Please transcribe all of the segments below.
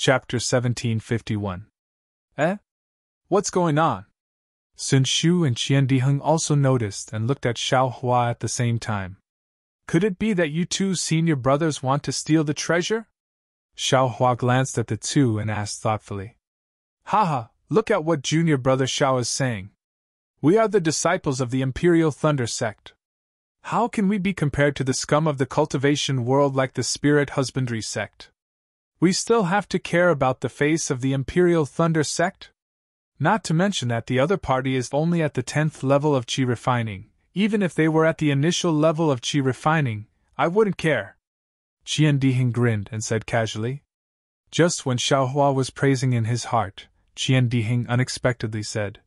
Chapter 1751. Eh? What's going on? Sun Shu and Qian Diheng also noticed and looked at Xiao Hua at the same time. Could it be that you two senior brothers want to steal the treasure? Xiao Hua glanced at the two and asked thoughtfully. Haha, look at what junior brother Xiao is saying. We are the disciples of the Imperial Thunder sect. How can we be compared to the scum of the cultivation world like the Spirit Husbandry sect? We still have to care about the face of the Imperial Thunder sect? Not to mention that the other party is only at the 10th level of qi refining. Even if they were at the initial level of qi refining, I wouldn't care. Qian Diheng grinned and said casually. Just when Xiao Hua was praising in his heart, Qian Diheng unexpectedly said,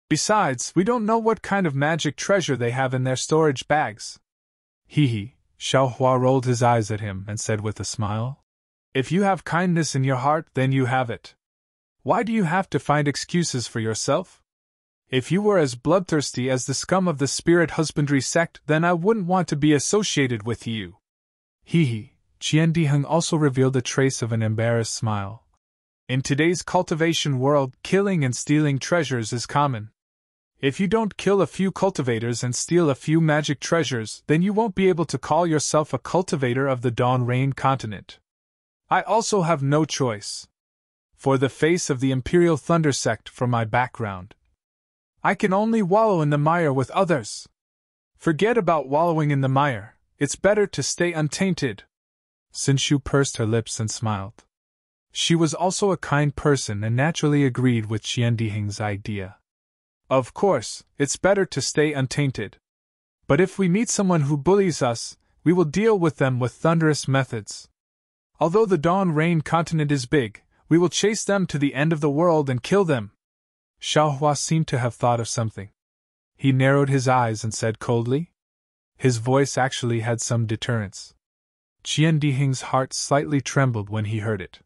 Besides, we don't know what kind of magic treasure they have in their storage bags. Hee hee, Xiao Hua rolled his eyes at him and said with a smile. If you have kindness in your heart, then you have it. Why do you have to find excuses for yourself? If you were as bloodthirsty as the scum of the Spirit Husbandry sect, then I wouldn't want to be associated with you. Hee hee, Qian Diheng also revealed a trace of an embarrassed smile. In today's cultivation world, killing and stealing treasures is common. If you don't kill a few cultivators and steal a few magic treasures, then you won't be able to call yourself a cultivator of the Dawn Rain continent. I also have no choice. For the face of the Imperial Thunder sect, from my background, I can only wallow in the mire with others. Forget about wallowing in the mire, it's better to stay untainted. Sun Shu pursed her lips and smiled. She was also a kind person and naturally agreed with Qian Diheng's idea. Of course, it's better to stay untainted. But if we meet someone who bullies us, we will deal with them with thunderous methods. Although the Dawn Rain continent is big, we will chase them to the end of the world and kill them. Xiao Hua seemed to have thought of something. He narrowed his eyes and said coldly. His voice actually had some deterrence. Qian Diheng's heart slightly trembled when he heard it.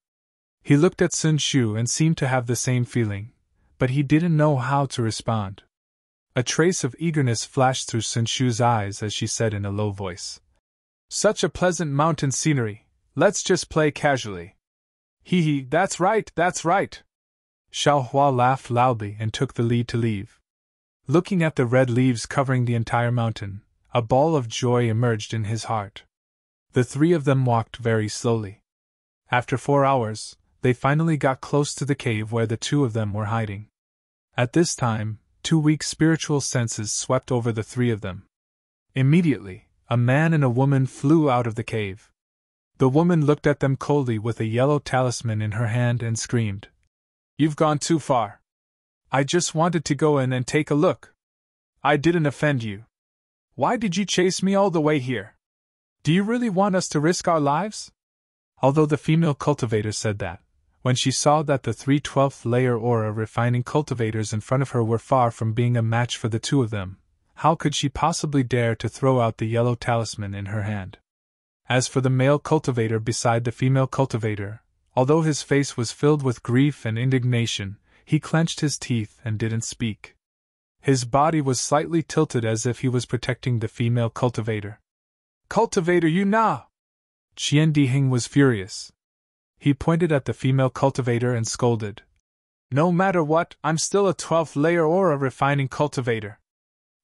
He looked at Sun Shu and seemed to have the same feeling, but he didn't know how to respond. A trace of eagerness flashed through Sun Shu's eyes as she said in a low voice. Such a pleasant mountain scenery, let's just play casually. Hee hee, that's right, that's right. Xiao Hua laughed loudly and took the lead to leave. Looking at the red leaves covering the entire mountain, a ball of joy emerged in his heart. The three of them walked very slowly. After 4 hours, they finally got close to the cave where the two of them were hiding. At this time, 2 weak spiritual senses swept over the three of them. Immediately, a man and a woman flew out of the cave. The woman looked at them coldly with a yellow talisman in her hand and screamed. You've gone too far. I just wanted to go in and take a look. I didn't offend you. Why did you chase me all the way here? Do you really want us to risk our lives? Although the female cultivator said that, when she saw that the 3 12th layer aura refining cultivators in front of her were far from being a match for the two of them, how could she possibly dare to throw out the yellow talisman in her hand? As for the male cultivator beside the female cultivator, although his face was filled with grief and indignation, he clenched his teeth and didn't speak. His body was slightly tilted as if he was protecting the female cultivator. Cultivator, you na! Qian Diheng was furious. He pointed at the female cultivator and scolded. No matter what, I'm still a 12th layer aura refining cultivator.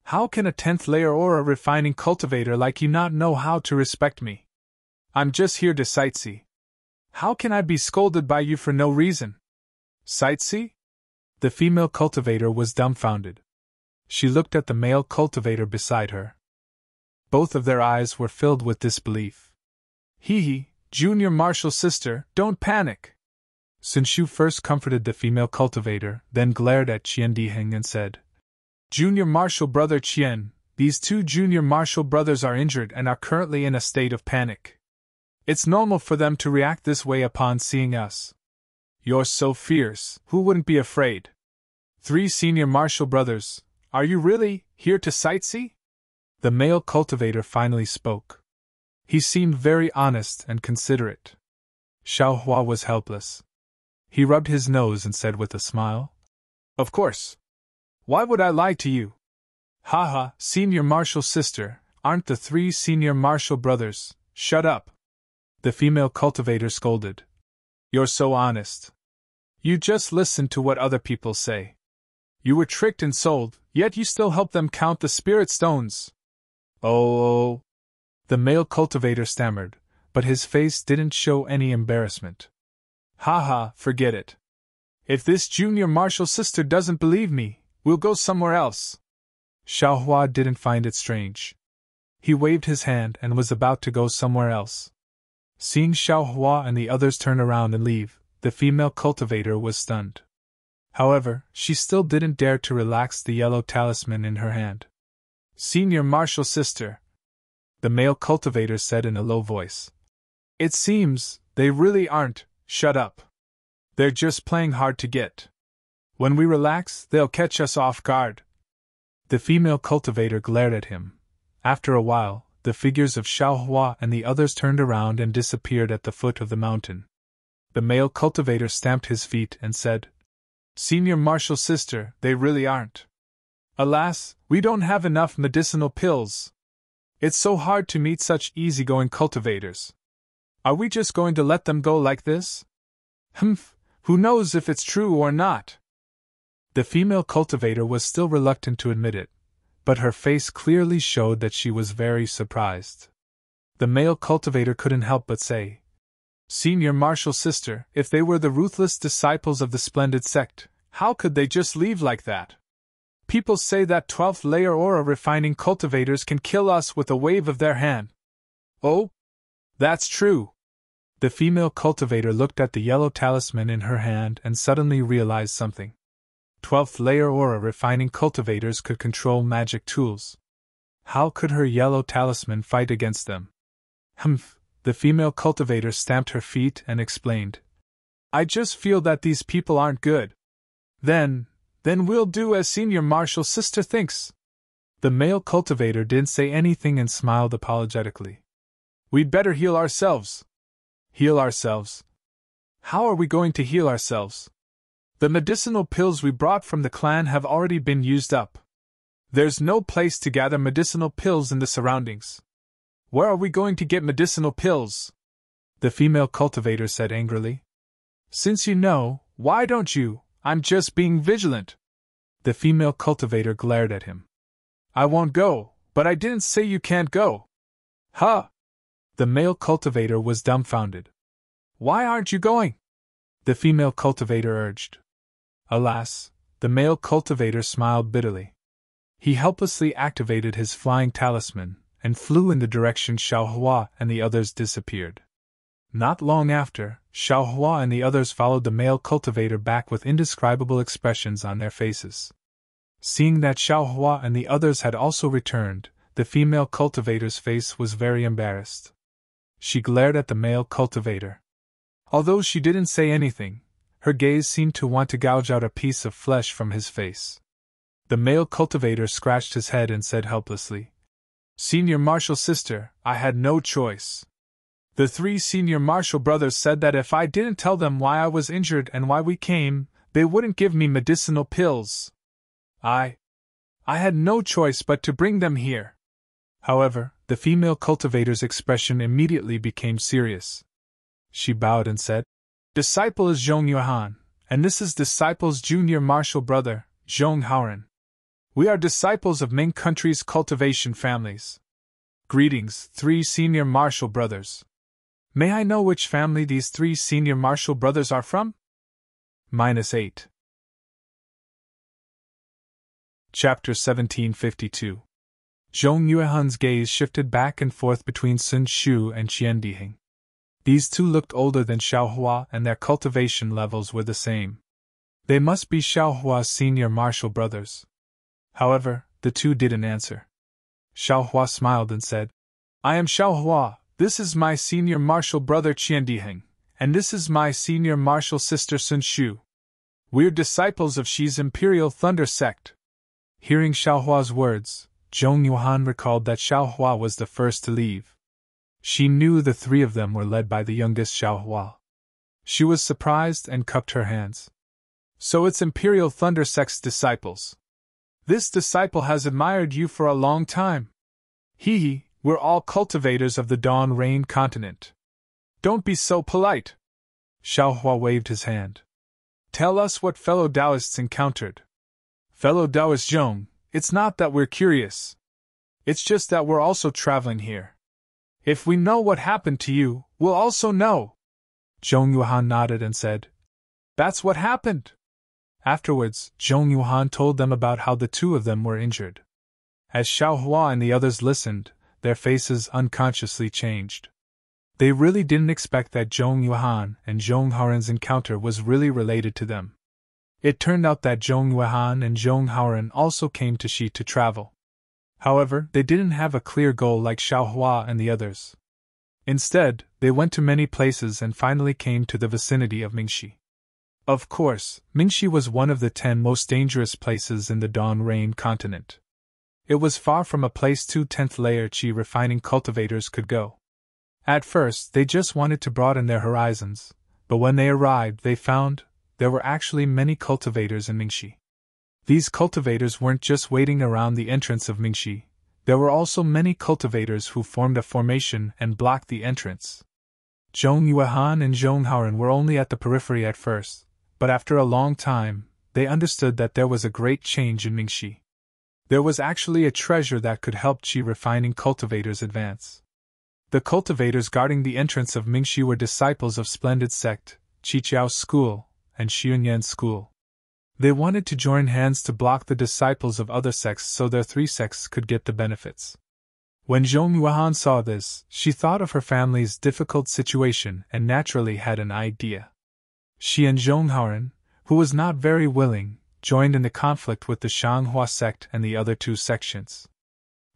How can a 10th layer aura refining cultivator like you not know how to respect me? I'm just here to sightsee. How can I be scolded by you for no reason? Sightsee? The female cultivator was dumbfounded. She looked at the male cultivator beside her. Both of their eyes were filled with disbelief. Hee hee, junior martial sister, don't panic. Sun Shu first comforted the female cultivator, then glared at Qian Diheng and said, Junior martial brother Qian, these 2 junior martial brothers are injured and are currently in a state of panic. It's normal for them to react this way upon seeing us. You're so fierce, who wouldn't be afraid? 3 senior martial brothers, are you really here to sightsee? The male cultivator finally spoke. He seemed very honest and considerate. Xiao Hua was helpless. He rubbed his nose and said with a smile, Of course. Why would I lie to you? Haha, senior martial sister, aren't the 3 senior martial brothers? Shut up. The female cultivator scolded. You're so honest. You just listen to what other people say. You were tricked and sold, yet you still help them count the spirit stones. Oh, the male cultivator stammered, but his face didn't show any embarrassment. Haha, forget it. If this junior martial sister doesn't believe me, we'll go somewhere else. Xiaohua didn't find it strange. He waved his hand and was about to go somewhere else. Seeing Xiaohua and the others turn around and leave, the female cultivator was stunned. However, she still didn't dare to relax the yellow talisman in her hand. Senior martial sister, the male cultivator said in a low voice. It seems they really aren't. Shut up. They're just playing hard to get. When we relax, they'll catch us off guard. The female cultivator glared at him. After a while, the figures of Xiaohua and the others turned around and disappeared at the foot of the mountain. The male cultivator stamped his feet and said, Senior martial sister, they really aren't. Alas, we don't have enough medicinal pills. It's so hard to meet such easygoing cultivators. Are we just going to let them go like this? Humph, who knows if it's true or not? The female cultivator was still reluctant to admit it, but her face clearly showed that she was very surprised. The male cultivator couldn't help but say, Senior martial sister, if they were the ruthless disciples of the splendid sect, how could they just leave like that? People say that 12th layer aura refining cultivators can kill us with a wave of their hand. Oh? That's true. The female cultivator looked at the yellow talisman in her hand and suddenly realized something. 12th layer aura refining cultivators could control magic tools. How could her yellow talisman fight against them? Humph, the female cultivator stamped her feet and explained. I just feel that these people aren't good. Then we'll do as senior martial sister thinks. The male cultivator didn't say anything and smiled apologetically. We'd better heal ourselves. Heal ourselves? How are we going to heal ourselves? The medicinal pills we brought from the clan have already been used up. There's no place to gather medicinal pills in the surroundings. Where are we going to get medicinal pills? The female cultivator said angrily. Since you know, why don't you? I'm just being vigilant. The female cultivator glared at him. I won't go, but I didn't say you can't go. Huh? The male cultivator was dumbfounded. Why aren't you going? The female cultivator urged. Alas, the male cultivator smiled bitterly. He helplessly activated his flying talisman and flew in the direction Xiaohua and the others disappeared. Not long after, Xiaohua and the others followed the male cultivator back with indescribable expressions on their faces. Seeing that Xiaohua and the others had also returned, the female cultivator's face was very embarrassed. She glared at the male cultivator. Although she didn't say anything, her gaze seemed to want to gouge out a piece of flesh from his face. The male cultivator scratched his head and said helplessly, Senior martial sister, I had no choice. The 3 senior martial brothers said that if I didn't tell them why I was injured and why we came, they wouldn't give me medicinal pills. I had no choice but to bring them here. However, the female cultivator's expression immediately became serious. She bowed and said, Disciple is Zhong Yuan, and this is disciple's junior martial brother, Zhong Haoren. We are disciples of Ming country's cultivation families. Greetings, 3 senior martial brothers. May I know which family these 3 senior martial brothers are from? -8. Chapter 1752. Zhong Yuan's gaze shifted back and forth between Sun Shu and Qian Diheng. These two looked older than Xiaohua and their cultivation levels were the same. They must be Xiaohua's senior martial brothers. However, the two didn't answer. Xiaohua smiled and said, I am Xiaohua, this is my senior martial brother Qian Diheng, and this is my senior martial sister Sun Shu. We're disciples of Xi's Imperial Thunder Sect. Hearing Xiaohua's words, Zhong Yuan recalled that Xiaohua was the first to leave. She knew the 3 of them were led by the youngest Xiaohua. She was surprised and cupped her hands. So it's Imperial Thunder Sect's disciples. This disciple has admired you for a long time. Hee, we're all cultivators of the Dawn Rain continent. Don't be so polite. Xiaohua waved his hand. Tell us what fellow Taoists encountered. Fellow Taoist Zhong, it's not that we're curious. It's just that we're also traveling here. If we know what happened to you, we'll also know. Zhong Yuhan nodded and said, That's what happened. Afterwards, Zhong Yuhan told them about how the two of them were injured. As Xiaohua and the others listened, their faces unconsciously changed. They really didn't expect that Zhong Yuhan and Zhong Haoren's encounter was really related to them. It turned out that Zhong Yuhan and Zhong Haoren also came to Xi to travel. However, they didn't have a clear goal like Xiaohua and the others. Instead, they went to many places and finally came to the vicinity of Mingxi. Of course, Mingxi was one of the 10 most dangerous places in the Dawn Rain continent. It was far from a place 2 10th layer Qi refining cultivators could go. At first, they just wanted to broaden their horizons, but when they arrived, they found there were actually many cultivators in Mingxi. These cultivators weren't just waiting around the entrance of Mingxi, there were also many cultivators who formed a formation and blocked the entrance. Zhong Yuhan and Zhong Haoren were only at the periphery at first, but after a long time, they understood that there was a great change in Mingxi. There was actually a treasure that could help Qi refining cultivators advance. The cultivators guarding the entrance of Mingxi were disciples of Splendid Sect, Qiqiao's school, and Xiunyan's school. They wanted to join hands to block the disciples of other sects so their 3 sects could get the benefits. When Zhong Yuhan saw this, she thought of her family's difficult situation and naturally had an idea. She and Zhong Haoren, who was not very willing, joined in the conflict with the Shanghua sect and the other 2 sections.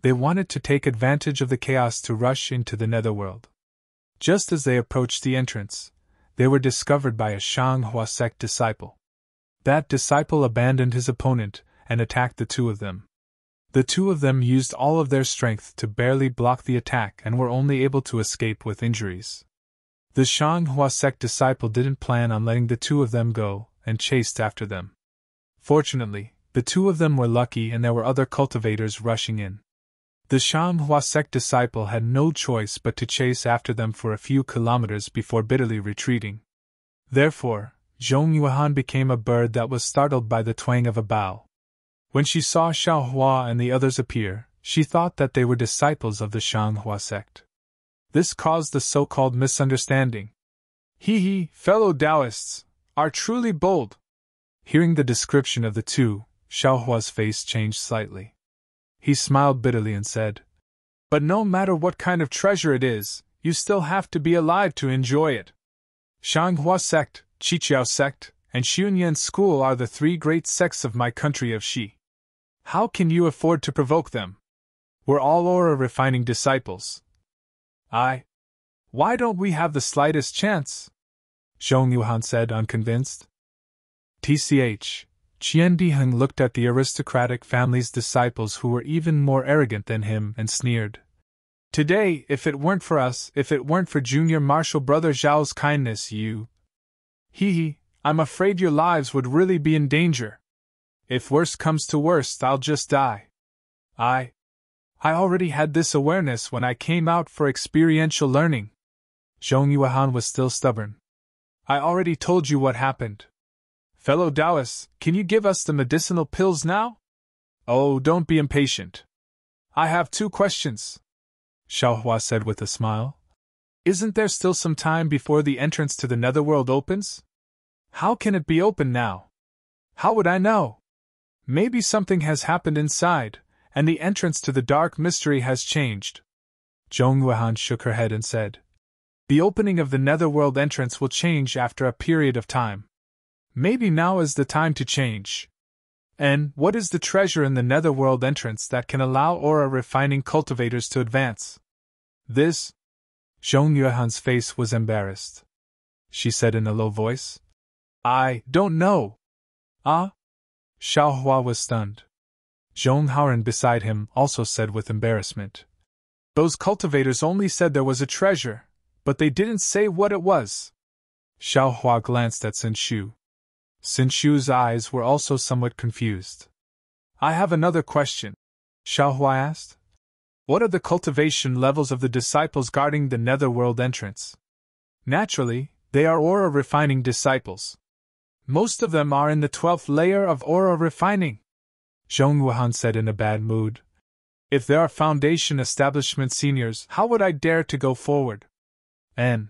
They wanted to take advantage of the chaos to rush into the netherworld. Just as they approached the entrance, they were discovered by a Shanghua sect disciple. That disciple abandoned his opponent and attacked the 2 of them. The 2 of them used all of their strength to barely block the attack and were only able to escape with injuries. The Shanghua sect disciple didn't plan on letting the 2 of them go and chased after them. Fortunately, the 2 of them were lucky and there were other cultivators rushing in. The Shanghua sect disciple had no choice but to chase after them for a few kilometers before bitterly retreating. Therefore, Zhong Yuhan became a bird that was startled by the twang of a bow. When she saw Xiaohua and the others appear, she thought that they were disciples of the Shanghua sect. This caused the so-called misunderstanding. He, fellow Taoists, are truly bold. Hearing the description of the 2, Xiaohua's face changed slightly. He smiled bitterly and said, But no matter what kind of treasure it is, you still have to be alive to enjoy it. Shanghua sect, Qiqiao sect, and Xiunyan school are the 3 great sects of my country of Xi. How can you afford to provoke them? We're all aura refining disciples. Why don't we have the slightest chance? Zhong Yuhan said, unconvinced. TCH, Qian Diheng looked at the aristocratic family's disciples who were even more arrogant than him and sneered. Today, if it weren't for us, if it weren't for junior marshal brother Zhao's kindness, I'm afraid your lives would really be in danger. If worst comes to worst, I'll just die. I already had this awareness when I came out for experiential learning. Zhong Yuhan was still stubborn. I already told you what happened. Fellow Taoists, can you give us the medicinal pills now? Oh, don't be impatient. I have 2 questions. Xiaohua said with a smile. Isn't there still some time before the entrance to the netherworld opens? How can it be open now? How would I know? Maybe something has happened inside, and the entrance to the dark mystery has changed. Zhong Yuhan shook her head and said, The opening of the netherworld entrance will change after a period of time. Maybe now is the time to change. And what is the treasure in the netherworld entrance that can allow aura refining cultivators to advance? This? Zhong Yuhan's face was embarrassed. She said in a low voice, I don't know. Xiaohua was stunned. Zhong Haoren beside him also said with embarrassment. Those cultivators only said there was a treasure, but they didn't say what it was. Xiaohua glanced at Xin Shu. Xin Shu's eyes were also somewhat confused. I have another question, Xiaohua asked. What are the cultivation levels of the disciples guarding the netherworld entrance? Naturally, They are aura refining disciples. Most of them are in the 12th layer of aura refining, Zhong Yuhan said in a bad mood. If there are foundation establishment seniors, how would I dare to go forward? And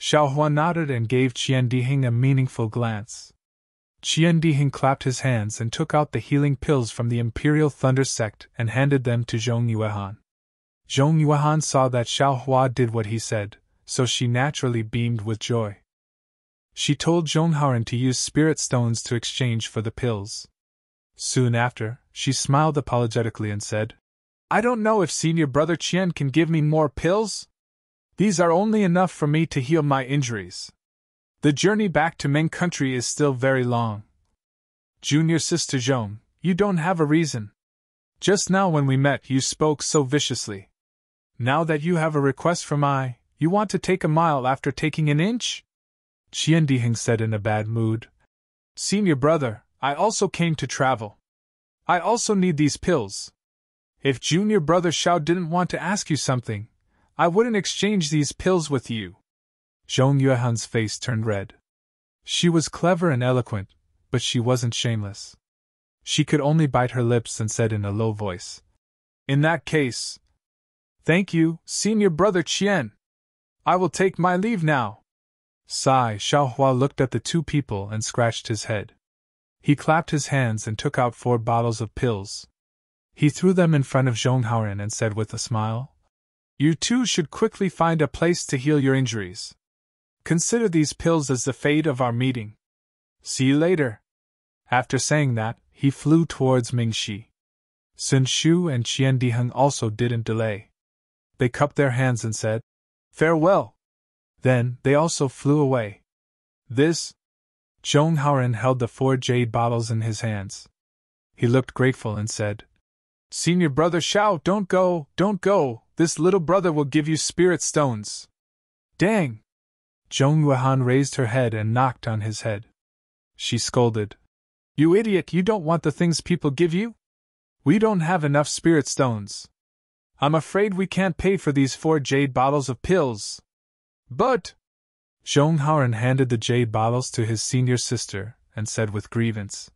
Xiaohua nodded and gave Qian Dihing a meaningful glance. Qian Dihing clapped his hands and took out the healing pills from the Imperial Thunder Sect and handed them to Zhong Yuhan. Zhong Yuhan saw that Xiaohua did what he said, so she naturally beamed with joy. She told Zhong Haoran to use spirit stones to exchange for the pills. Soon after, she smiled apologetically and said, I don't know if Senior Brother Qian can give me more pills. These are only enough for me to heal my injuries. The journey back to Ming country is still very long. Junior Sister Zhong, you don't have a reason. Just now when we met you spoke so viciously. Now that you have a request from you want to take a mile after taking an inch? Qian Dihing said in a bad mood. Senior brother, I also came to travel. I also need these pills. If Junior Brother Xiao didn't want to ask you something, I wouldn't exchange these pills with you. Zhong Yuhan's face turned red. She was clever and eloquent, but she wasn't shameless. She could only bite her lips and said in a low voice, In that case, thank you, Senior Brother Qian. I will take my leave now. Sigh. Xiaohua looked at the two people and scratched his head. He clapped his hands and took out 4 bottles of pills. He threw them in front of Zhong Haoran and said with a smile, You two should quickly find a place to heal your injuries. Consider these pills as the fate of our meeting. See you later. After saying that, he flew towards Mingxi. Sun Shu and Qian Diheng also didn't delay. They cupped their hands and said, Farewell. Then, they also flew away. This? Zhong Haoran held the 4 jade bottles in his hands. He looked grateful and said, Senior Brother Xiao, don't go, this little brother will give you spirit stones. Dang! Zhong Yuhan raised her head and knocked on his head. She scolded, You idiot, you don't want the things people give you? We don't have enough spirit stones. I'm afraid we can't pay for these 4 jade bottles of pills. But Zhong Haoran handed the jade bottles to his senior sister and said with grievance,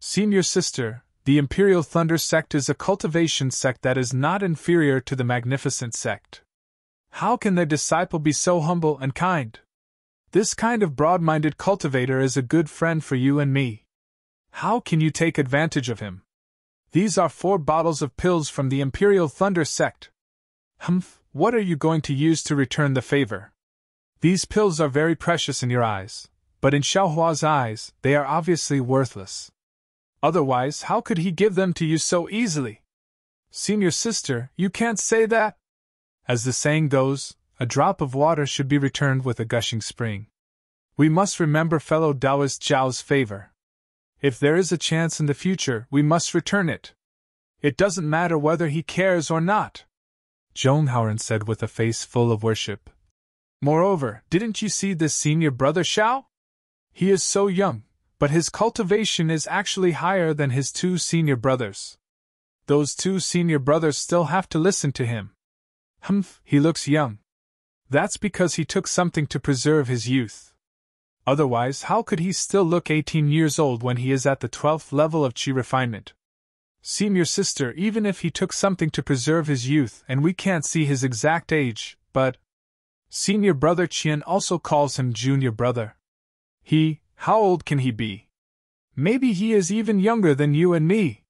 Senior sister, the Imperial Thunder Sect is a cultivation sect that is not inferior to the Magnificent Sect. How can their disciple be so humble and kind? This kind of broad-minded cultivator is a good friend for you and me. How can you take advantage of him? These are 4 bottles of pills from the Imperial Thunder Sect. Humph, what are you going to use to return the favor? These pills are very precious in your eyes, but in Xiaohua's eyes, they are obviously worthless. Otherwise, how could he give them to you so easily? Senior sister, you can't say that. As the saying goes, a drop of water should be returned with a gushing spring. We must remember fellow Taoist Zhao's favor. If there is a chance in the future, we must return it. It doesn't matter whether he cares or not. Zhong Haoran said with a face full of worship. Moreover, didn't you see this Senior Brother Xiao? He is so young, but his cultivation is actually higher than his 2 senior brothers. Those 2 senior brothers still have to listen to him. Humph, he looks young. That's because he took something to preserve his youth. Otherwise, how could he still look 18 years old when he is at the 12th level of Qi refinement? Senior sister, even if he took something to preserve his youth and we can't see his exact age, but Senior Brother Qian also calls him Junior Brother. How old can he be? Maybe he is even younger than you and me.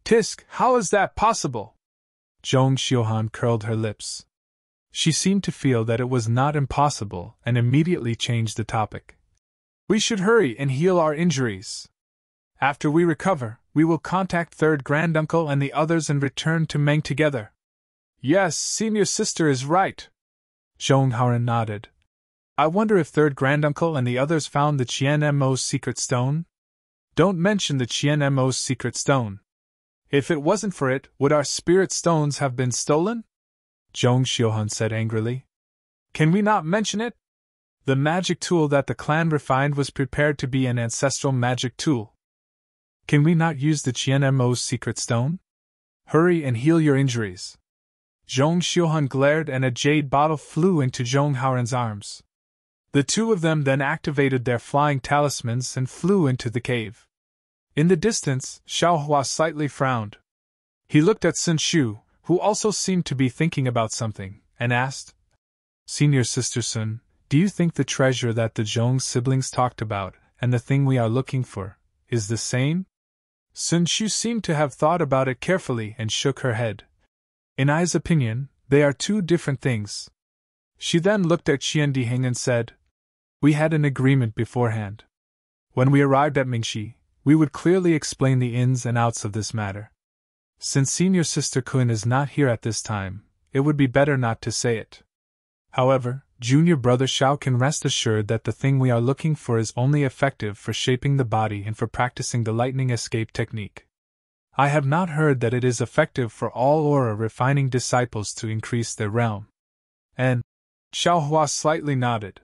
Tisk, how is that possible? Zhong Xiuhan curled her lips. She seemed to feel that it was not impossible and immediately changed the topic. We should hurry and heal our injuries. After we recover, we will contact Third Granduncle and the others and return to Meng together. Yes, Senior Sister is right. Zhong Haoran nodded. I wonder if Third Granduncle and the others found the Qian Mo's secret stone? Don't mention the Qian Mo's secret stone. If it wasn't for it, would our spirit stones have been stolen? Zhong Xiuhan said angrily. Can we not mention it? The magic tool that the clan refined was prepared to be an ancestral magic tool. Can we not use the Qian Mo's secret stone? Hurry and heal your injuries. Zhong Xiuhan glared and a jade bottle flew into Zhong Haoran's arms. The two of them then activated their flying talismans and flew into the cave. In the distance, Xiaohua slightly frowned. He looked at Sun Shu, who also seemed to be thinking about something, and asked, Senior Sister Sun, do you think the treasure that the Zhong siblings talked about, and the thing we are looking for, is the same? Sun Shu seemed to have thought about it carefully and shook her head. In Ai's opinion, they are two different things. She then looked at Qian Diheng and said, We had an agreement beforehand. When we arrived at Mingxi, we would clearly explain the ins and outs of this matter. Since Senior Sister Kun is not here at this time, it would be better not to say it. However, Junior Brother Xiao can rest assured that the thing we are looking for is only effective for shaping the body and for practicing the lightning escape technique. I have not heard that it is effective for all aura refining disciples to increase their realm. And Xiaohua slightly nodded.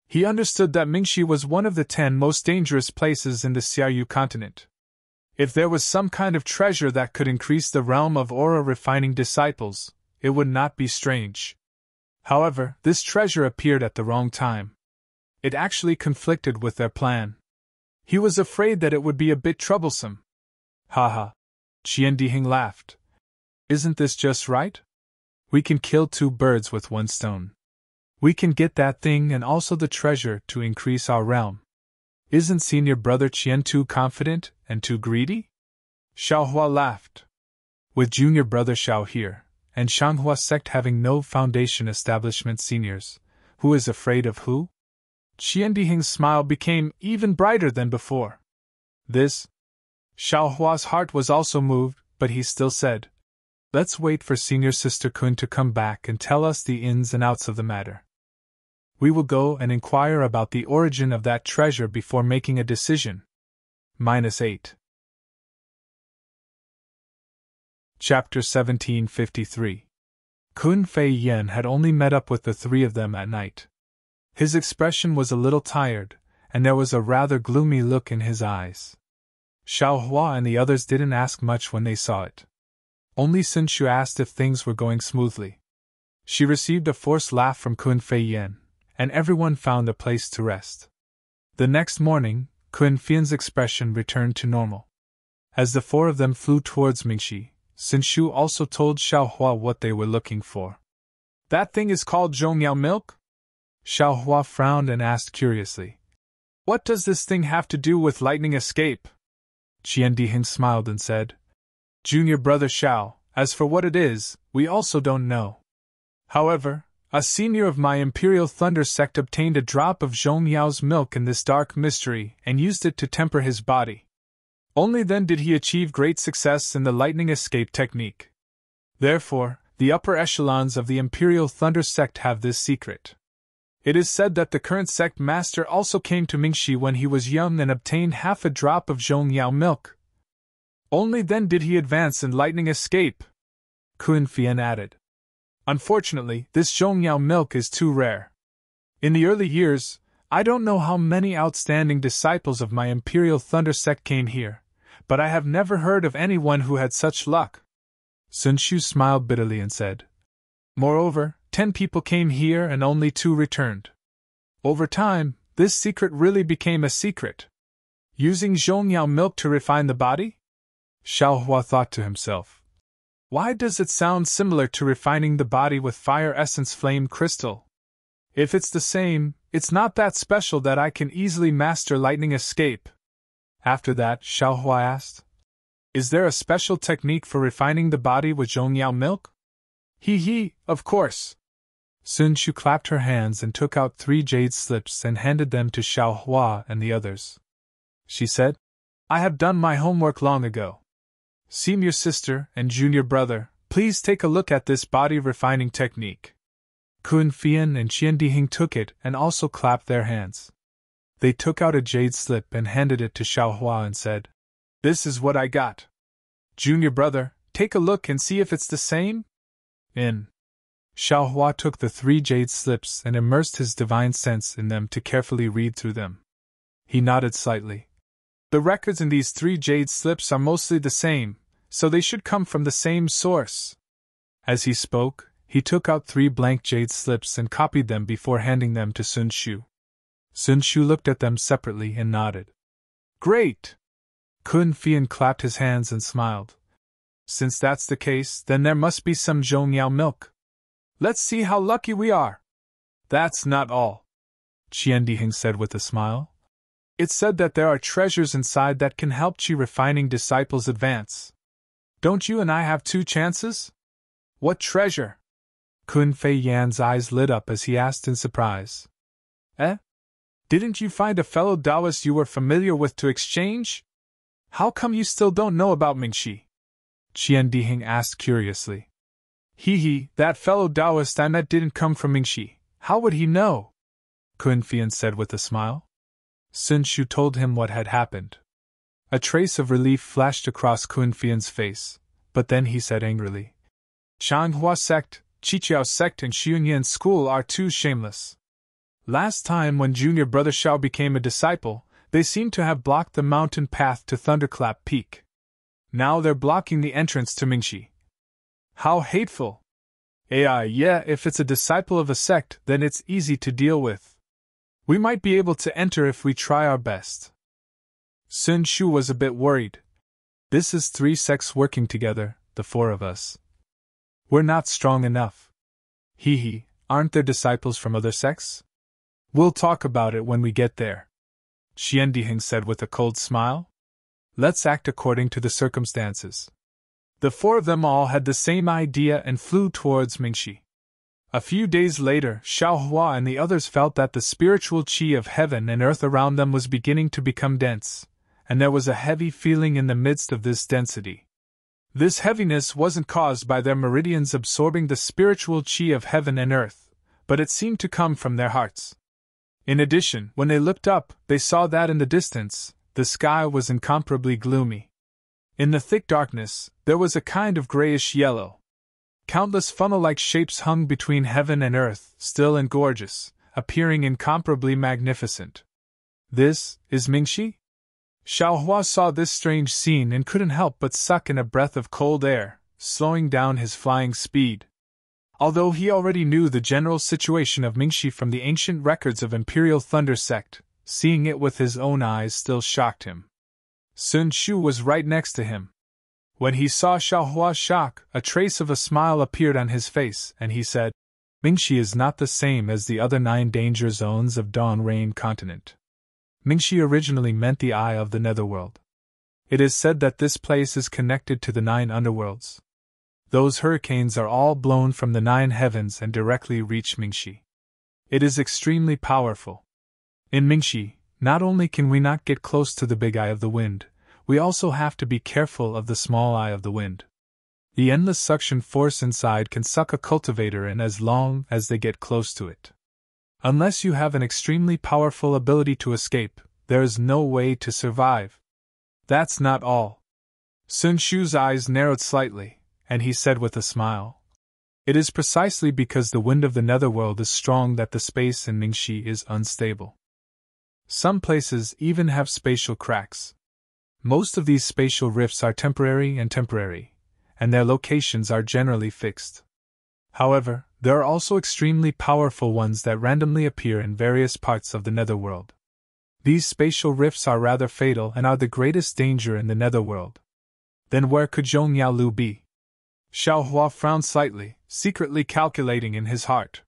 He understood that Mingxi was one of the 10 most dangerous places in the Xiaoyu continent. If there was some kind of treasure that could increase the realm of aura refining disciples, it would not be strange. However, this treasure appeared at the wrong time. It actually conflicted with their plan. He was afraid that it would be a bit troublesome. Haha. Qian Diheng laughed. Isn't this just right? We can kill 2 birds with 1 stone. We can get that thing and also the treasure to increase our realm. Isn't Senior Brother Qian too confident and too greedy? Xiaohua laughed. With Junior Brother Xiao here, and Shanghua sect having no foundation establishment seniors, who is afraid of who? Qian Diheng's smile became even brighter than before. This? Xiaohua's heart was also moved, but he still said, Let's wait for Senior Sister Kun to come back and tell us the ins and outs of the matter. We will go and inquire about the origin of that treasure before making a decision. -8. Chapter 1753. Kun Fei Yen had only met up with the 3 of them at night. His expression was a little tired, and there was a rather gloomy look in his eyes. Xiaohua and the others didn't ask much when they saw it. Only Sun Shu asked if things were going smoothly. She received a forced laugh from Kun Fei Yen, and everyone found a place to rest. The next morning, Kun Fian's expression returned to normal. As the 4 of them flew towards Mingxi, Sun Shu also told Xiaohua what they were looking for. That thing is called Zhongyao milk? Xiaohua frowned and asked curiously. What does this thing have to do with lightning escape? Qian Diheng smiled and said, Junior Brother Xiao, as for what it is, we also don't know. However, a senior of my Imperial Thunder sect obtained a drop of Zhongyao's milk in this dark mystery and used it to temper his body. Only then did he achieve great success in the lightning escape technique. Therefore, the upper echelons of the Imperial Thunder sect have this secret. It is said that the current sect master also came to Mingxi when he was young and obtained half a drop of Zhongyao milk. Only then did he advance in lightning escape, Kun Fian added. Unfortunately, this Zhongyao milk is too rare. In the early years, I don't know how many outstanding disciples of my Imperial Thunder sect came here, but I have never heard of anyone who had such luck. Sun Shu smiled bitterly and said, Moreover, 10 people came here and only 2 returned. Over time, this secret really became a secret. Using Zhongyao milk to refine the body? Xiaohua thought to himself. Why does it sound similar to refining the body with fire essence flame crystal? If it's the same, it's not that special that I can easily master lightning escape. After that, Xiaohua asked, Is there a special technique for refining the body with Zhongyao milk? He, of course. Sun Shu clapped her hands and took out 3 jade slips and handed them to Xiaohua and the others. She said, I have done my homework long ago. Senior sister and junior brother, please take a look at this body refining technique. Kun Fian and Qian Diheng took it and also clapped their hands. They took out a jade slip and handed it to Xiaohua and said, This is what I got. Junior brother, take a look and see if it's the same? Xiaohua took the 3 jade slips and immersed his divine sense in them to carefully read through them. He nodded slightly. The records in these 3 jade slips are mostly the same, so they should come from the same source. As he spoke, he took out 3 blank jade slips and copied them before handing them to Sun Shu. Sun Shu looked at them separately and nodded. Great! Kun Fian clapped his hands and smiled. Since that's the case, then there must be some Zhongyao milk. Let's see how lucky we are. That's not all, Qian Diheng said with a smile. It's said that there are treasures inside that can help Qi refining disciples advance. Don't you and I have 2 chances? What treasure? Kun Fei Yan's eyes lit up as he asked in surprise. Didn't you find a fellow Taoist you were familiar with to exchange? How come you still don't know about Mingxi? Qian Diheng asked curiously. That fellow Taoist I met didn't come from Mingxi. How would he know? Kun Fian said with a smile. Sun Shu told him what had happened. A trace of relief flashed across Kun Fian's face, but then he said angrily, Changhua sect, Qiqiao sect and Xiyunyan school are too shameless. Last time when junior brother Xiao became a disciple, they seemed to have blocked the mountain path to Thunderclap Peak. Now they're blocking the entrance to Mingxi. How hateful! Yeah, if it's a disciple of a sect, then it's easy to deal with. We might be able to enter if we try our best. Sun Shu was a bit worried. This is 3 sects working together, the 4 of us. We're not strong enough. Aren't there disciples from other sects? We'll talk about it when we get there, Qian Diheng said with a cold smile. Let's act according to the circumstances. The 4 of them all had the same idea and flew towards Mingxi. A few days later, Xiaohua and the others felt that the spiritual qi of heaven and earth around them was beginning to become dense, and there was a heavy feeling in the midst of this density. This heaviness wasn't caused by their meridians absorbing the spiritual qi of heaven and earth, but it seemed to come from their hearts. In addition, when they looked up, they saw that in the distance, the sky was incomparably gloomy. In the thick darkness, there was a kind of grayish yellow. Countless funnel-like shapes hung between heaven and earth, still and gorgeous, appearing incomparably magnificent. This is Mingxi? Xiaohua saw this strange scene and couldn't help but suck in a breath of cold air, slowing down his flying speed. Although he already knew the general situation of Mingxi from the ancient records of Imperial Thunder Sect, seeing it with his own eyes still shocked him. Sun Shu was right next to him. When he saw Xiaohua's shock, a trace of a smile appeared on his face, and he said, Mingxi is not the same as the other 9 danger zones of Dawn Rain Continent. Mingxi originally meant the Eye of the Netherworld. It is said that this place is connected to the 9 underworlds. Those hurricanes are all blown from the 9 heavens and directly reach Mingxi. It is extremely powerful. In Mingxi, not only can we not get close to the big eye of the wind, we also have to be careful of the small eye of the wind. The endless suction force inside can suck a cultivator in as long as they get close to it. Unless you have an extremely powerful ability to escape, there is no way to survive. That's not all. Sun Shu's eyes narrowed slightly, and he said with a smile, It is precisely because the wind of the netherworld is strong that the space in Mingxi is unstable. Some places even have spatial cracks. Most of these spatial rifts are temporary, and their locations are generally fixed. However, there are also extremely powerful ones that randomly appear in various parts of the netherworld. These spatial rifts are rather fatal and are the greatest danger in the netherworld. Then where could Zhongyao Lu be? Xiaohua frowned slightly, secretly calculating in his heart.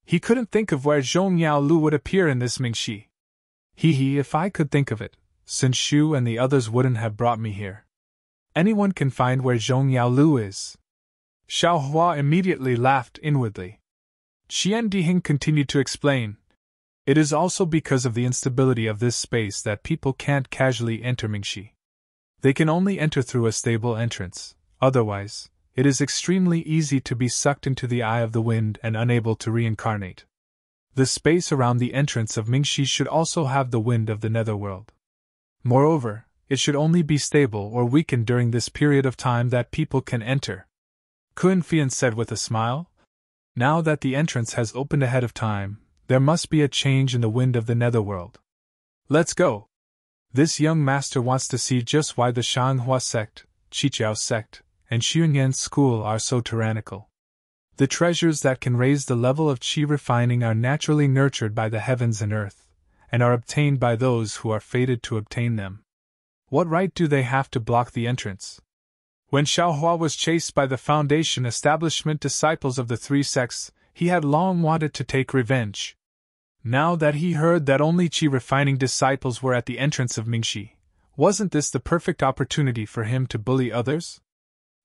He couldn't think of where Zhongyao Lu would appear in this Mingxi. If I could think of it, Sun Shu and the others wouldn't have brought me here. Anyone can find where Zhongyao Lu is. Xiaohua immediately laughed inwardly. Qian Diheng continued to explain. It is also because of the instability of this space that people can't casually enter Mingxi. They can only enter through a stable entrance, otherwise, it is extremely easy to be sucked into the eye of the wind and unable to reincarnate. The space around the entrance of Mingxi should also have the wind of the netherworld. Moreover, it should only be stable or weakened during this period of time that people can enter. Kun Fian said with a smile, Now that the entrance has opened ahead of time, there must be a change in the wind of the netherworld. Let's go. This young master wants to see just why the Shanghua sect, Qiqiao sect, and Xiyunyan school are so tyrannical. The treasures that can raise the level of qi refining are naturally nurtured by the heavens and earth, and are obtained by those who are fated to obtain them. What right do they have to block the entrance? When Xiaohua was chased by the Foundation establishment disciples of the three sects, he had long wanted to take revenge. Now that he heard that only qi refining disciples were at the entrance of Mingxi, wasn't this the perfect opportunity for him to bully others?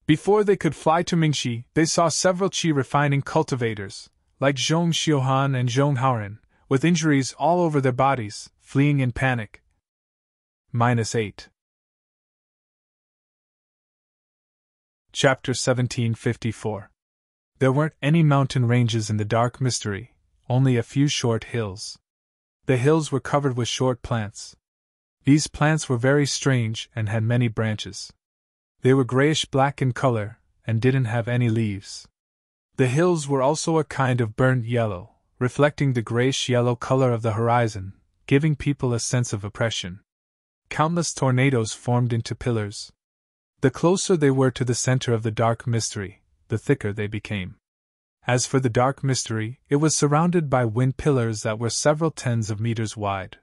Before they could fly to Mingxi, they saw several qi refining cultivators, like Zhong Xiuhan and Zhong Haoren, with injuries all over their bodies, fleeing in panic. -8. Chapter 1754. There weren't any mountain ranges in the dark mystery, only a few short hills. The hills were covered with short plants. These plants were very strange and had many branches. They were grayish-black in color, and didn't have any leaves. The hills were also a kind of burnt yellow, reflecting the grayish-yellow color of the horizon, giving people a sense of oppression. Countless tornadoes formed into pillars. The closer they were to the center of the dark mystery, the thicker they became. As for the dark mystery, it was surrounded by wind pillars that were several tens of meters wide.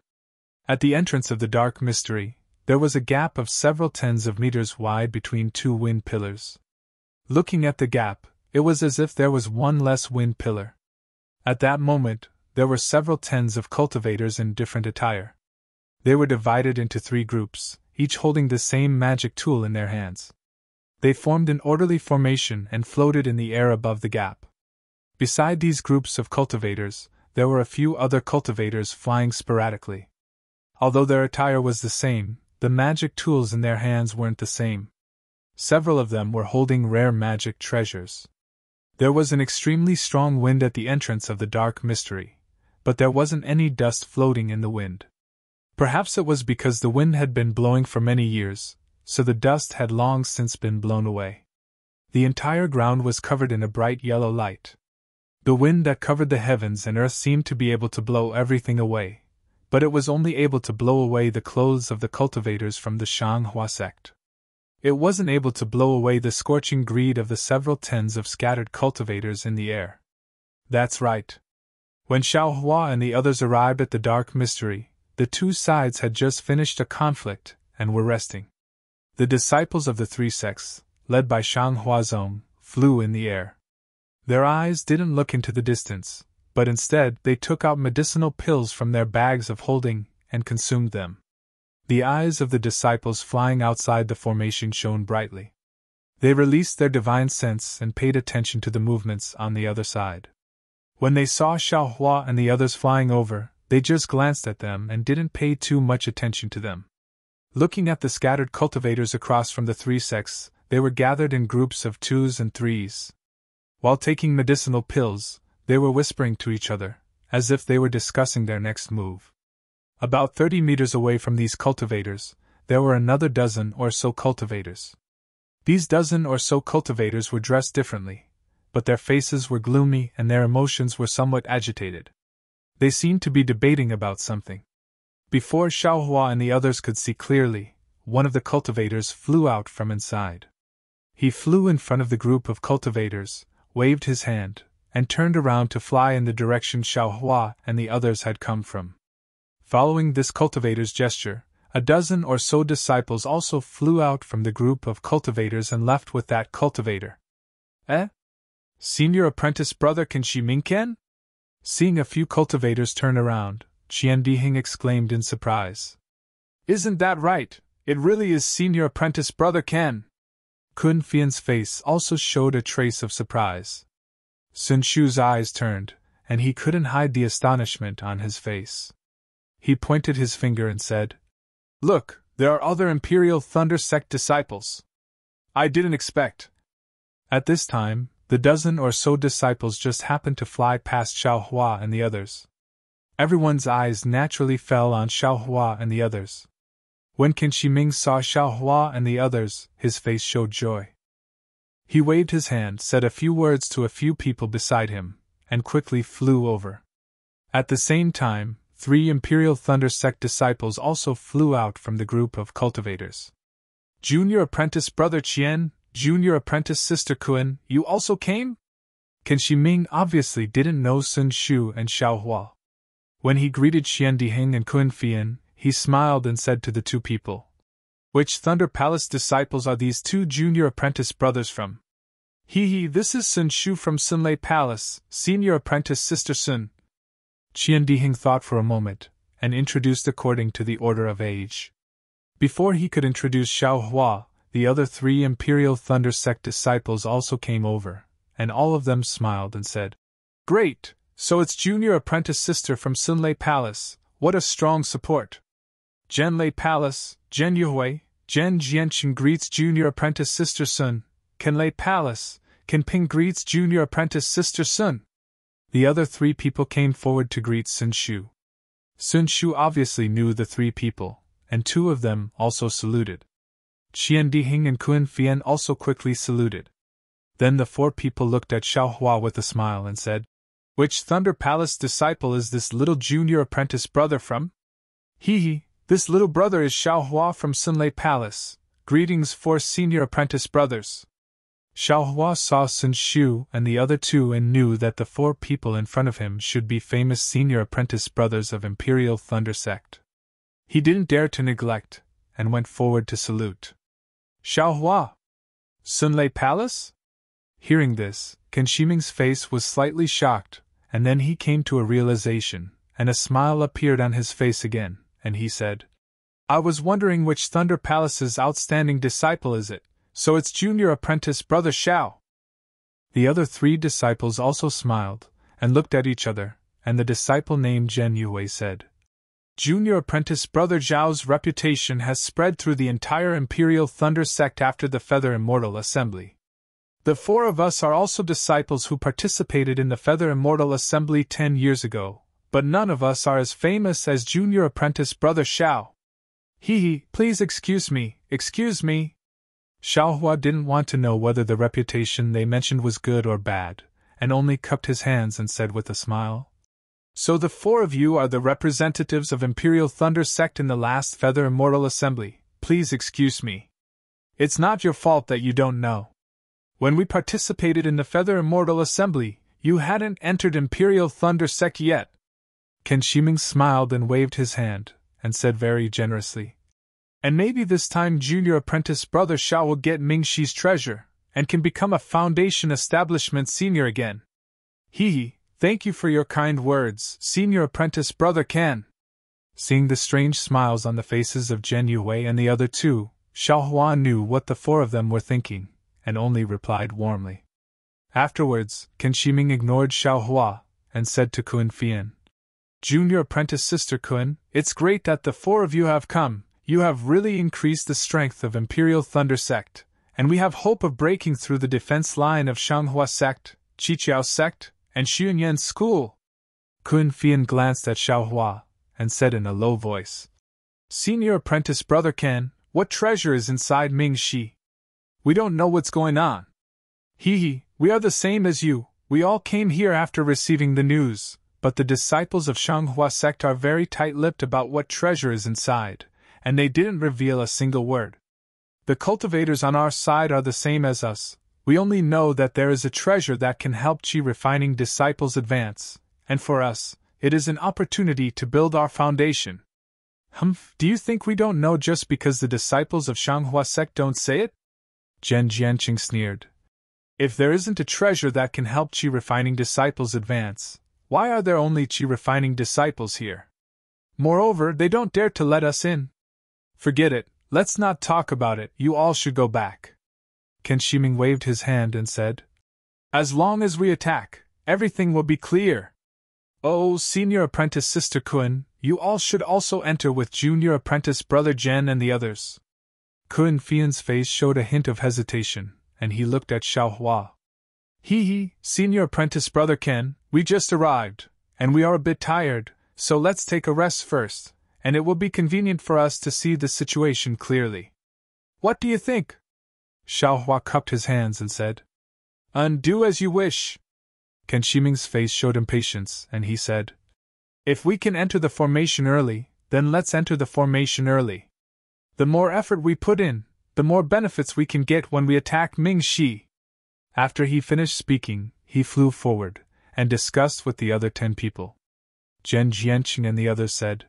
At the entrance of the dark mystery, there was a gap of several tens of meters wide between two wind pillars. Looking at the gap, it was as if there was one less wind pillar. At that moment, there were several tens of cultivators in different attire. They were divided into three groups, each holding the same magic tool in their hands. They formed an orderly formation and floated in the air above the gap. Beside these groups of cultivators, there were a few other cultivators flying sporadically. Although their attire was the same, the magic tools in their hands weren't the same. Several of them were holding rare magic treasures. There was an extremely strong wind at the entrance of the dark mystery, but there wasn't any dust floating in the wind. Perhaps it was because the wind had been blowing for many years, so the dust had long since been blown away. The entire ground was covered in a bright yellow light. The wind that covered the heavens and earth seemed to be able to blow everything away, but it was only able to blow away the clothes of the cultivators from the Shanghua sect. It wasn't able to blow away the scorching greed of the several tens of scattered cultivators in the air. That's right. When Xiaohua and the others arrived at the dark mystery, the two sides had just finished a conflict and were resting. The disciples of the three sects, led by Shanghua Zong, flew in the air. Their eyes didn't look into the distance, but instead they took out medicinal pills from their bags of holding and consumed them. The eyes of the disciples flying outside the formation shone brightly. They released their divine sense and paid attention to the movements on the other side. When they saw Xiaohua and the others flying over, they just glanced at them and didn't pay too much attention to them. Looking at the scattered cultivators across from the three sects, they were gathered in groups of twos and threes. While taking medicinal pills, they were whispering to each other, as if they were discussing their next move. About 30 meters away from these cultivators, there were another dozen or so cultivators. These dozen or so cultivators were dressed differently, but their faces were gloomy and their emotions were somewhat agitated. They seemed to be debating about something. Before Xiaohua and the others could see clearly, one of the cultivators flew out from inside. He flew in front of the group of cultivators, waved his hand, and turned around to fly in the direction Xiaohua and the others had come from. Following this cultivator's gesture, a dozen or so disciples also flew out from the group of cultivators and left with that cultivator. Senior apprentice brother Qin Shi Mingken? Seeing a few cultivators turn around, Qian Dihing exclaimed in surprise. Isn't that right? It really is senior apprentice brother Ken. Kun Fian's face also showed a trace of surprise. Sun Shu's eyes turned, and he couldn't hide the astonishment on his face. He pointed his finger and said, Look, there are other Imperial Thunder Sect disciples. I didn't expect. At this time, the dozen or so disciples just happened to fly past Xiaohua and the others. Everyone's eyes naturally fell on Xiaohua and the others. When Qin Shi Ming saw Xiaohua and the others, his face showed joy. He waved his hand, said a few words to a few people beside him, and quickly flew over. At the same time, 3 Imperial Thunder Sect disciples also flew out from the group of cultivators. Junior Apprentice Brother Qian, Junior Apprentice Sister Kun, you also came? Qin Shi Ming obviously didn't know Sun Shu and Xiaohua. When he greeted Qian Diheng and Kun Fian, he smiled and said to the two people, "Which Thunder Palace disciples are these two junior apprentice brothers from?" "He, this is Sun Shu from Sunlei Palace, senior apprentice sister Sun." Qian Diheng thought for a moment, and introduced according to the order of age. Before he could introduce Xiao Hua, the other three Imperial Thunder Sect disciples also came over, and all of them smiled and said, "Great, so it's junior apprentice sister from Sunlei Palace, what a strong support." Zhenlei Palace, Zhen Yuhui, Zhen Jianqing greets junior apprentice sister Sun. Kenlei Palace, Ken Ping greets junior apprentice sister Sun. The other three people came forward to greet Sun Shu. Sun Shu obviously knew the three people, and two of them also saluted. Qian Diheng and Kun Fian also quickly saluted. Then the four people looked at Xiao Hua with a smile and said, "Which Thunder Palace disciple is this little junior apprentice brother from?" "He, this little brother is Xiao Hua from Sunlei Palace. Greetings, four senior apprentice brothers." Xiao Hua saw Sun Shu and the other two and knew that the four people in front of him should be famous senior apprentice brothers of Imperial Thunder Sect. He didn't dare to neglect, and went forward to salute. "Xiao Hua! Sunlei Palace?" Hearing this, Ken Shiming's face was slightly shocked, and then he came to a realization, and a smile appeared on his face again, and he said, "I was wondering which Thunder Palace's outstanding disciple is it, so it's junior apprentice brother Xiao." The other three disciples also smiled, and looked at each other, and the disciple named Zhen Yue said, "Junior apprentice brother Zhao's reputation has spread through the entire Imperial Thunder Sect after the Feather Immortal Assembly. The four of us are also disciples who participated in the Feather Immortal Assembly 10 years ago, but none of us are as famous as junior apprentice brother Xiao." Please excuse me, excuse me." Xiao Hua didn't want to know whether the reputation they mentioned was good or bad, and only cupped his hands and said with a smile, "So the four of you are the representatives of Imperial Thunder Sect in the last Feather Immortal Assembly. Please excuse me. It's not your fault that you don't know. When we participated in the Feather Immortal Assembly, you hadn't entered Imperial Thunder Sect yet." Ken Shiming smiled and waved his hand, and said very generously, "And maybe this time junior apprentice brother Xiao will get Mingxi's treasure, and can become a Foundation Establishment senior again." Thank you for your kind words, senior apprentice brother Ken." Seeing the strange smiles on the faces of Zhen Yue and the other two, Xiao Hua knew what the four of them were thinking, and only replied warmly. Afterwards, Ken Shiming ignored Xiao Hua, and said to Kun Fian, "Junior apprentice sister Kun, it's great that the four of you have come. You have really increased the strength of Imperial Thunder Sect, and we have hope of breaking through the defense line of Shanghua Sect, Qiqiao Sect, and Xunyan School." Kun Fian glanced at Xiao Hua, and said in a low voice, "Senior apprentice brother Ken, what treasure is inside Mingxi? We don't know what's going on." We are the same as you, we all came here after receiving the news, but the disciples of Shanghua Sect are very tight-lipped about what treasure is inside, and they didn't reveal a single word. The cultivators on our side are the same as us. We only know that there is a treasure that can help Qi refining disciples advance, and for us, it is an opportunity to build our foundation. Do you think we don't know just because the disciples of Shanghua Sect don't say it?" Zhen Jianqing sneered. "If there isn't a treasure that can help Qi refining disciples advance, why are there only Qi refining disciples here? Moreover, they don't dare to let us in. Forget it, let's not talk about it, you all should go back." Ken Shiming waved his hand and said, "As long as we attack, everything will be clear. Oh, senior apprentice sister Kun, you all should also enter with junior apprentice brother Zhen and the others." Kun Fian's face showed a hint of hesitation, and he looked at Xiao Hua. Senior apprentice brother Ken, we just arrived, and we are a bit tired, so let's take a rest first, and it will be convenient for us to see the situation clearly. What do you think?" Xiao Hua cupped his hands and said, "Do as you wish." Ken Shiming's face showed impatience, and he said, "If we can enter the formation early, then let's enter the formation early. The more effort we put in, the more benefits we can get when we attack Mingxi." After he finished speaking, he flew forward, and discussed with the other 10 people. Zhen Jianqing and the others said.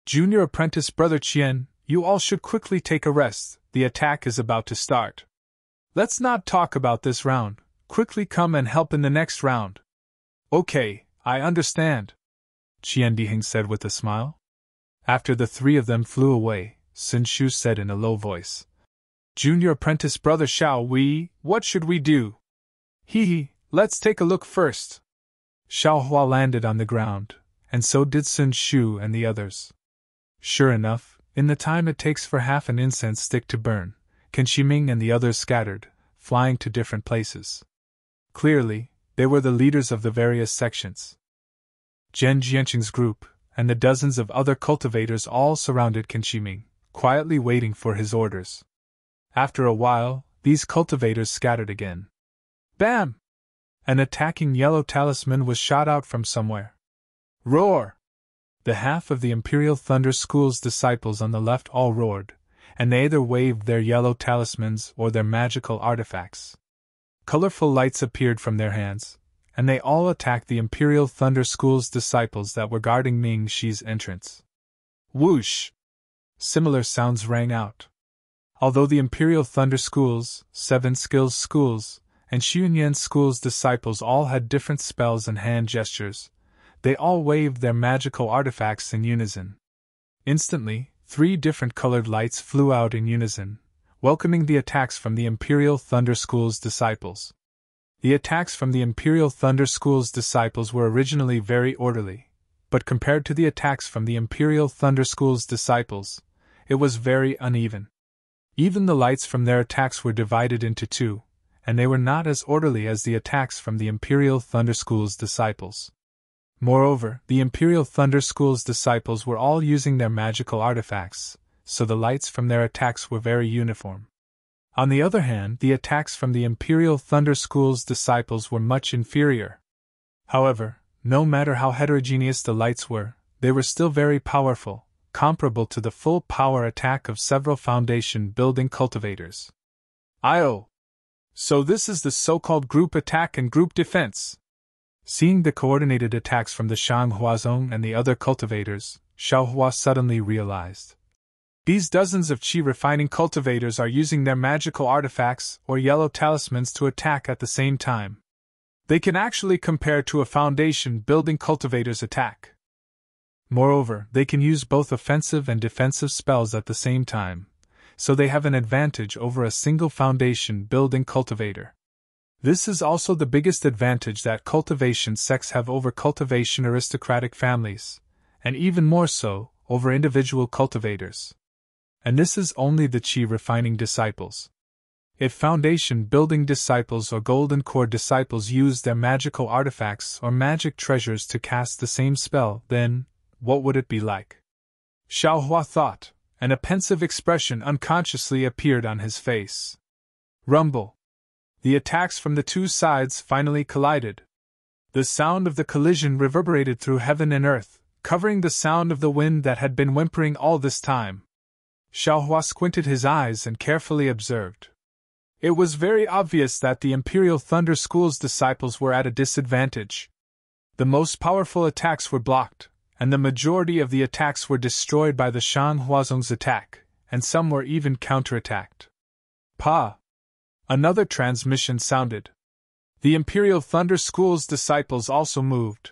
Junior apprentice Brother Qian, you all should quickly take a rest, the attack is about to start. Let's not talk about this round, quickly come and help in the next round. Okay, I understand, Qian Diheng said with a smile. After the three of them flew away, Sun Shu said in a low voice. Junior apprentice Brother Xiao, what should we do? Hee, let's take a look first. Xiao Hua landed on the ground, and so did Sun Shu and the others. Sure enough, in the time it takes for half an incense stick to burn, Qin Shiming and the others scattered, flying to different places. Clearly, they were the leaders of the various sections. Zhen Jianqing's group, and the dozens of other cultivators all surrounded Qin Shiming, quietly waiting for his orders. After a while, these cultivators scattered again. Bam! An attacking yellow talisman was shot out from somewhere. Roar! The half of the Imperial Thunder School's disciples on the left all roared, and they either waved their yellow talismans or their magical artifacts. Colorful lights appeared from their hands, and they all attacked the Imperial Thunder School's disciples that were guarding Ming Shi's entrance. Whoosh! Similar sounds rang out. Although the Imperial Thunder School's, 7 Skills Schools, and Xunyan School's disciples all had different spells and hand gestures, they all waved their magical artifacts in unison. Instantly, 3 different colored lights flew out in unison, welcoming the attacks from the Imperial Thunder School's disciples. The attacks from the Imperial Thunder School's disciples were originally very orderly, but compared to the attacks from the Imperial Thunder School's disciples, it was very uneven. Even the lights from their attacks were divided into 2, and they were not as orderly as the attacks from the Imperial Thunder School's disciples. Moreover, the Imperial Thunder School's disciples were all using their magical artifacts, so the lights from their attacks were very uniform. On the other hand, the attacks from the Imperial Thunder School's disciples were much inferior. However, no matter how heterogeneous the lights were, they were still very powerful, comparable to the full power attack of several foundation-building cultivators. Io! So this is the so-called group attack and group defense. Seeing the coordinated attacks from the Shang Huazong and the other cultivators, Xiao Hua suddenly realized. These dozens of qi-refining cultivators are using their magical artifacts or yellow talismans to attack at the same time. They can actually compare to a foundation-building cultivator's attack. Moreover, they can use both offensive and defensive spells at the same time, so they have an advantage over a single foundation-building cultivator. This is also the biggest advantage that cultivation sects have over cultivation aristocratic families, and even more so, over individual cultivators. And this is only the qi-refining disciples. If foundation-building disciples or golden core disciples use their magical artifacts or magic treasures to cast the same spell, then, what would it be like? Xiao Hua thought, and a pensive expression unconsciously appeared on his face. Rumble! The attacks from the 2 sides finally collided. The sound of the collision reverberated through heaven and earth, covering the sound of the wind that had been whimpering all this time. Xiao Hua squinted his eyes and carefully observed. It was very obvious that the Imperial Thunder School's disciples were at a disadvantage. The most powerful attacks were blocked, and the majority of the attacks were destroyed by the Shang Huazong's attack, and some were even counterattacked. Pa! Another transmission sounded. The Imperial Thunder School's disciples also moved.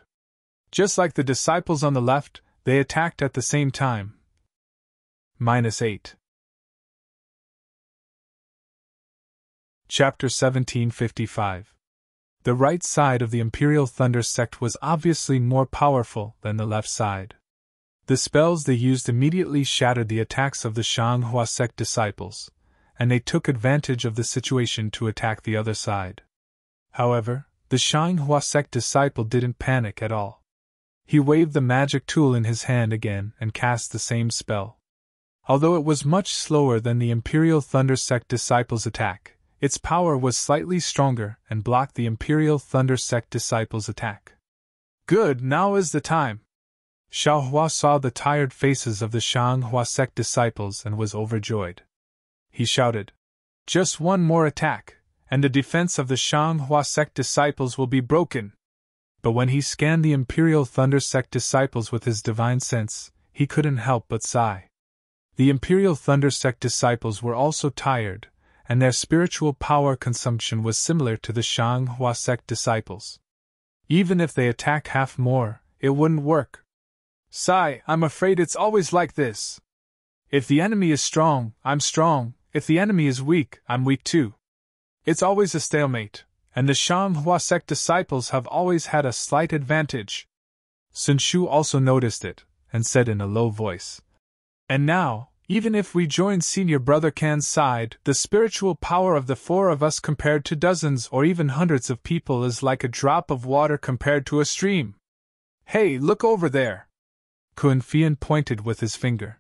Just like the disciples on the left, they attacked at the same time. -8. Chapter 1755. The right side of the Imperial Thunder sect was obviously more powerful than the left side. The spells they used immediately shattered the attacks of the Shang Hua sect disciples, and they took advantage of the situation to attack the other side. However, the Shang Hua sect disciple didn't panic at all. He waved the magic tool in his hand again and cast the same spell. Although it was much slower than the Imperial Thunder sect disciple's attack, its power was slightly stronger and blocked the Imperial Thunder sect disciple's attack. Good, now is the time. Xiao Hua saw the tired faces of the Shang Hua sect disciples and was overjoyed. He shouted, "Just one more attack, and the defense of the Shang Hua sect disciples will be broken." But when he scanned the Imperial Thunder Sect disciples with his divine sense, he couldn't help but sigh. The Imperial Thunder Sect disciples were also tired, and their spiritual power consumption was similar to the Shanghua Sect disciples. Even if they attack half more, it wouldn't work. Sigh, I'm afraid it's always like this. If the enemy is strong, I'm strong. If the enemy is weak, I'm weak too. It's always a stalemate, and the Shanghua Sect disciples have always had a slight advantage. Sun Shu also noticed it, and said in a low voice, "And now, even if we join Senior Brother Kan's side, the spiritual power of the four of us compared to dozens or even hundreds of people is like a drop of water compared to a stream. Hey, look over there!" Kun Fian pointed with his finger.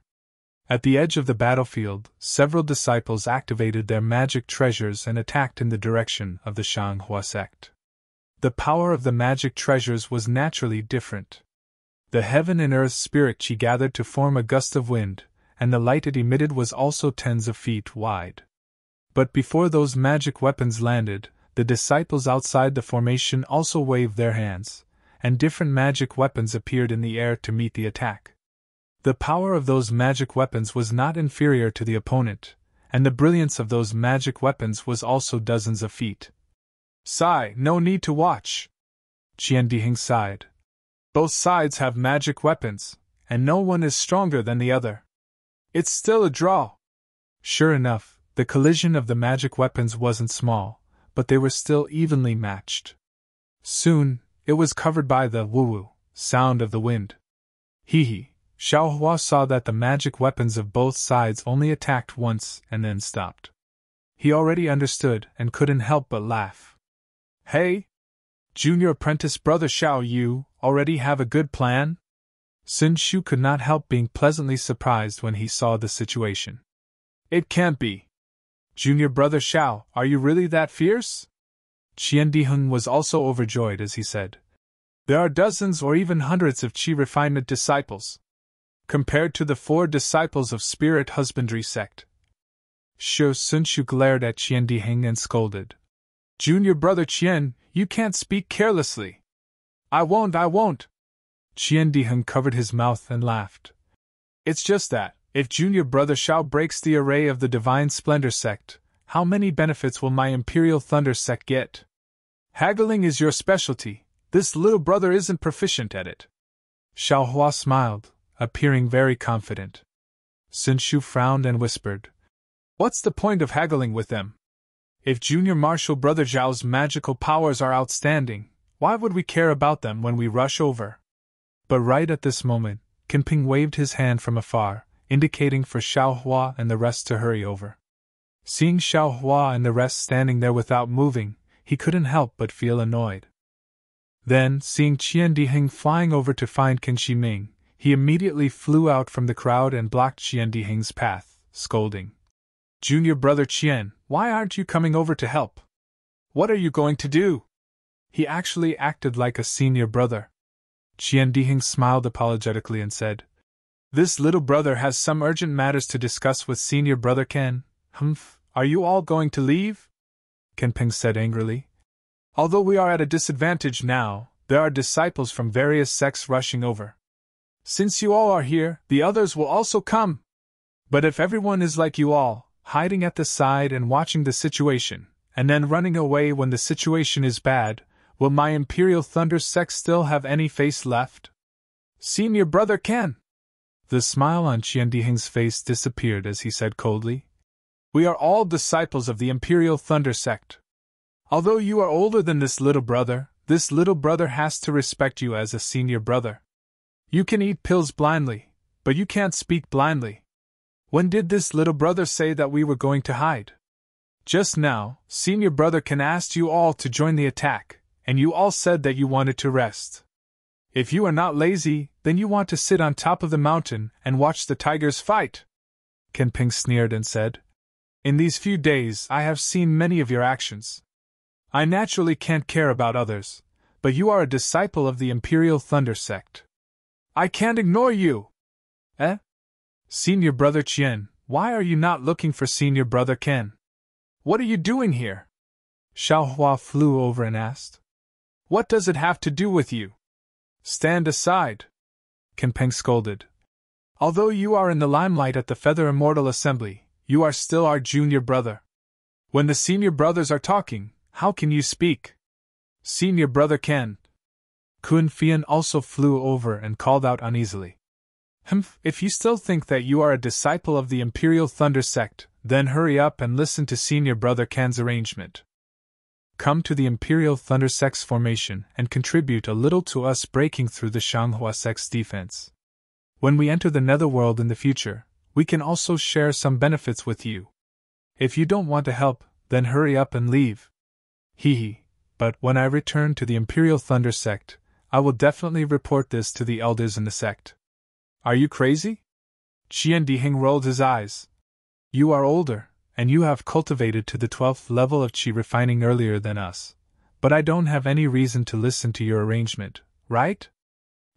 At the edge of the battlefield, several disciples activated their magic treasures and attacked in the direction of the Shanghua sect. The power of the magic treasures was naturally different. The heaven and earth spirit chi gathered to form a gust of wind, and the light it emitted was also tens of feet wide. But before those magic weapons landed, the disciples outside the formation also waved their hands, and different magic weapons appeared in the air to meet the attack. The power of those magic weapons was not inferior to the opponent, and the brilliance of those magic weapons was also dozens of feet. Sigh, no need to watch. Qian Dihing sighed. Both sides have magic weapons, and no one is stronger than the other. It's still a draw. Sure enough, the collision of the magic weapons wasn't small, but they were still evenly matched. Soon, it was covered by the woo-woo sound of the wind. Hee. Xiaohua saw that the magic weapons of both sides only attacked once and then stopped. He already understood and couldn't help but laugh. Hey! Junior apprentice brother Xiao, you already have a good plan? Sun Shu could not help being pleasantly surprised when he saw the situation. It can't be. Junior brother Xiao, are you really that fierce? Qian Diheng was also overjoyed as he said. There are dozens or even hundreds of Qi refinement disciples. Compared to the 4 disciples of Spirit Husbandry sect. Sun Shu glared at Qian Diheng and scolded. Junior brother Qian, you can't speak carelessly. I won't. Qian Diheng covered his mouth and laughed. It's just that, if junior brother Xiao breaks the array of the Divine Splendor sect, how many benefits will my Imperial Thunder sect get? Haggling is your specialty, this little brother isn't proficient at it. Xiaohua smiled, appearing very confident. Sun Shu frowned and whispered, What's the point of haggling with them? If Junior Martial Brother Zhao's magical powers are outstanding, why would we care about them when we rush over? But right at this moment, Kinping waved his hand from afar, indicating for Xiaohua and the rest to hurry over. Seeing Xiaohua and the rest standing there without moving, he couldn't help but feel annoyed. Then, seeing Qian Diheng flying over to find Qin Shiming, he immediately flew out from the crowd and blocked Qian Diheng's path, scolding. Junior brother Qian, why aren't you coming over to help? What are you going to do? He actually acted like a senior brother. Qian Diheng smiled apologetically and said, This little brother has some urgent matters to discuss with senior brother Ken. Are you all going to leave? Kinping said angrily. Although we are at a disadvantage now, there are disciples from various sects rushing over. Since you all are here, the others will also come. But if everyone is like you all, hiding at the side and watching the situation, and then running away when the situation is bad, will my Imperial Thunder sect still have any face left? Senior brother Ken! The smile on Qian Diheng's face disappeared as he said coldly, We are all disciples of the Imperial Thunder sect. Although you are older than this little brother has to respect you as a senior brother. You can eat pills blindly, but you can't speak blindly. When did this little brother say that we were going to hide? Just now, senior brother Ken asked you all to join the attack, and you all said that you wanted to rest. If you are not lazy, then you want to sit on top of the mountain and watch the tigers fight. Kinping sneered and said, In these few days I have seen many of your actions. I naturally can't care about others, but you are a disciple of the Imperial Thunder sect. I can't ignore you! Senior brother Qian, why are you not looking for senior brother Ken? What are you doing here? Xiaohua flew over and asked. What does it have to do with you? Stand aside, Ken Peng scolded. Although you are in the limelight at the Feather Immortal Assembly, you are still our junior brother. When the senior brothers are talking, how can you speak? Senior brother Ken. Kun Fian also flew over and called out uneasily. If you still think that you are a disciple of the Imperial Thunder Sect, then hurry up and listen to senior brother Ken's arrangement. Come to the Imperial Thunder Sect's formation and contribute a little to us breaking through the Shanghua Sect's defense. When we enter the Netherworld in the future, we can also share some benefits with you. If you don't want to help, then hurry up and leave. But when I return to the Imperial Thunder Sect, I will definitely report this to the elders in the sect. Are you crazy? Qian Diheng rolled his eyes. You are older, and you have cultivated to the 12th level of qi refining earlier than us. But I don't have any reason to listen to your arrangement, right?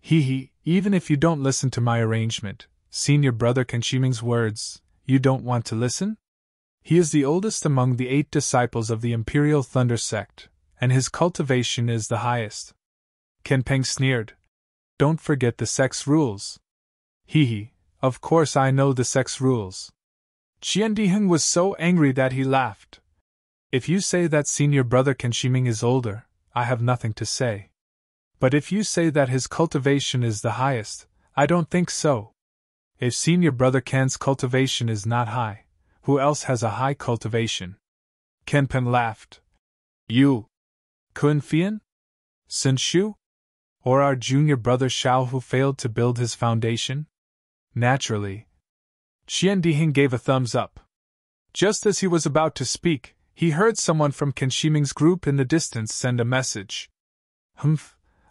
Even if you don't listen to my arrangement, senior brother Ken Shiming's words, you don't want to listen? He is the oldest among the 8 disciples of the Imperial Thunder Sect, and his cultivation is the highest. Ken Peng sneered. Don't forget the sect's rules. Of course I know the sect's rules. Qian Diheng was so angry that he laughed. If you say that senior brother Ken Shiming is older, I have nothing to say. But if you say that his cultivation is the highest, I don't think so. If senior brother Ken's cultivation is not high, who else has a high cultivation? Ken Peng laughed. You? Kun Fian? Sun Shu? Or our junior brother Xiao who failed to build his foundation? Naturally. Qian Diheng gave a thumbs up. Just as he was about to speak, he heard someone from Ken Shiming's group in the distance send a message.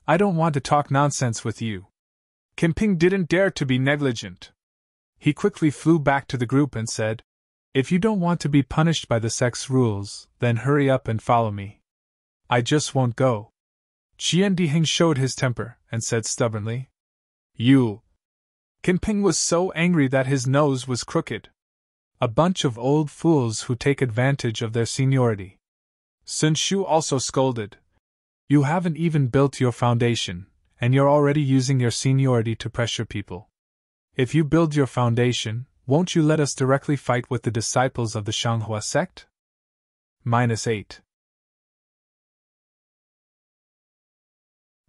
I don't want to talk nonsense with you. Ken Peng didn't dare to be negligent. He quickly flew back to the group and said, If you don't want to be punished by the sect's rules, then hurry up and follow me. I just won't go. Qian Diheng showed his temper and said stubbornly, You. Ken Peng was so angry that his nose was crooked. A bunch of old fools who take advantage of their seniority. Sun Shu also scolded. You haven't even built your foundation, and you're already using your seniority to pressure people. If you build your foundation, won't you let us directly fight with the disciples of the Shanghua sect? -8.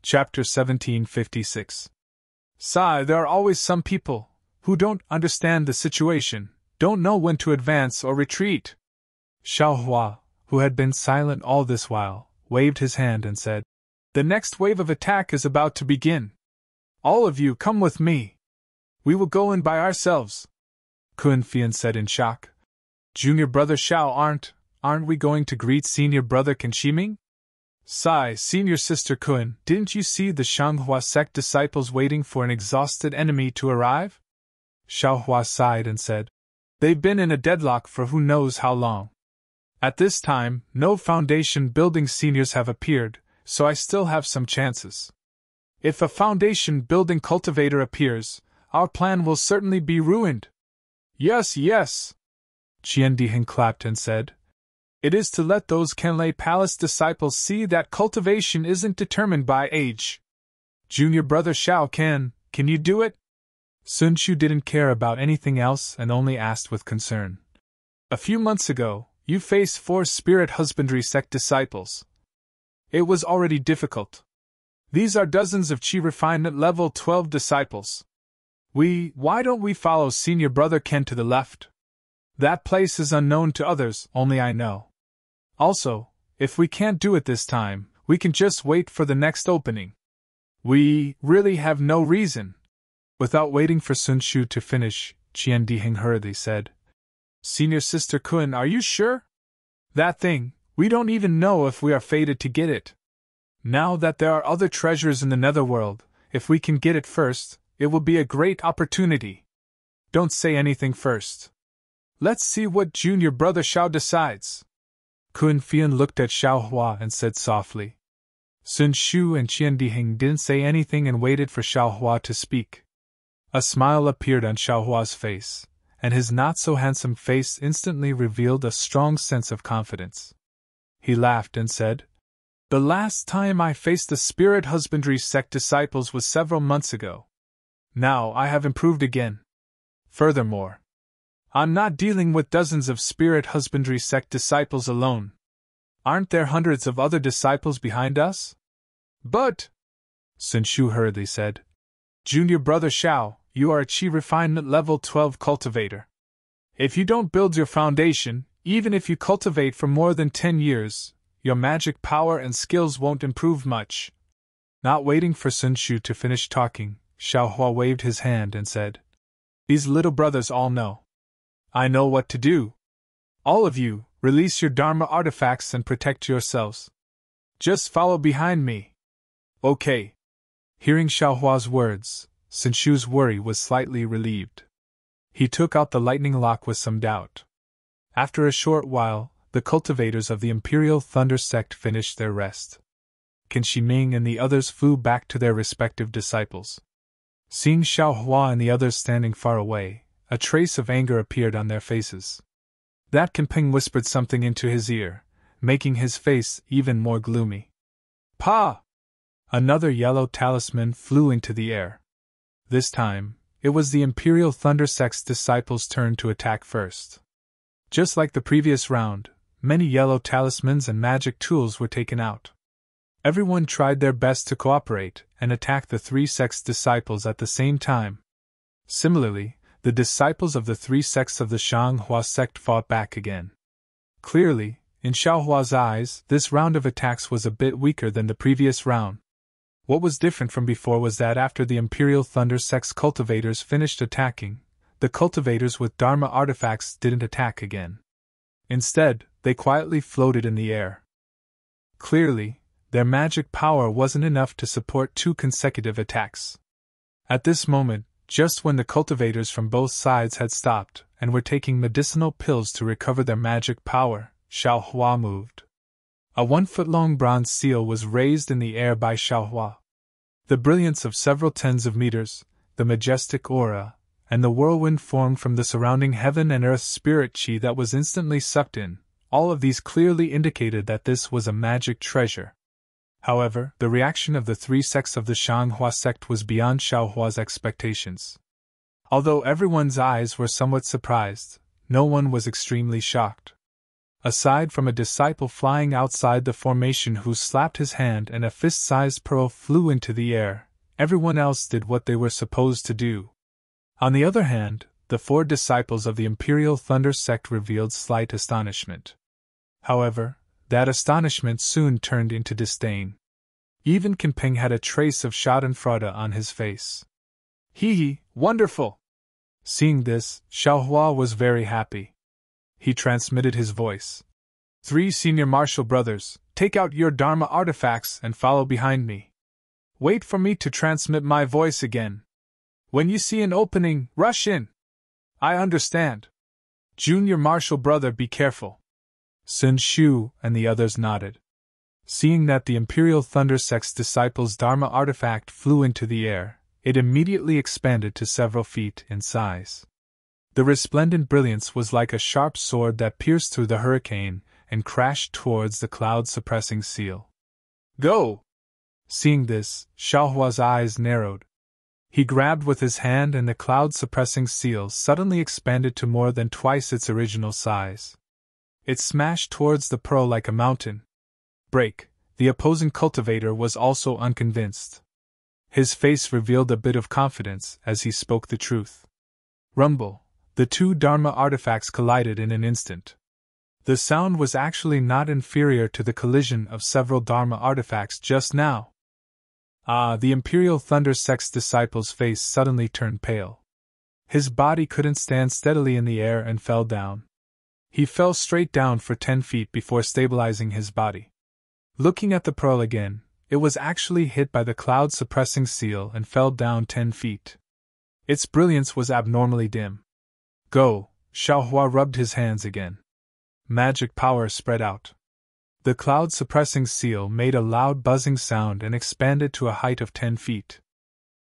Chapter 1756. There are always some people who don't understand the situation, don't know when to advance or retreat. Xiaohua, who had been silent all this while, waved his hand and said, The next wave of attack is about to begin. All of you come with me. We will go in by ourselves. Kun Fian said in shock. Junior brother Xiao, aren't we going to greet senior brother Ken Shiming? Senior sister Kun, didn't you see the Shanghua sect disciples waiting for an exhausted enemy to arrive? Xiaohua sighed and said, They've been in a deadlock for who knows how long. At this time, no foundation building seniors have appeared, so I still have some chances. If a foundation building cultivator appears, our plan will certainly be ruined. Yes. Qian Diheng clapped and said, It is to let those Kenlei Palace disciples see that cultivation isn't determined by age. Junior brother Xiao can you do it? Sun Shu didn't care about anything else and only asked with concern. A few months ago, you faced 4 spirit husbandry sect disciples. It was already difficult. These are dozens of Qi refinement level 12 disciples. Why don't we follow senior brother Ken to the left? That place is unknown to others, only I know. Also, if we can't do it this time, we can just wait for the next opening. We really have no reason. Without waiting for Sun Shu to finish, Qian Diheng hurriedly said, Senior sister Kun, are you sure? That thing, we don't even know if we are fated to get it. Now that there are other treasures in the netherworld, if we can get it first, it will be a great opportunity. Don't say anything first. Let's see what junior brother Xiao decides. Kun Fian looked at Xiaohua and said softly. Sun Shu and Qian Diheng didn't say anything and waited for Xiaohua to speak. A smile appeared on Xiaohua's face, and his not-so-handsome face instantly revealed a strong sense of confidence. He laughed and said, The last time I faced the spirit husbandry sect disciples was several months ago. Now I have improved again. Furthermore, I'm not dealing with dozens of spirit husbandry sect disciples alone. Aren't there hundreds of other disciples behind us? But, Sun Shu hurriedly said, Junior Brother Xiao, you are a Qi Refinement Level 12 cultivator. If you don't build your foundation, even if you cultivate for more than 10 years, your magic power and skills won't improve much. Not waiting for Sun Shu to finish talking, Xiao Hua waved his hand and said, These little brothers all know. I know what to do. All of you, release your Dharma artifacts and protect yourselves. Just follow behind me. Okay. Hearing Xiao Hua's words, Sun Shu's worry was slightly relieved. He took out the lightning lock with some doubt. After a short while, the cultivators of the Imperial Thunder Sect finished their rest. Qin Shi Ming and the others flew back to their respective disciples. Seeing Xiao Hua and the others standing far away, a trace of anger appeared on their faces. That Qin Peng whispered something into his ear, making his face even more gloomy. Pa! Another yellow talisman flew into the air. This time, it was the Imperial Thunder Sect's disciples' turn to attack first. Just like the previous round, many yellow talismans and magic tools were taken out. Everyone tried their best to cooperate and attack the three sects' disciples at the same time. Similarly, the disciples of the three sects of the Shanghua sect fought back again. Clearly, in Xiao Hua's eyes, this round of attacks was a bit weaker than the previous round. What was different from before was that after the Imperial Thunder Sect's cultivators finished attacking, the cultivators with Dharma artifacts didn't attack again. Instead, they quietly floated in the air. Clearly, their magic power wasn't enough to support 2 consecutive attacks. At this moment, just when the cultivators from both sides had stopped and were taking medicinal pills to recover their magic power, Xiao Hua moved. A 1-foot-long bronze seal was raised in the air by Xiao Hua. The brilliance of several tens of meters, the majestic aura, and the whirlwind formed from the surrounding heaven and earth spirit chi that was instantly sucked in, all of these clearly indicated that this was a magic treasure. However, the reaction of the three sects of the Shanghua sect was beyond Xiao Hua's expectations. Although everyone's eyes were somewhat surprised, no one was extremely shocked. Aside from a disciple flying outside the formation who slapped his hand and a fist-sized pearl flew into the air, everyone else did what they were supposed to do. On the other hand, the 4 disciples of the Imperial Thunder sect revealed slight astonishment. However, that astonishment soon turned into disdain. Even Qin Peng had a trace of schadenfreude on his face. Hee, wonderful! Seeing this, Xiao Hua was very happy. He transmitted his voice. 3 senior martial brothers, take out your Dharma artifacts and follow behind me. Wait for me to transmit my voice again. When you see an opening, rush in. I understand. Junior martial brother, be careful. Sun Shu and the others nodded. Seeing that the Imperial Thunder Sect's disciples' Dharma artifact flew into the air, it immediately expanded to several feet in size. The resplendent brilliance was like a sharp sword that pierced through the hurricane and crashed towards the cloud-suppressing seal. Go! Seeing this, Xiao Hua's eyes narrowed. He grabbed with his hand and the cloud-suppressing seal suddenly expanded to more than twice its original size. It smashed towards the pearl like a mountain. Break. The opposing cultivator was also unconvinced. His face revealed a bit of confidence as he spoke the truth. Rumble. The 2 Dharma artifacts collided in an instant. The sound was actually not inferior to the collision of several Dharma artifacts just now. The Imperial Thunder Sect's disciple's face suddenly turned pale. His body couldn't stand steadily in the air and fell down. He fell straight down for 10 feet before stabilizing his body. Looking at the pearl again, it was actually hit by the cloud-suppressing seal and fell down 10 feet. Its brilliance was abnormally dim. Go! Xiao Hua rubbed his hands again. Magic power spread out. The cloud-suppressing seal made a loud buzzing sound and expanded to a height of 10 feet.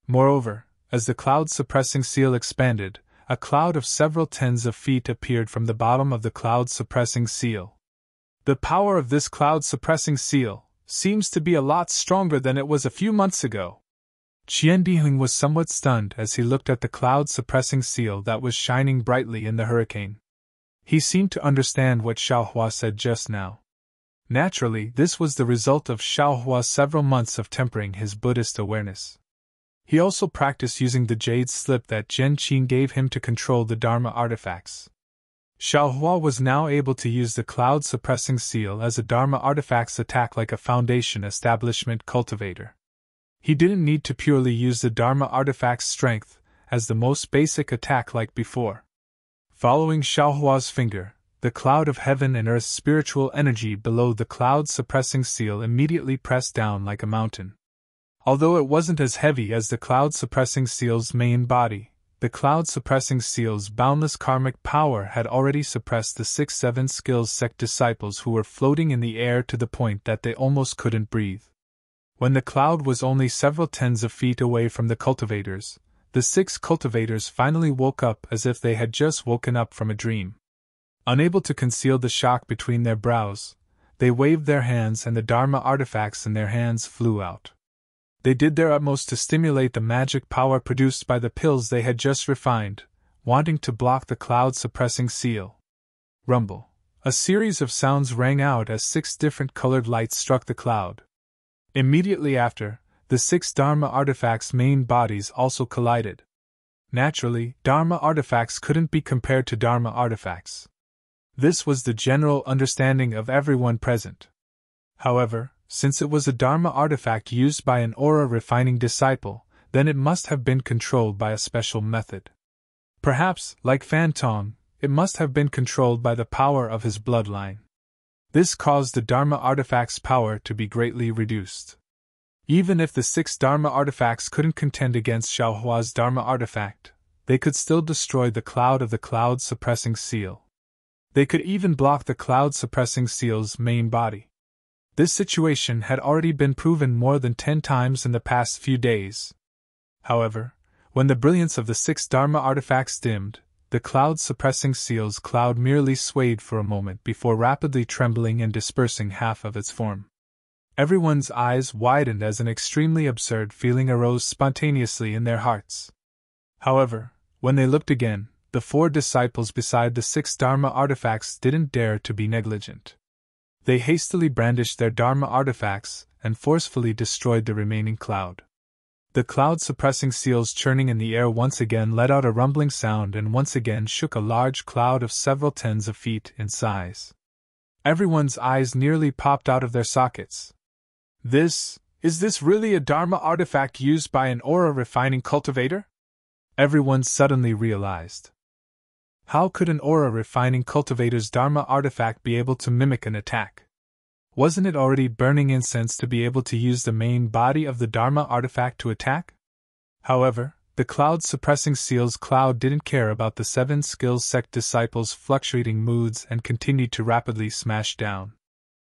Moreover, as the cloud-suppressing seal expanded, a cloud of several tens of feet appeared from the bottom of the cloud-suppressing seal. The power of this cloud-suppressing seal, seems to be a lot stronger than it was a few months ago." Qian Diheng was somewhat stunned as he looked at the cloud-suppressing seal that was shining brightly in the hurricane. He seemed to understand what Xiaohua said just now. Naturally, this was the result of Xiaohua's several months of tempering his Buddhist awareness. He also practiced using the jade slip that Zhen Qin gave him to control the Dharma artifacts. Xiaohua was now able to use the cloud-suppressing seal as a Dharma artifact's attack like a foundation establishment cultivator. He didn't need to purely use the Dharma artifact's strength as the most basic attack like before. Following Xiaohua's finger, the cloud of heaven and earth's spiritual energy below the cloud-suppressing seal immediately pressed down like a mountain. Although it wasn't as heavy as the cloud-suppressing seal's main body, the cloud-suppressing seal's boundless karmic power had already suppressed the 6-7 skills sect disciples who were floating in the air to the point that they almost couldn't breathe. When the cloud was only several tens of feet away from the cultivators, the 6 cultivators finally woke up as if they had just woken up from a dream. Unable to conceal the shock between their brows, they waved their hands and the Dharma artifacts in their hands flew out. They did their utmost to stimulate the magic power produced by the pills they had just refined, wanting to block the cloud-suppressing seal. Rumble. A series of sounds rang out as 6 different colored lights struck the cloud. Immediately after, the 6 Dharma artifacts' main bodies also collided. Naturally, Dharma artifacts couldn't be compared to Dharma artifacts. This was the general understanding of everyone present. However, since it was a Dharma artifact used by an aura-refining disciple, then it must have been controlled by a special method. Perhaps, like Fan Tong, it must have been controlled by the power of his bloodline. This caused the Dharma artifact's power to be greatly reduced. Even if the 6 Dharma artifacts couldn't contend against Xiaohua's Dharma artifact, they could still destroy the cloud of the cloud-suppressing seal. They could even block the cloud-suppressing seal's main body. This situation had already been proven more than 10 times in the past few days. However, when the brilliance of the 6 Dharma artifacts dimmed, the cloud-suppressing seal's cloud merely swayed for a moment before rapidly trembling and dispersing half of its form. Everyone's eyes widened as an extremely absurd feeling arose spontaneously in their hearts. However, when they looked again, the 4 disciples beside the 6 Dharma artifacts didn't dare to be negligent. They hastily brandished their Dharma artifacts and forcefully destroyed the remaining cloud. The cloud-suppressing seals churning in the air once again let out a rumbling sound and once again shook a large cloud of several tens of feet in size. Everyone's eyes nearly popped out of their sockets. Is this really a Dharma artifact used by an aura-refining cultivator? Everyone suddenly realized. How could an aura-refining cultivator's Dharma artifact be able to mimic an attack? Wasn't it already burning incense to be able to use the main body of the Dharma artifact to attack? However, the cloud-suppressing seal's cloud didn't care about the 7 skills sect disciples' fluctuating moods and continued to rapidly smash down.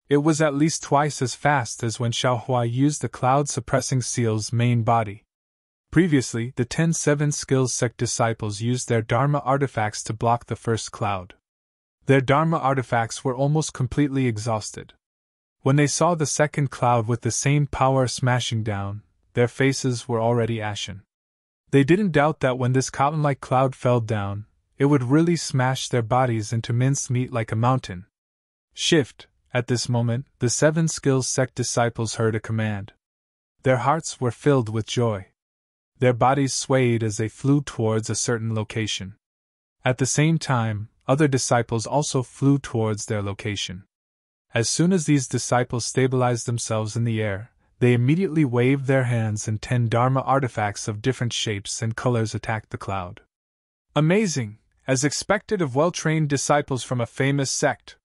It was at least twice as fast as when Xiaohua used the cloud-suppressing seal's main body. Previously, the 10 7 skills sect disciples used their Dharma artifacts to block the first cloud. Their Dharma artifacts were almost completely exhausted. When they saw the second cloud with the same power smashing down, their faces were already ashen. They didn't doubt that when this cotton-like cloud fell down, it would really smash their bodies into minced meat like a mountain. Shift. At this moment, the 7 skills sect disciples heard a command. Their hearts were filled with joy. Their bodies swayed as they flew towards a certain location. At the same time, other disciples also flew towards their location. As soon as these disciples stabilized themselves in the air, they immediately waved their hands and 10 Dharma artifacts of different shapes and colors attacked the cloud. Amazing, as expected of well-trained disciples from a famous sect.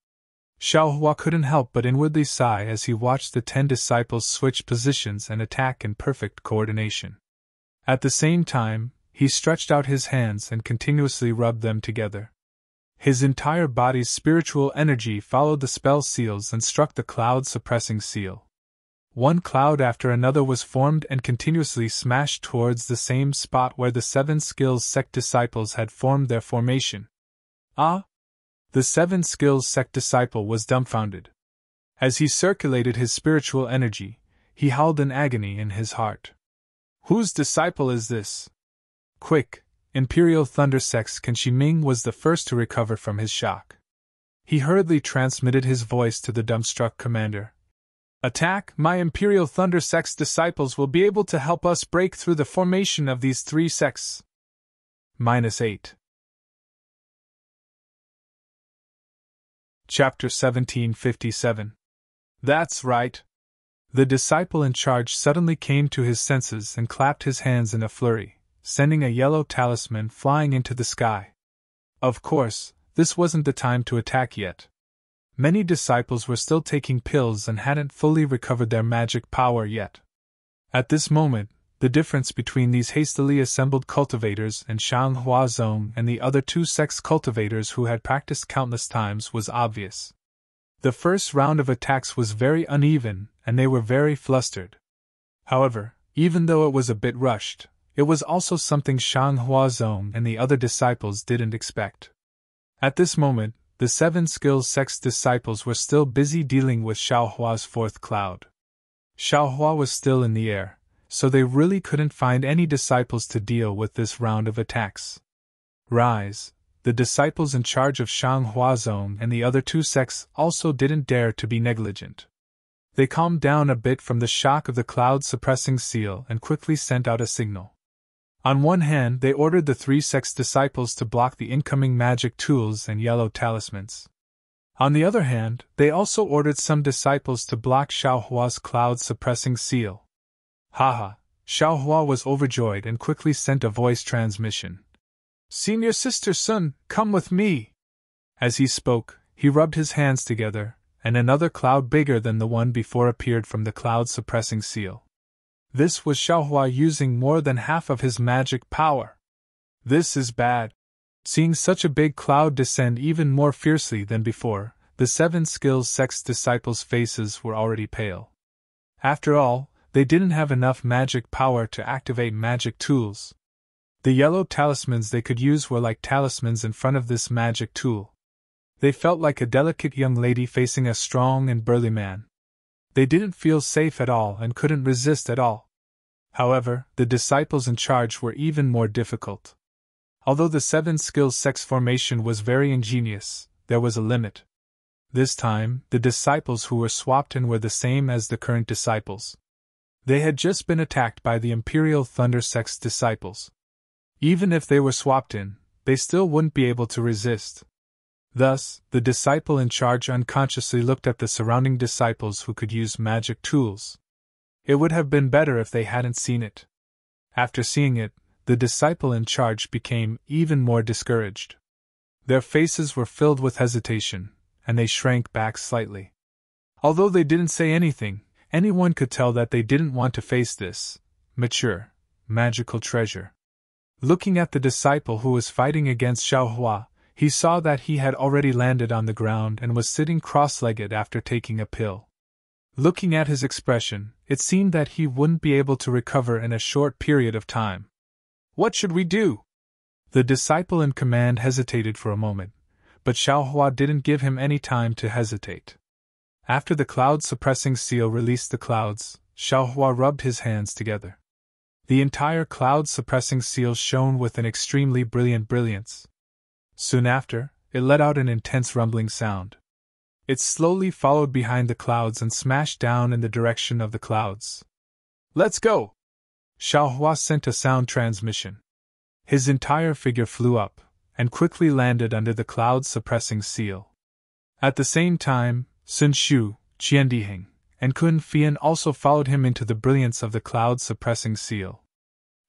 Xiaohua couldn't help but inwardly sigh as he watched the 10 disciples switch positions and attack in perfect coordination. At the same time, he stretched out his hands and continuously rubbed them together. His entire body's spiritual energy followed the spell seals and struck the cloud-suppressing seal. One cloud after another was formed and continuously smashed towards the same spot where the 7 skills sect disciples had formed their formation. Ah! The 7 skills sect disciple was dumbfounded. As he circulated his spiritual energy, he howled in agony in his heart. Whose disciple is this? Quick, Imperial Thunder Sex Kanshi Ming was the first to recover from his shock. He hurriedly transmitted his voice to the dumbstruck commander. Attack! My Imperial Thunder Sex disciples will be able to help us break through the formation of these three sects. -8. Chapter 1757. That's right. The disciple in charge suddenly came to his senses and clapped his hands in a flurry, sending a yellow talisman flying into the sky. Of course, this wasn't the time to attack yet. Many disciples were still taking pills and hadn't fully recovered their magic power yet. At this moment, the difference between these hastily assembled cultivators and Shang Huazong and the other two sects cultivators who had practiced countless times was obvious. The first round of attacks was very uneven, and they were very flustered. However, even though it was a bit rushed, it was also something Shang Huazong and the other disciples didn't expect. At this moment, the 7 skills sect's disciples were still busy dealing with Xiaohua's fourth cloud. Xiaohua was still in the air, so they really couldn't find any disciples to deal with this round of attacks. Rise! The disciples in charge of Shang Huazong and the other two sects also didn't dare to be negligent. They calmed down a bit from the shock of the cloud-suppressing seal and quickly sent out a signal. On one hand, they ordered the 3 sects disciples to block the incoming magic tools and yellow talismans. On the other hand, they also ordered some disciples to block Xiaohua's cloud-suppressing seal. Haha! Xiaohua was overjoyed and quickly sent a voice transmission. Senior Sister Sun, come with me! As he spoke, he rubbed his hands together, and another cloud bigger than the one before appeared from the cloud-suppressing seal. This was Xiaohua using more than half of his magic power. This is bad. Seeing such a big cloud descend even more fiercely than before, the 7 skills sect's disciples' faces were already pale. After all, they didn't have enough magic power to activate magic tools. The yellow talismans they could use were like talismans in front of this magic tool. They felt like a delicate young lady facing a strong and burly man. They didn't feel safe at all and couldn't resist at all. However, the disciples in charge were even more difficult. Although the 7 skills sect's formation was very ingenious, there was a limit. This time, the disciples who were swapped in were the same as the current disciples. They had just been attacked by the Imperial Thunder sect's disciples. Even if they were swapped in, they still wouldn't be able to resist. Thus, the disciple in charge unconsciously looked at the surrounding disciples who could use magic tools. It would have been better if they hadn't seen it. After seeing it, the disciple in charge became even more discouraged. Their faces were filled with hesitation, and they shrank back slightly. Although they didn't say anything, anyone could tell that they didn't want to face this mature, magical treasure. Looking at the disciple who was fighting against Xiaohua, he saw that he had already landed on the ground and was sitting cross-legged after taking a pill. Looking at his expression, it seemed that he wouldn't be able to recover in a short period of time. What should we do? The disciple in command hesitated for a moment, but Xiaohua didn't give him any time to hesitate. After the cloud-suppressing seal released the clouds, Xiaohua rubbed his hands together. The entire cloud-suppressing seal shone with an extremely brilliant brilliance. Soon after, it let out an intense rumbling sound. It slowly followed behind the clouds and smashed down in the direction of the clouds. Let's go! Xiaohua sent a sound transmission. His entire figure flew up, and quickly landed under the cloud-suppressing seal. At the same time, Sun Shu, Qiandiheng, and Kun Fian also followed him into the brilliance of the cloud-suppressing seal.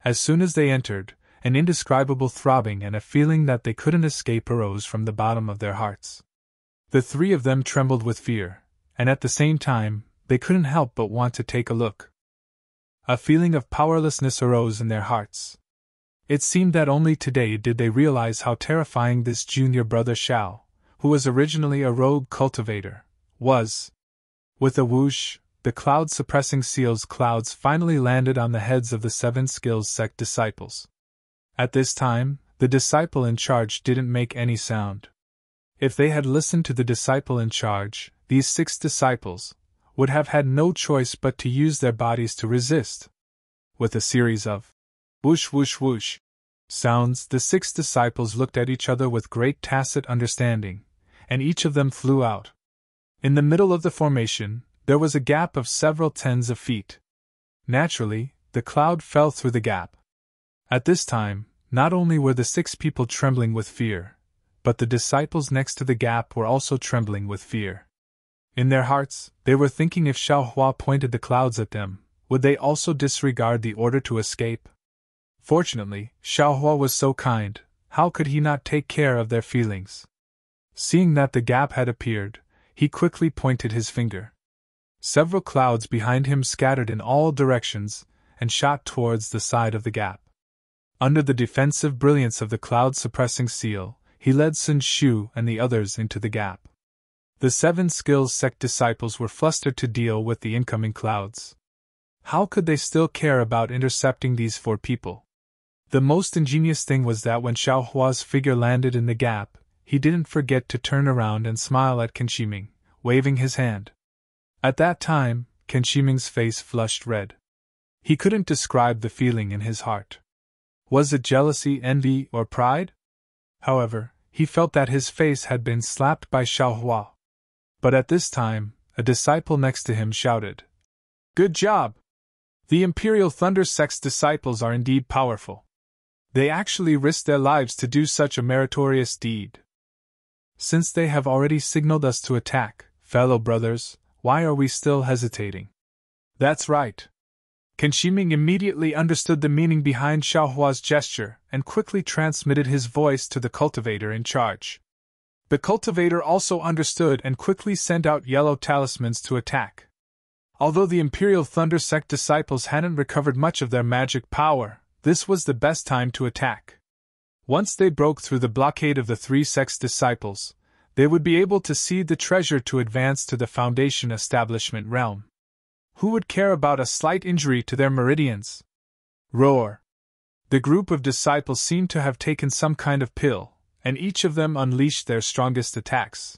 As soon as they entered, an indescribable throbbing and a feeling that they couldn't escape arose from the bottom of their hearts. The 3 of them trembled with fear, and at the same time, they couldn't help but want to take a look. A feeling of powerlessness arose in their hearts. It seemed that only today did they realize how terrifying this junior brother Xiao, who was originally a rogue cultivator, was. With a whoosh, the cloud-suppressing seal's clouds finally landed on the heads of the 7 skills sect disciples. At this time, the disciple in charge didn't make any sound. If they had listened to the disciple in charge, these 6 disciples would have had no choice but to use their bodies to resist. With a series of whoosh whoosh whoosh sounds, the 6 disciples looked at each other with great tacit understanding, and each of them flew out. In the middle of the formation, there was a gap of several tens of feet. Naturally, the cloud fell through the gap. At this time, not only were the 6 people trembling with fear, but the disciples next to the gap were also trembling with fear. In their hearts, they were thinking if Xiao Hua pointed the clouds at them, would they also disregard the order to escape? Fortunately, Xiao Hua was so kind, how could he not take care of their feelings? Seeing that the gap had appeared, he quickly pointed his finger. Several clouds behind him scattered in all directions and shot towards the side of the gap. Under the defensive brilliance of the cloud-suppressing seal, he led Sun Shu and the others into the gap. The 7 skills sect disciples were flustered to deal with the incoming clouds. How could they still care about intercepting these 4 people? The most ingenious thing was that when Xiao Hua's figure landed in the gap, he didn't forget to turn around and smile at Qin Shiming, waving his hand. At that time, Qin Shiming's face flushed red. He couldn't describe the feeling in his heart. Was it jealousy, envy, or pride? However, he felt that his face had been slapped by Xiao Hua. But at this time, a disciple next to him shouted, "Good job! The Imperial Thunder Sect's disciples are indeed powerful. They actually risked their lives to do such a meritorious deed. Since they have already signaled us to attack, fellow brothers, why are we still hesitating?" That's right. Qin Shiming immediately understood the meaning behind Xiao Hua's gesture and quickly transmitted his voice to the cultivator in charge. The cultivator also understood and quickly sent out yellow talismans to attack. Although the Imperial Thunder Sect disciples hadn't recovered much of their magic power, this was the best time to attack. Once they broke through the blockade of the 3 sects disciples, they would be able to see the treasure to advance to the Foundation establishment realm. Who would care about a slight injury to their meridians? Roar! The group of disciples seemed to have taken some kind of pill, and each of them unleashed their strongest attacks.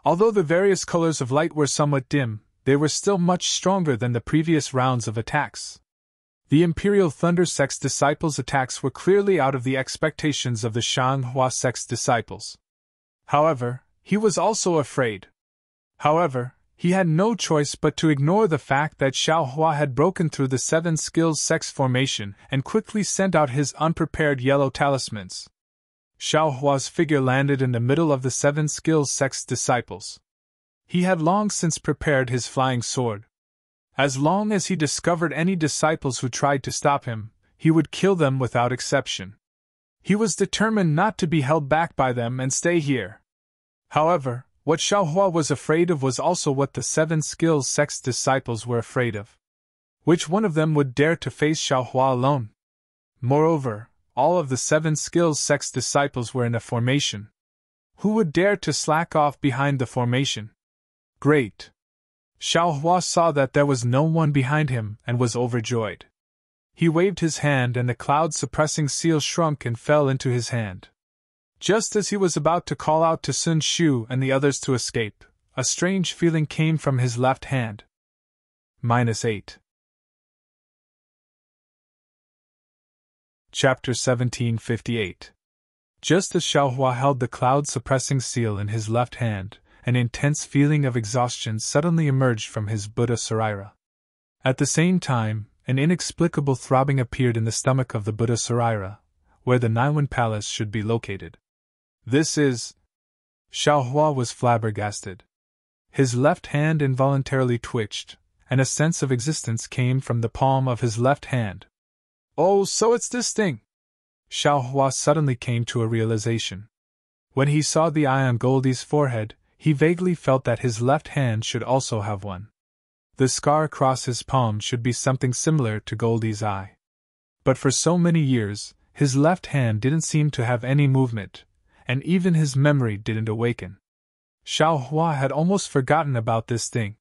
Although the various colors of light were somewhat dim, they were still much stronger than the previous rounds of attacks. The Imperial Thunder Sect's disciples' attacks were clearly out of the expectations of the Shanghua Sect's disciples. However, he was also afraid. He had no choice but to ignore the fact that Xiao Hua had broken through the 7 skills sect's formation and quickly sent out his unprepared yellow talismans. Xiao Hua's figure landed in the middle of the 7 skills sect's disciples. He had long since prepared his flying sword. As long as he discovered any disciples who tried to stop him, he would kill them without exception. He was determined not to be held back by them and stay here. However, what Xiao Hua was afraid of was also what the 7 skills sect's disciples were afraid of. Which one of them would dare to face Xiao Hua alone? Moreover, all of the 7 skills sect's disciples were in a formation. Who would dare to slack off behind the formation? Great! Xiao Hua saw that there was no one behind him and was overjoyed. He waved his hand and the cloud-suppressing seal shrunk and fell into his hand. Just as he was about to call out to Sun Shu and the others to escape, a strange feeling came from his left hand. -8. Chapter 1758. Just as Xiao Hua held the cloud-suppressing seal in his left hand, an intense feeling of exhaustion suddenly emerged from his Buddha Sarira. At the same time, an inexplicable throbbing appeared in the stomach of the Buddha Sarira, where the Naiwan Palace should be located. This is... Xiao Hua was flabbergasted. His left hand involuntarily twitched, and a sense of existence came from the palm of his left hand. Oh, so it's this thing! Xiao Hua suddenly came to a realization. When he saw the eye on Goldie's forehead, he vaguely felt that his left hand should also have one. The scar across his palm should be something similar to Goldie's eye. But for so many years, his left hand didn't seem to have any movement, and even his memory didn't awaken. Xiao Hua had almost forgotten about this thing.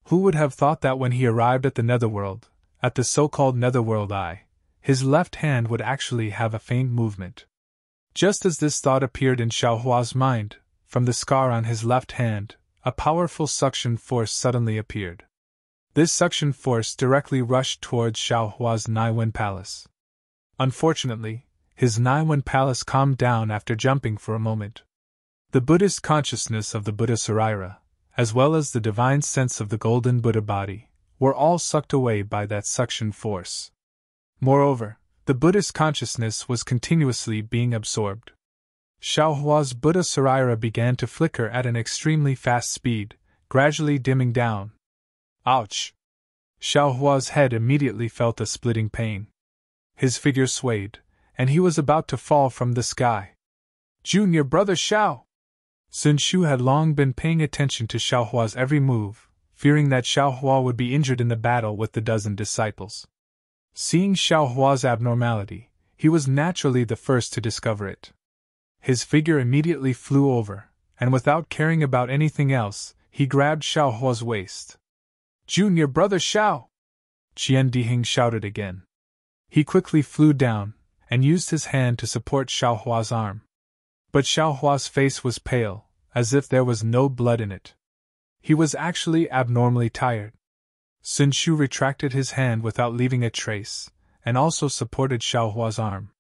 Who would have thought that when he arrived at the Netherworld, at the so-called Netherworld Eye, his left hand would actually have a faint movement? Just as this thought appeared in Xiao Hua's mind, from the scar on his left hand, a powerful suction force suddenly appeared. This suction force directly rushed towards Xiaohua's Naiwen Palace. Unfortunately, his Naiwen Palace calmed down after jumping for a moment. The Buddhist consciousness of the Buddha Sarira, as well as the divine sense of the golden Buddha body, were all sucked away by that suction force. Moreover, the Buddhist consciousness was continuously being absorbed. Xiaohua's Buddha Sarira began to flicker at an extremely fast speed, gradually dimming down. Ouch! Xiaohua's head immediately felt a splitting pain. His figure swayed, and he was about to fall from the sky. Junior brother Xiao! Sun Shu had long been paying attention to Xiaohua's every move, fearing that Xiaohua would be injured in the battle with the dozen disciples. Seeing Xiaohua's abnormality, he was naturally the first to discover it. His figure immediately flew over, and without caring about anything else, he grabbed Xiaohua's waist. Junior brother Xiao! Qian Dihing shouted again. He quickly flew down, and used his hand to support Xiaohua's arm. But Xiaohua's face was pale, as if there was no blood in it. He was actually abnormally tired. Sun Shu retracted his hand without leaving a trace, and also supported Xiaohua's arm.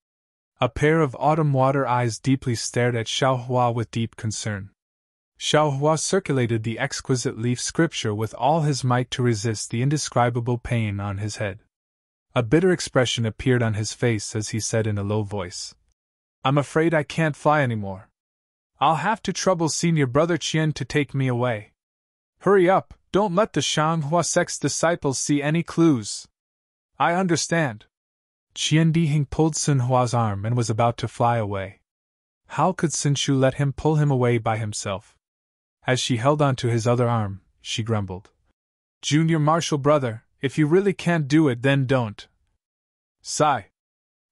A pair of autumn water eyes deeply stared at Xiaohua with deep concern. Xiaohua circulated the exquisite leaf scripture with all his might to resist the indescribable pain on his head. A bitter expression appeared on his face as he said in a low voice, I'm afraid I can't fly anymore. I'll have to trouble senior brother Qian to take me away. Hurry up, don't let the Shanghua sect's disciples see any clues. I understand. Qian Dihing pulled Sun Hua's arm and was about to fly away. How could Sun Shu let him pull him away by himself? As she held on to his other arm, she grumbled. Junior martial brother, if you really can't do it then don't. Sigh.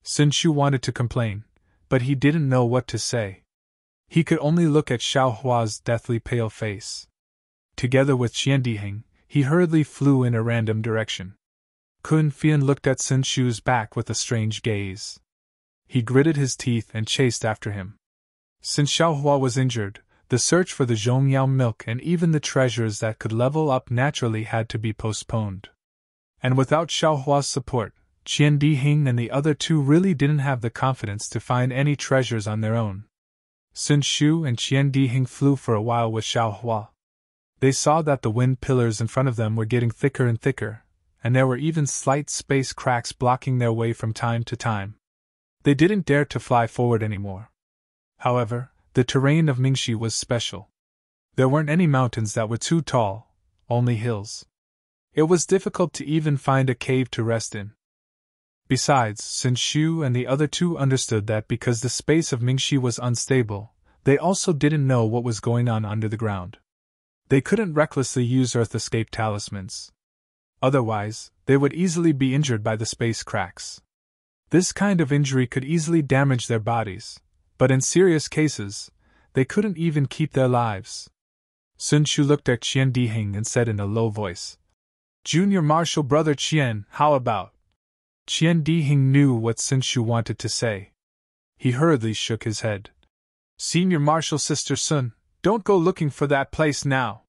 Sun Shu wanted to complain, but he didn't know what to say. He could only look at Xiaohua's deathly pale face. Together with Qian Dihing, he hurriedly flew in a random direction. Kun Fian looked at Sun Shu's back with a strange gaze. He gritted his teeth and chased after him. Since Xiaohua was injured, the search for the Zhongyao milk and even the treasures that could level up naturally had to be postponed. And without Xiaohua's support, Qian Dihing and the other two really didn't have the confidence to find any treasures on their own. Sun Shu and Qian Dihing flew for a while with Xiaohua. They saw that the wind pillars in front of them were getting thicker and thicker, and there were even slight space cracks blocking their way from time to time. They didn't dare to fly forward anymore. However, the terrain of Mingxi was special. There weren't any mountains that were too tall, only hills. It was difficult to even find a cave to rest in. Besides, Sun Shu and the other two understood that because the space of Mingxi was unstable, they also didn't know what was going on under the ground. They couldn't recklessly use Earth escape talismans. Otherwise, they would easily be injured by the space cracks. This kind of injury could easily damage their bodies, but in serious cases, they couldn't even keep their lives. Sun Shu looked at Qian Dihing and said in a low voice, Junior martial brother Qian, how about? Qian Dihing knew what Sun Shu wanted to say. He hurriedly shook his head. Senior martial sister Sun, don't go looking for that place now.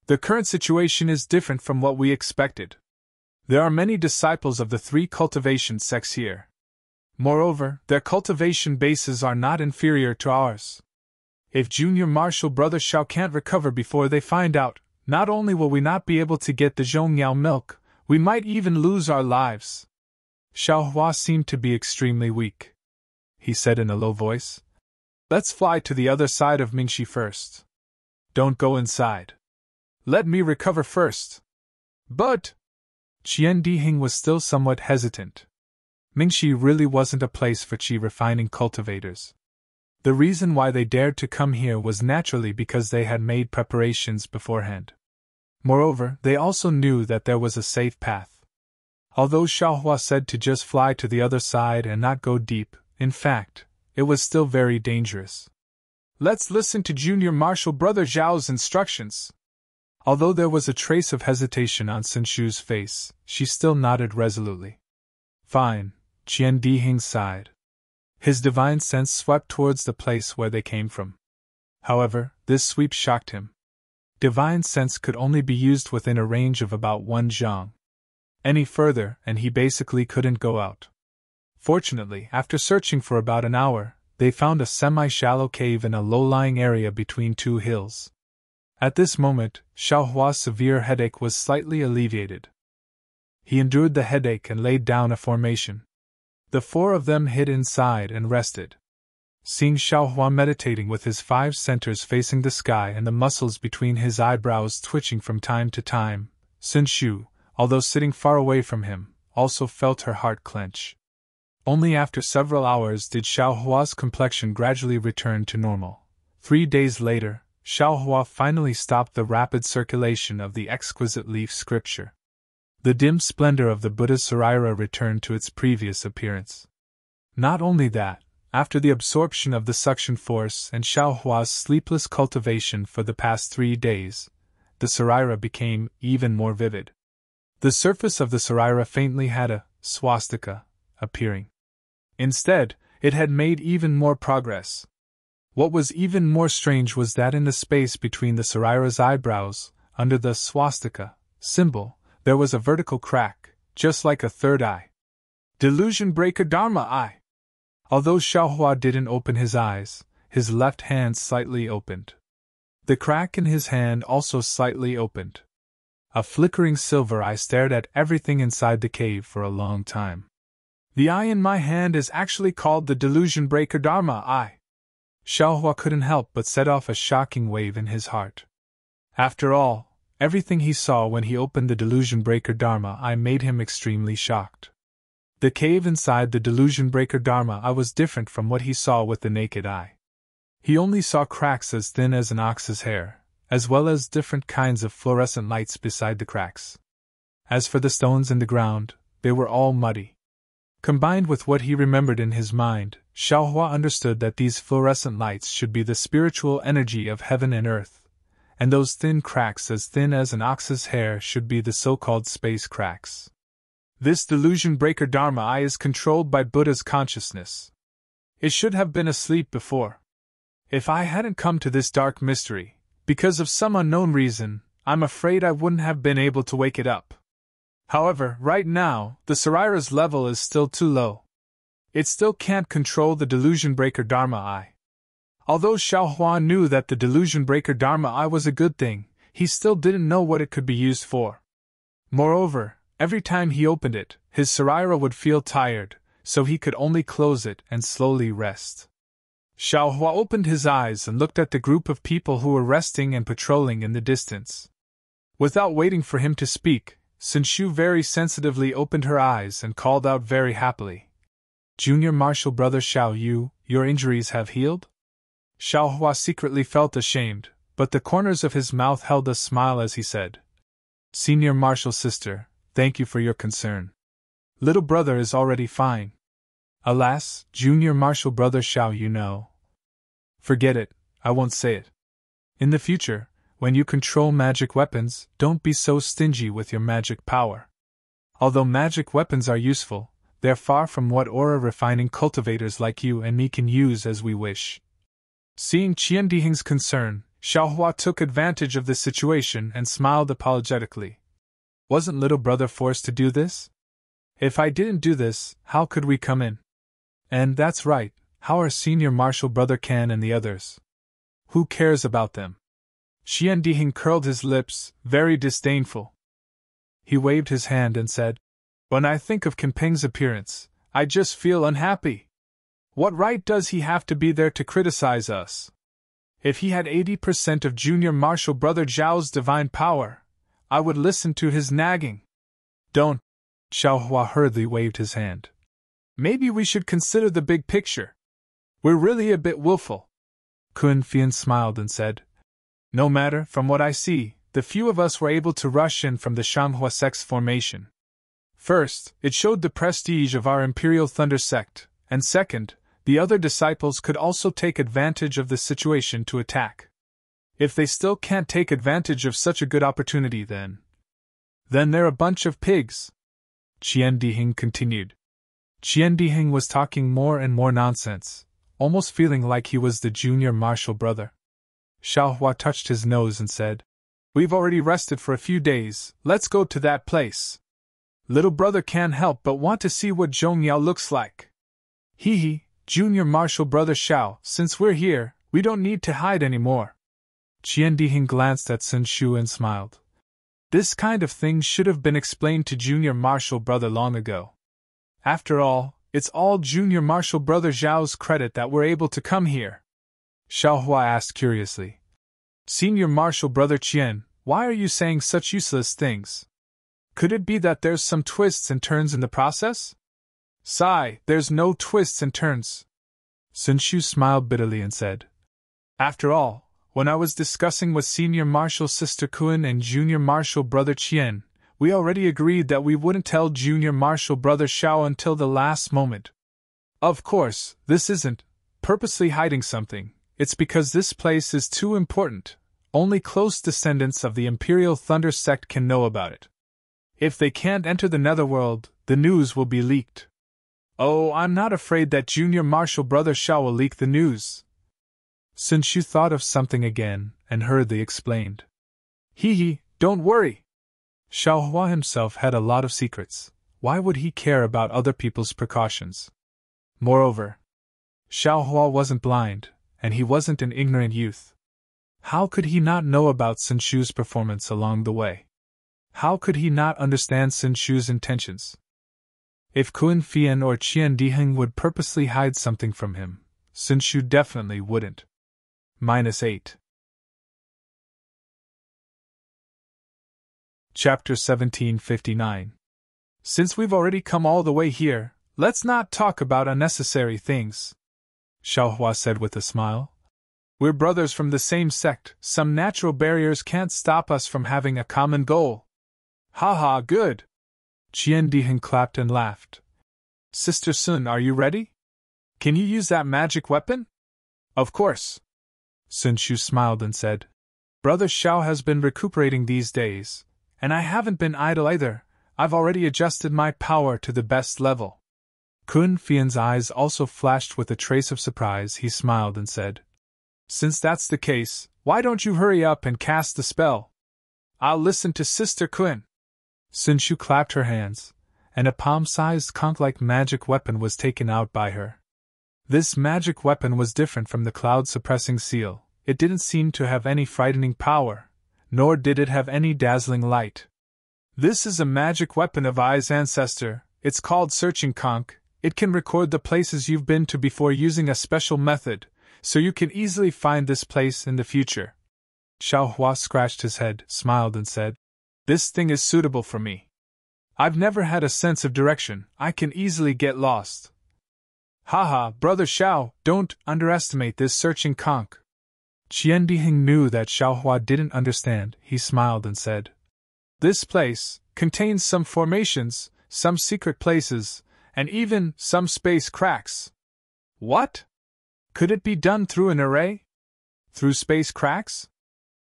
The current situation is different from what we expected. There are many disciples of the three cultivation sects here. Moreover, their cultivation bases are not inferior to ours. If Junior Martial Brother Xiao can't recover before they find out, not only will we not be able to get the Zhongyao milk, we might even lose our lives. Xiaohua seemed to be extremely weak. He said in a low voice, Let's fly to the other side of Mingxi first. Don't go inside. Let me recover first. But Qian Dihing was still somewhat hesitant. Mingxi really wasn't a place for qi refining cultivators. The reason why they dared to come here was naturally because they had made preparations beforehand. Moreover, they also knew that there was a safe path. Although Xiaohua said to just fly to the other side and not go deep, in fact, it was still very dangerous. Let's listen to Junior Martial Brother Zhao's instructions. Although there was a trace of hesitation on Sun Shu's face, she still nodded resolutely. Fine, Qian Dihing sighed. His divine sense swept towards the place where they came from. However, this sweep shocked him. divine sense could only be used within a range of about 1 zhang. Any further, and he basically couldn't go out. Fortunately, after searching for about an hour, they found a semi-shallow cave in a low-lying area between 2 hills. At this moment, Xiaohua's severe headache was slightly alleviated. He endured the headache and laid down a formation. The 4 of them hid inside and rested. Seeing Xiaohua meditating with his 5 centers facing the sky and the muscles between his eyebrows twitching from time to time, Sun Shu, although sitting far away from him, also felt her heart clench. Only after several hours did Xiaohua's complexion gradually return to normal. 3 days later, Xiaohua finally stopped the rapid circulation of the exquisite leaf scripture. The dim splendor of the Buddha's Sarira returned to its previous appearance. Not only that, after the absorption of the suction force and Xiaohua's sleepless cultivation for the past 3 days, the Sarira became even more vivid. The surface of the Sarira faintly had a swastika appearing. Instead, it had made even more progress. What was even more strange was that in the space between the Sarira's eyebrows, under the swastika symbol, there was a vertical crack, just like a third eye. Delusion breaker Dharma eye! Although Xiaohua didn't open his eyes, his left hand slightly opened. The crack in his hand also slightly opened. A flickering silver eye stared at everything inside the cave for a long time. The eye in my hand is actually called the Delusion Breaker Dharma eye. Xiaohua couldn't help but set off a shocking wave in his heart. After all, everything he saw when he opened the Delusion Breaker Dharma eye made him extremely shocked. The cave inside the Delusion Breaker Dharma eye was different from what he saw with the naked eye. He only saw cracks as thin as an ox's hair, as well as different kinds of fluorescent lights beside the cracks. As for the stones in the ground, they were all muddy. Combined with what he remembered in his mind, Xiaohua understood that these fluorescent lights should be the spiritual energy of heaven and earth, and those thin cracks as thin as an ox's hair should be the so-called space cracks. This Delusion Breaker Dharma eye is controlled by Buddha's consciousness. It should have been asleep before. If I hadn't come to this dark mystery, because of some unknown reason, I'm afraid I wouldn't have been able to wake it up. However, right now, the Sarira's level is still too low. It still can't control the Delusion Breaker Dharma eye. Although Xiaohua knew that the Delusion Breaker Dharma eye was a good thing, he still didn't know what it could be used for. Moreover, every time he opened it, his Sarira would feel tired, so he could only close it and slowly rest. Xiaohua opened his eyes and looked at the group of people who were resting and patrolling in the distance. Without waiting for him to speak, Sun Shu very sensitively opened her eyes and called out very happily, "Junior Martial Brother Xiao Yu, your injuries have healed?" Xiaohua secretly felt ashamed, but the corners of his mouth held a smile as he said, "Senior Martial Sister, thank you for your concern. Little brother is already fine. Alas, Junior Martial Brother Xiao Yu know. Forget it, I won't say it. In the future, when you control magic weapons, don't be so stingy with your magic power. Although magic weapons are useful, they're far from what aura-refining cultivators like you and me can use as we wish." Seeing Qian Dihing's concern, Xiaohua took advantage of the situation and smiled apologetically. "Wasn't little brother forced to do this? If I didn't do this, how could we come in? And that's right, how are Senior Martial Brother Kan and the others? Who cares about them?" Qian Dihing curled his lips, very disdainful. He waved his hand and said, "When I think of Kinpeng's appearance, I just feel unhappy. What right does he have to be there to criticize us? If he had 80% of Junior Martial Brother Zhao's divine power, I would listen to his nagging." "Don't," Xiaohua hurriedly waved his hand. "Maybe we should consider the big picture. We're really a bit willful." Kun Fian smiled and said, "No matter, from what I see, the few of us were able to rush in from the Shanghua sect's formation. First, it showed the prestige of our Imperial Thunder sect, and second, the other disciples could also take advantage of the situation to attack. If they still can't take advantage of such a good opportunity, then they're a bunch of pigs," Qian Dihing continued. Qian Dihing was talking more and more nonsense, almost feeling like he was the junior martial brother. Xiaohua touched his nose and said, We've already rested for a few days, let's go to that place. Little brother can't help but want to see what Zhongyao looks like. Hee hee, Junior Martial Brother Xiao, since we're here, we don't need to hide anymore. Qian Diheng glanced at Sun Shu and smiled. This kind of thing should have been explained to Junior Martial Brother long ago. After all, it's all Junior Martial Brother Zhao's credit that we're able to come here. Xiaohua asked curiously. Senior Martial Brother Qian, why are you saying such useless things? Could it be that there's some twists and turns in the process? Sigh, there's no twists and turns. Sun Shu smiled bitterly and said, After all, when I was discussing with Senior Martial Sister Kun and Junior Martial Brother Qian, we already agreed that we wouldn't tell Junior Martial Brother Xiao until the last moment. Of course, this isn't purposely hiding something, it's because this place is too important. Only close descendants of the Imperial Thunder sect can know about it. If they can't enter the Netherworld, the news will be leaked. Oh, I'm not afraid that Junior Martial Brother Xiao will leak the news. Sun Shu thought of something again, and hurriedly explained. Hee hee, don't worry. Xiaohua himself had a lot of secrets. Why would he care about other people's precautions? Moreover, Xiaohua wasn't blind, and he wasn't an ignorant youth. How could he not know about Sun Shu's performance along the way? How could he not understand Sun Shu's intentions? If Kun Fian or Qian Diheng would purposely hide something from him, Sun Shu definitely wouldn't. -8. Chapter 1759. Since we've already come all the way here, let's not talk about unnecessary things, Xiaohua said with a smile. We're brothers from the same sect, some natural barriers can't stop us from having a common goal. Ha, good! Qian Diheng clapped and laughed. Sister Sun, are you ready? Can you use that magic weapon? Of course. Sun Shu smiled and said, Brother Xiao has been recuperating these days, and I haven't been idle either. I've already adjusted my power to the best level. Kun Fian's eyes also flashed with a trace of surprise. He smiled and said, Since that's the case, why don't you hurry up and cast the spell? I'll listen to Sister Kun. Sun Shu clapped her hands, and a palm-sized conch-like magic weapon was taken out by her. This magic weapon was different from the cloud-suppressing seal. It didn't seem to have any frightening power, nor did it have any dazzling light. This is a magic weapon of Ai's ancestor. It's called Searching Conch. It can record the places you've been to before using a special method, so you can easily find this place in the future. Xiaohua scratched his head, smiled and said, This thing is suitable for me. I've never had a sense of direction. I can easily get lost. Haha, Brother Xiao, don't underestimate this Searching Conch. Qian Diheng knew that Xiaohua didn't understand. He smiled and said, This place contains some formations, some secret places, and even some space cracks. What? Could it be done through an array? Through space cracks?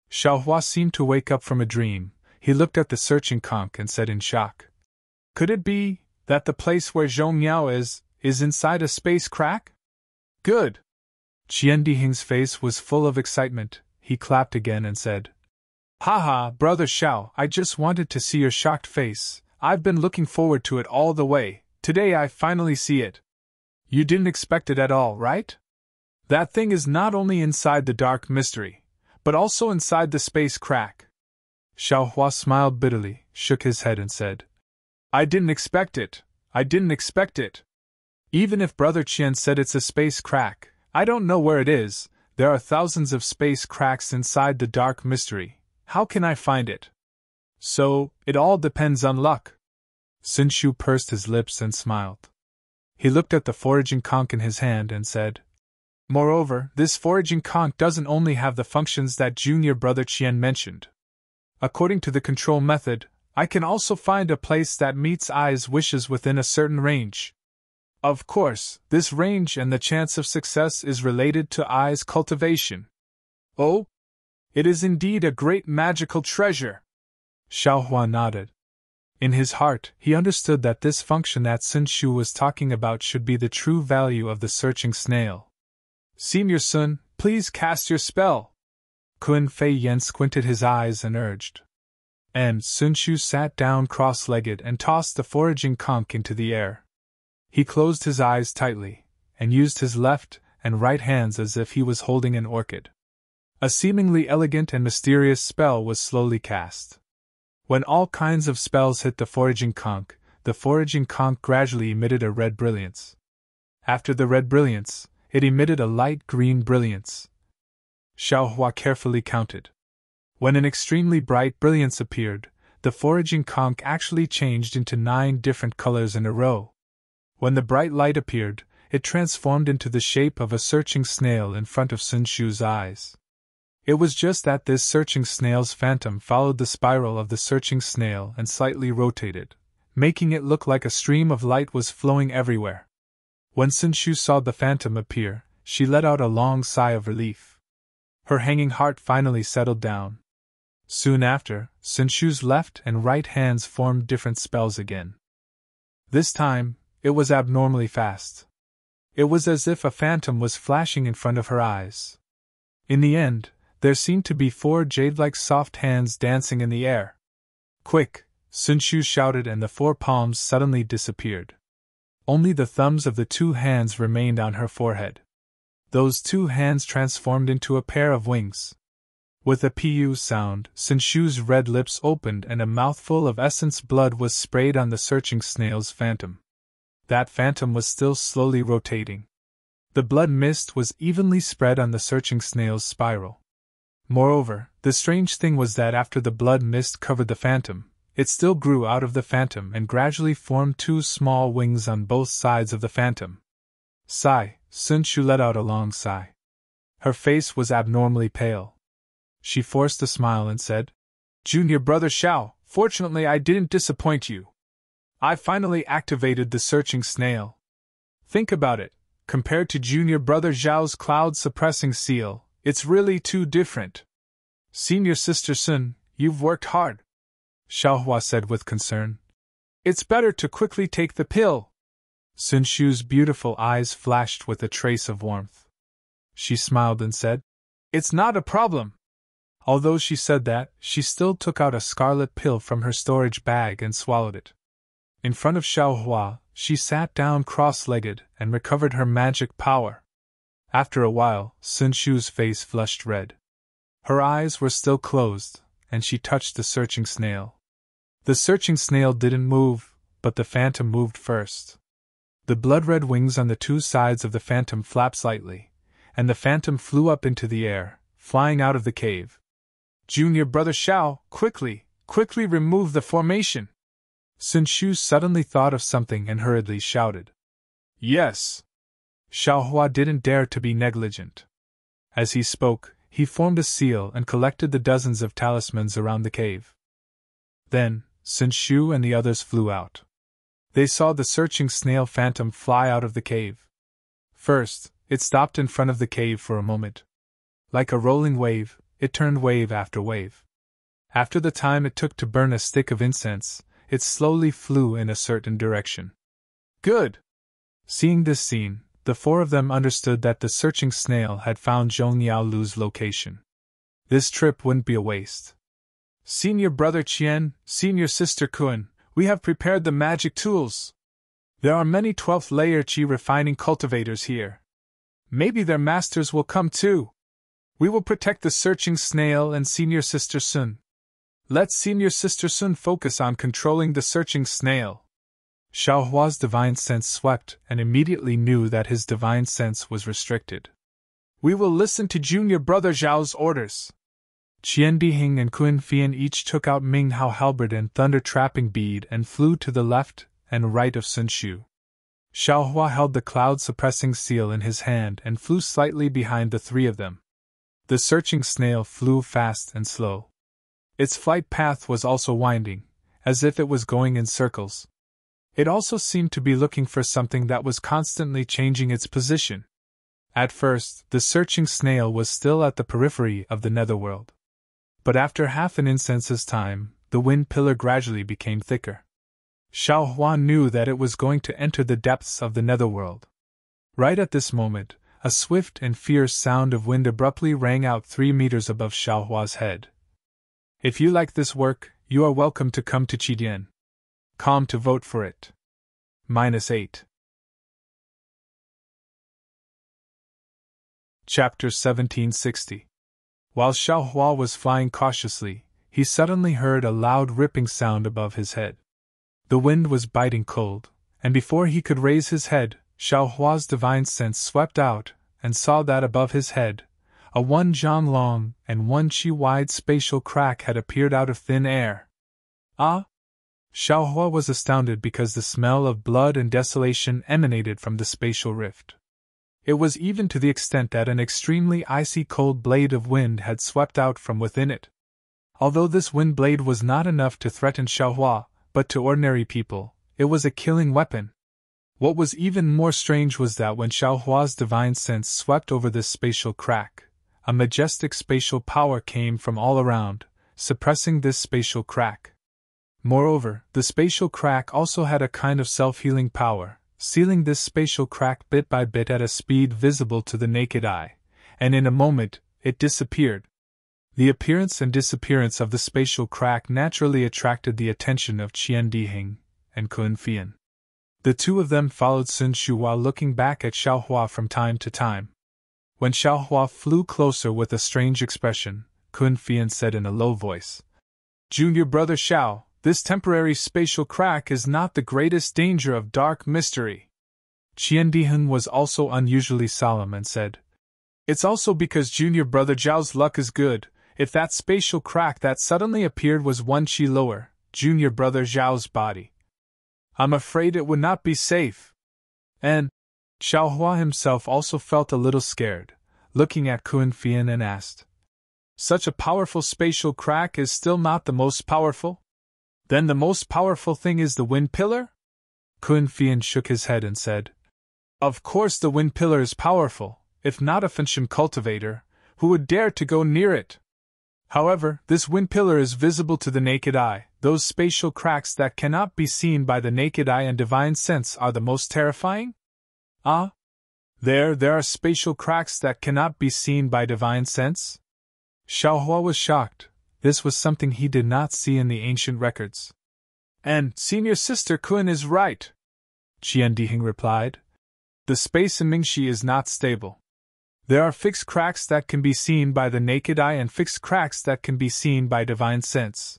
Xiaohua seemed to wake up from a dream. He looked at the Searching Conch and said in shock, Could it be that the place where Zhongyao is inside a space crack? Good! Qian Diheng's face was full of excitement. He clapped again and said, Haha, Brother Xiao, I just wanted to see your shocked face. I've been looking forward to it all the way. Today I finally see it. You didn't expect it at all, right? That thing is not only inside the dark mystery, but also inside the space crack. Xiaohua smiled bitterly, shook his head and said, I didn't expect it. Even if Brother Qian said it's a space crack, I don't know where it is. There are thousands of space cracks inside the dark mystery. How can I find it? So, it all depends on luck. Sun Shu pursed his lips and smiled. He looked at the foraging conch in his hand and said, Moreover, this foraging conch doesn't only have the functions that Junior Brother Qian mentioned. According to the control method, I can also find a place that meets Ai's wishes within a certain range. Of course, this range and the chance of success is related to Ai's cultivation. Oh? It is indeed a great magical treasure. Xiaohua nodded. In his heart, he understood that this function that Sun Shu was talking about should be the true value of the searching snail. Senior Sun, please cast your spell. Kun Fei Yen squinted his eyes and urged. And Sun Shu sat down cross-legged and tossed the foraging conch into the air. He closed his eyes tightly, and used his left and right hands as if he was holding an orchid. A seemingly elegant and mysterious spell was slowly cast. When all kinds of spells hit the foraging conch gradually emitted a red brilliance. After the red brilliance, it emitted a light green brilliance. Xiaohua carefully counted. When an extremely bright brilliance appeared, the foraging conch actually changed into 9 different colors in a row. When the bright light appeared, it transformed into the shape of a searching snail in front of Sun Shu's eyes. It was just that this searching snail's phantom followed the spiral of the searching snail and slightly rotated, making it look like a stream of light was flowing everywhere. When Sun Shu saw the phantom appear, she let out a long sigh of relief. Her hanging heart finally settled down. Soon after, Sun Shu's left and right hands formed different spells again. This time, it was abnormally fast. It was as if a phantom was flashing in front of her eyes. In the end, there seemed to be 4 jade-like soft hands dancing in the air. Quick! Sun Shu shouted, and the 4 palms suddenly disappeared. Only the thumbs of the 2 hands remained on her forehead. Those 2 hands transformed into a pair of wings. With a pu sound, Sun Shu's red lips opened and a mouthful of essence blood was sprayed on the searching snail's phantom. That phantom was still slowly rotating. The blood mist was evenly spread on the searching snail's spiral. Moreover, the strange thing was that after the blood mist covered the phantom, it still grew out of the phantom and gradually formed 2 small wings on both sides of the phantom. Sigh, Sun Shu let out a long sigh. Her face was abnormally pale. She forced a smile and said, "Junior brother Xiao, fortunately I didn't disappoint you. I finally activated the searching snail. Think about it, compared to junior brother Zhao's cloud-suppressing seal, it's really too different. Senior sister Sun, you've worked hard," Xiaohua said with concern. "It's better to quickly take the pill." Sun Shu's beautiful eyes flashed with a trace of warmth. She smiled and said, "It's not a problem." Although she said that, she still took out a scarlet pill from her storage bag and swallowed it. In front of Xiaohua, she sat down cross-legged and recovered her magic power. After a while, Sun Shu's face flushed red. Her eyes were still closed, and she touched the searching snail. The searching snail didn't move, but the phantom moved first. The blood-red wings on the 2 sides of the phantom flapped slightly, and the phantom flew up into the air, flying out of the cave. "Junior brother Xiao, quickly remove the formation!" Sun Shu suddenly thought of something and hurriedly shouted. "Yes!" Xiaohua didn't dare to be negligent. As he spoke, he formed a seal and collected the dozens of talismans around the cave. Then, Sun Shu and the others flew out. They saw the searching snail phantom fly out of the cave. First, it stopped in front of the cave for a moment. Like a rolling wave, it turned wave after wave. After the time it took to burn a stick of incense, it slowly flew in a certain direction. Good! Seeing this scene, the 4 of them understood that the searching snail had found Zhong Yaolu's location. This trip wouldn't be a waste. "Senior brother Qian, senior sister Kun, we have prepared the magic tools. There are many 12th layer Qi refining cultivators here. Maybe their masters will come too. We will protect the searching snail and senior sister Sun. Let senior sister Sun focus on controlling the searching snail." Xiaohua's divine sense swept and immediately knew that his divine sense was restricted. "We will listen to junior brother Zhao's orders." Qian Dihing and Kun Fian each took out Ming Hao halberd and thunder trapping bead and flew to the left and right of Sun Shu. Xiaohua held the cloud-suppressing seal in his hand and flew slightly behind the 3 of them. The searching snail flew fast and slow. Its flight path was also winding, as if it was going in circles. It also seemed to be looking for something that was constantly changing its position. At first, the searching snail was still at the periphery of the netherworld. But after half an incense's time, the wind pillar gradually became thicker. Xiaohua knew that it was going to enter the depths of the netherworld. Right at this moment, A swift and fierce sound of wind abruptly rang out 3 meters above Xiaohua's head. If you like this work, you are welcome to come to Qidian. Calm to vote for it. -8. Chapter 1760. While Xiaohua was flying cautiously, he suddenly heard a loud ripping sound above his head. The wind was biting cold, and before he could raise his head, Xiaohua's divine sense swept out and saw that above his head, a 1 zhang long and 1 qi wide spatial crack had appeared out of thin air. Ah! Xiaohua was astounded because the smell of blood and desolation emanated from the spatial rift. It was even to the extent that an extremely icy cold blade of wind had swept out from within it. Although this wind blade was not enough to threaten Xiaohua, but to ordinary people, it was a killing weapon. What was even more strange was that when Xiaohua's divine sense swept over this spatial crack, a majestic spatial power came from all around, suppressing this spatial crack. Moreover, the spatial crack also had a kind of self-healing power, sealing this spatial crack bit by bit at a speed visible to the naked eye, and in a moment, it disappeared. The appearance and disappearance of the spatial crack naturally attracted the attention of Qian Diheng and Kun Fian. The two of them followed Sun Shu while looking back at Xiaohua from time to time. When Xiaohua flew closer with a strange expression, Kun Fian said in a low voice, "Junior brother Xiao, this temporary spatial crack is not the greatest danger of dark mystery." Qian Diheng was also unusually solemn and said, "It's also because junior brother Zhao's luck is good. If that spatial crack that suddenly appeared was 1 qi lower, junior brother Zhao's body, I'm afraid it would not be safe." And Xiaohua himself also felt a little scared, looking at Kun Fian and asked, "Such a powerful spatial crack is still not the most powerful? Then the most powerful thing is the wind pillar?" Kun Fian shook his head and said, "Of course the wind pillar is powerful, if not a Fensham cultivator, who would dare to go near it? However, this wind pillar is visible to the naked eye. Those spatial cracks that cannot be seen by the naked eye and divine sense are the most terrifying?" "Ah? There are spatial cracks that cannot be seen by divine sense?" Xiaohua was shocked. This was something he did not see in the ancient records. "And senior sister Kun is right," Qian Diheng replied. "The space in Mingxi is not stable. There are fixed cracks that can be seen by the naked eye and fixed cracks that can be seen by divine sense.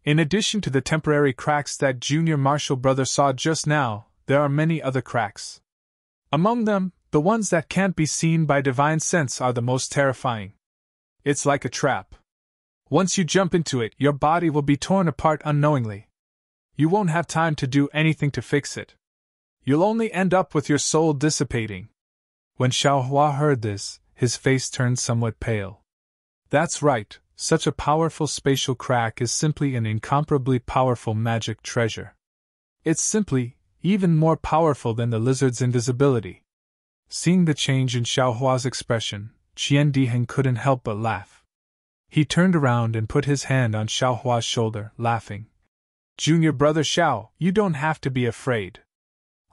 In addition to the temporary cracks that junior martial brother saw just now, there are many other cracks. Among them, the ones that can't be seen by divine sense are the most terrifying. It's like a trap. Once you jump into it, your body will be torn apart unknowingly. You won't have time to do anything to fix it. You'll only end up with your soul dissipating." When Xiaohua heard this, his face turned somewhat pale. "That's right, such a powerful spatial crack is simply an incomparably powerful magic treasure. It's simply, even more powerful than the lizard's invisibility." Seeing the change in Xiaohua's expression, Qian Diheng couldn't help but laugh. He turned around and put his hand on Xiaohua's shoulder, laughing. "Junior brother Xiao, you don't have to be afraid.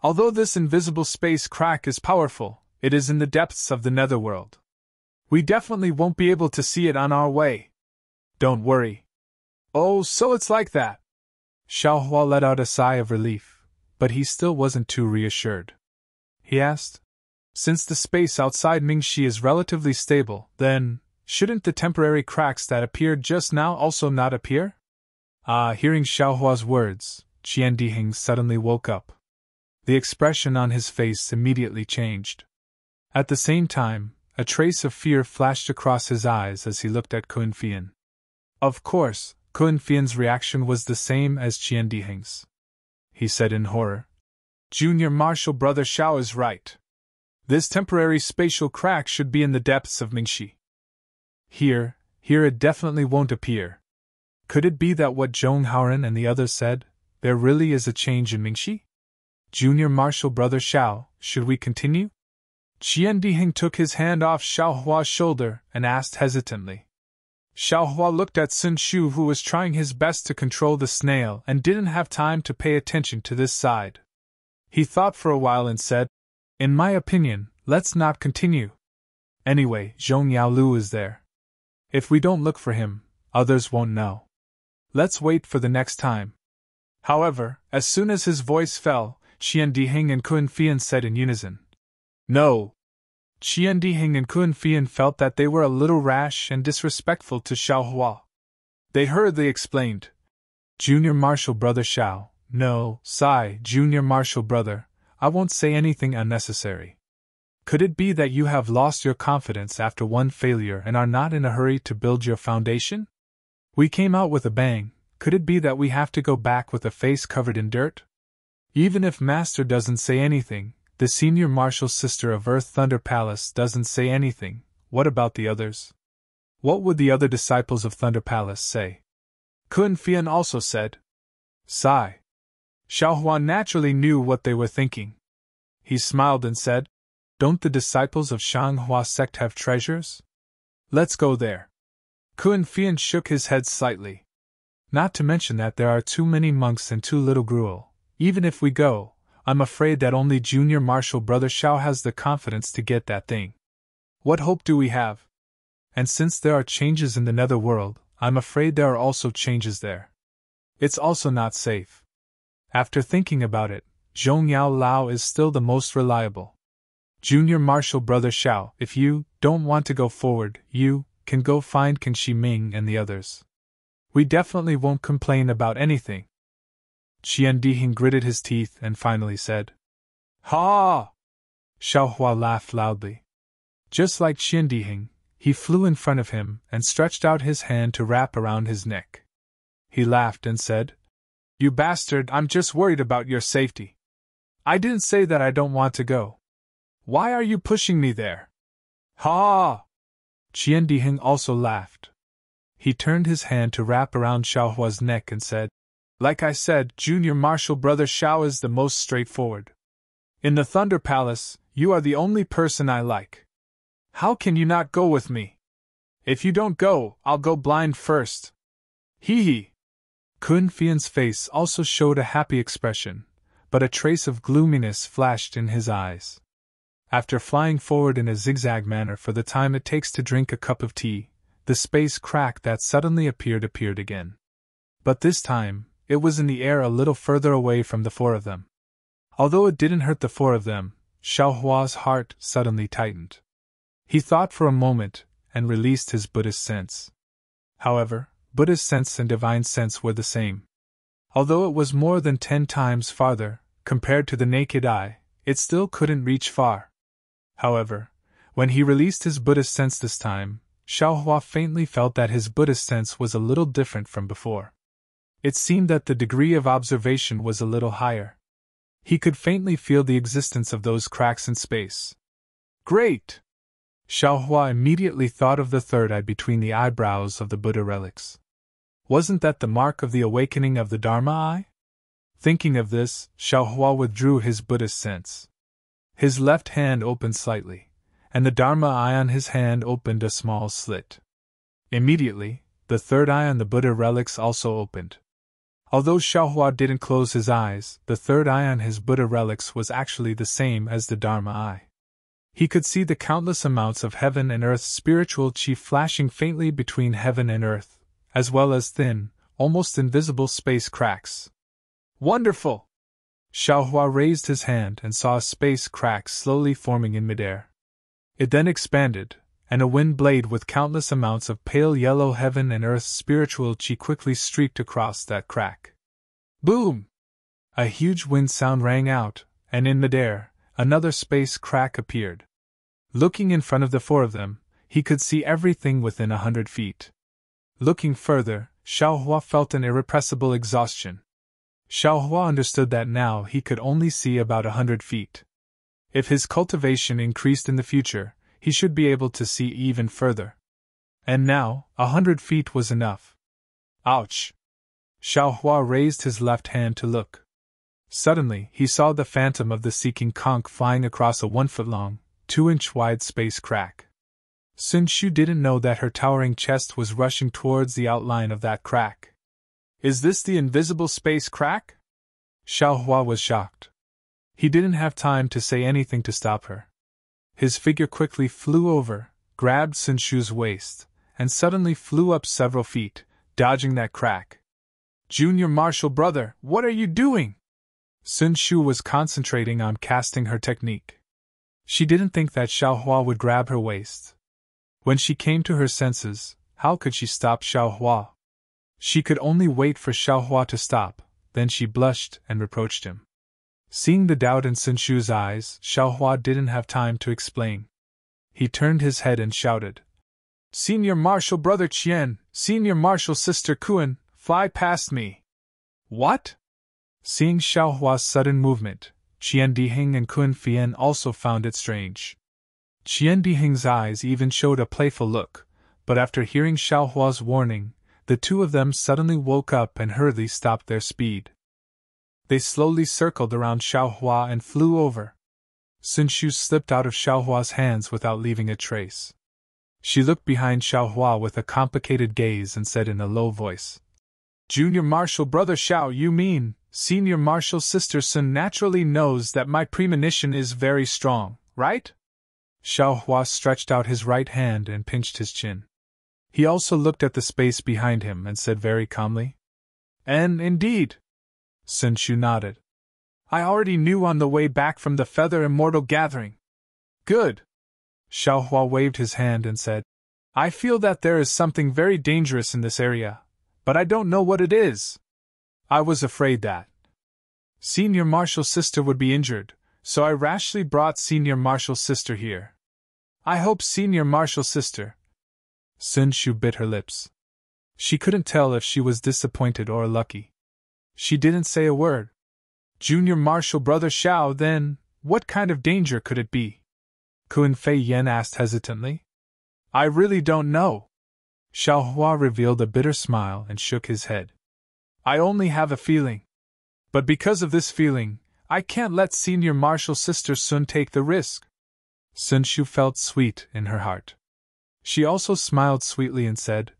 Although this invisible space crack is powerful, it is in the depths of the netherworld. We definitely won't be able to see it on our way. Don't worry." "Oh, so it's like that." Xiaohua let out a sigh of relief, but he still wasn't too reassured. He asked, "Since the space outside Mingxi is relatively stable, then, shouldn't the temporary cracks that appeared just now also not appear?" Hearing Xiaohua's words, Qian Diheng suddenly woke up. The expression on his face immediately changed. At the same time, a trace of fear flashed across his eyes as he looked at Kun Fian. Of course, Kun Fian's reaction was the same as Qian Diheng's. He said in horror, "Junior martial brother Xiao is right. This temporary spatial crack should be in the depths of Mingxi. Here it definitely won't appear. Could it be that what Zhong Haoren and the others said, there really is a change in Mingxi? Junior martial brother Xiao, should we continue?" Qian Diheng took his hand off Xiaohua's shoulder and asked hesitantly. Xiaohua looked at Sun Shu, who was trying his best to control the snail and didn't have time to pay attention to this side. He thought for a while and said, "In my opinion, let's not continue. Anyway, Zhong Yaolu is there. If we don't look for him, others won't know. Let's wait for the next time. However, as soon as his voice fell, Qian Dihing and Kun Fian said in unison, "No." Qian Dihing and Kun Fian felt that they were a little rash and disrespectful to Xiao Hua. They hurriedly explained, "Junior Marshal Brother Xiao, no, sigh, Junior Marshal Brother, I won't say anything unnecessary. Could it be that you have lost your confidence after one failure and are not in a hurry to build your foundation? We came out with a bang, could it be that we have to go back with a face covered in dirt? Even if Master doesn't say anything, the Senior Marshal Sister of Earth Thunder Palace doesn't say anything, what about the others? What would the other disciples of Thunder Palace say?" Kun Fian also said. Sigh. Xiao Hua naturally knew what they were thinking. He smiled and said, "Don't the disciples of Shanghua sect have treasures? Let's go there." Kun Fian shook his head slightly. "Not to mention that there are too many monks and too little gruel. Even if we go, I'm afraid that only Junior Marshal Brother Xiao has the confidence to get that thing. What hope do we have? And since there are changes in the nether world, I'm afraid there are also changes there. It's also not safe. After thinking about it, Zhong Yao Lao is still the most reliable. Junior Marshal Brother Xiao, if you don't want to go forward, you can go find Kan Shi Ming and the others. We definitely won't complain about anything." Qian Dihing gritted his teeth and finally said, "Ha!" Xiao Hua laughed loudly. Just like Qian Dihing, he flew in front of him and stretched out his hand to wrap around his neck. He laughed and said, "You bastard, I'm just worried about your safety. I didn't say that I don't want to go. Why are you pushing me there?" "Ha!" Qian Dihing also laughed. He turned his hand to wrap around Xiao Hua's neck and said, "Like I said, Junior Marshal Brother Xiao is the most straightforward. In the Thunder Palace, you are the only person I like. How can you not go with me? If you don't go, I'll go blind first. Hee hee." Kun Fian's face also showed a happy expression, but a trace of gloominess flashed in his eyes. After flying forward in a zigzag manner for the time it takes to drink a cup of tea, the space crack that suddenly appeared again. But this time, it was in the air a little further away from the four of them. Although it didn't hurt the four of them, Xiao Hua's heart suddenly tightened. He thought for a moment, and released his Buddhist sense. However, Buddhist sense and divine sense were the same. Although it was more than 10 times farther, compared to the naked eye, it still couldn't reach far. However, when he released his Buddhist sense this time, Xiao Hua faintly felt that his Buddhist sense was a little different from before. It seemed that the degree of observation was a little higher. He could faintly feel the existence of those cracks in space. Great! Xiao Hua immediately thought of the third eye between the eyebrows of the Buddha relics. Wasn't that the mark of the awakening of the Dharma eye? Thinking of this, Xiao Hua withdrew his Buddhist sense. His left hand opened slightly, and the Dharma eye on his hand opened a small slit. Immediately, the third eye on the Buddha relics also opened. Although Xiao Hua didn't close his eyes, the third eye on his Buddha relics was actually the same as the Dharma eye. He could see the countless amounts of heaven and earth spiritual chi flashing faintly between heaven and earth, as well as thin, almost invisible space cracks. Wonderful! Xiao Hua raised his hand and saw a space crack slowly forming in midair. It then expanded, and a wind blade with countless amounts of pale yellow heaven and earth spiritual chi quickly streaked across that crack. Boom! A huge wind sound rang out, and in midair, another space crack appeared. Looking in front of the four of them, he could see everything within 100 feet. Looking further, Xiao Hua felt an irrepressible exhaustion. Xiao Hua understood that now he could only see about 100 feet. If his cultivation increased in the future, he should be able to see even further. And now, 100 feet was enough. Ouch! Xiao Hua raised his left hand to look. Suddenly, he saw the phantom of the seeking conch flying across a 1-foot-long, 2-inch-wide space crack. Sun Shu didn't know that her towering chest was rushing towards the outline of that crack. Is this the invisible space crack? Xiao Hua was shocked. He didn't have time to say anything to stop her. His figure quickly flew over, grabbed Sun Shu's waist, and suddenly flew up several feet, dodging that crack. Junior Marshal brother, what are you doing? Sun Shu was concentrating on casting her technique. She didn't think that Xiaohua would grab her waist. When she came to her senses, how could she stop Xiaohua? She could only wait for Xiaohua to stop, then she blushed and reproached him. Seeing the doubt in Sun Shu's eyes, Xiaohua didn't have time to explain. He turned his head and shouted, Senior Marshal Brother Qian, Senior Marshal Sister Kuan, fly past me. What? Seeing Xiaohua's sudden movement, Qian Dihing and Kun Fian also found it strange. Qian Dihing's eyes even showed a playful look, but after hearing Xiaohua's warning, the two of them suddenly woke up and hurriedly stopped their speed. They slowly circled around Xiaohua and flew over. Sun Shu slipped out of Xiaohua's hands without leaving a trace. She looked behind Xiaohua with a complicated gaze and said in a low voice, Junior Marshal Brother Xiao, you mean, Senior Marshal Sister Sun naturally knows that my premonition is very strong, right? Xiaohua stretched out his right hand and pinched his chin. He also looked at the space behind him and said very calmly, And indeed. Sun Shu nodded. I already knew on the way back from the Feather Immortal gathering. Good. Xiaohua waved his hand and said, I feel that there is something very dangerous in this area, but I don't know what it is. I was afraid that Senior Marshal Sister would be injured, so I rashly brought Senior Marshal Sister here. I hope Senior Marshal Sister. Sun Shu bit her lips. She couldn't tell if she was disappointed or lucky. She didn't say a word. Junior Marshal Brother Xiao, then, what kind of danger could it be? Kun Fei Yan asked hesitantly. I really don't know. Xiaohua revealed a bitter smile and shook his head. I only have a feeling. But because of this feeling, I can't let Senior Marshal Sister Sun take the risk. Sun Shu felt sweet in her heart. She also smiled sweetly and said,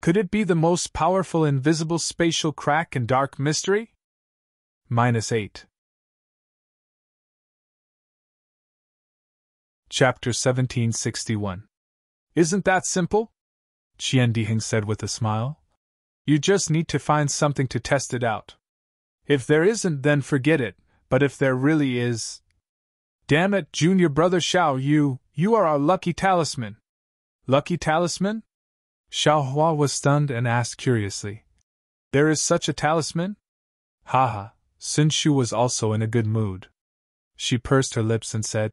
Could it be the most powerful invisible spatial crack in dark mystery? -8. Chapter 1761. Isn't that simple? Qian Dihing said with a smile. You just need to find something to test it out. If there isn't, then forget it, but if there really is... Damn it, Junior Brother Xiao, you are our lucky talisman. Lucky talisman? Xiaohua was stunned and asked curiously. There is such a talisman? Haha, Sun Shu was also in a good mood. She pursed her lips and said,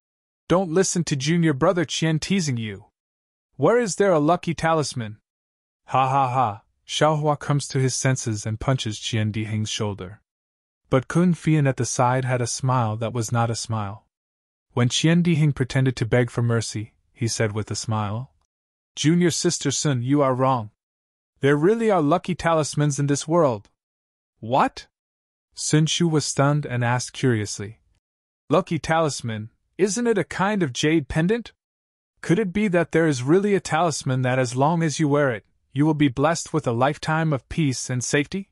Don't listen to Junior Brother Qian teasing you. Where is there a lucky talisman? Ha ha ha, Xiaohua comes to his senses and punches Qian Dihing's shoulder. But Kun Fian at the side had a smile that was not a smile. When Qian Dihing pretended to beg for mercy, he said with a smile, Junior Sister Sun, you are wrong. There really are lucky talismans in this world. What? Sun Shu was stunned and asked curiously. Lucky talisman, isn't it a kind of jade pendant? Could it be that there is really a talisman that as long as you wear it, you will be blessed with a lifetime of peace and safety?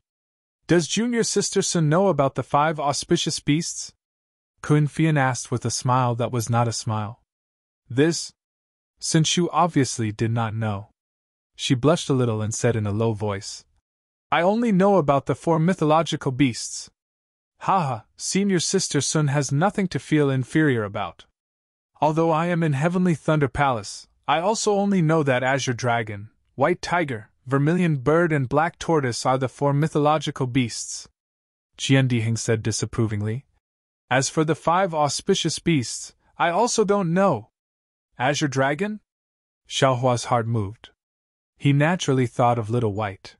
Does Junior Sister Sun know about the 5 auspicious beasts? Kun Fian asked with a smile that was not a smile. This? Sun Shu obviously did not know. She blushed a little and said in a low voice, I only know about the 4 mythological beasts. Haha, Senior Sister Sun has nothing to feel inferior about. Although I am in Heavenly Thunder Palace, I also only know that Azure Dragon, White Tiger, Vermilion Bird and Black Tortoise are the 4 mythological beasts. Qian Dihing said disapprovingly. As for the 5 auspicious beasts, I also don't know. Azure Dragon? Xiaohua's heart moved. He naturally thought of Little White.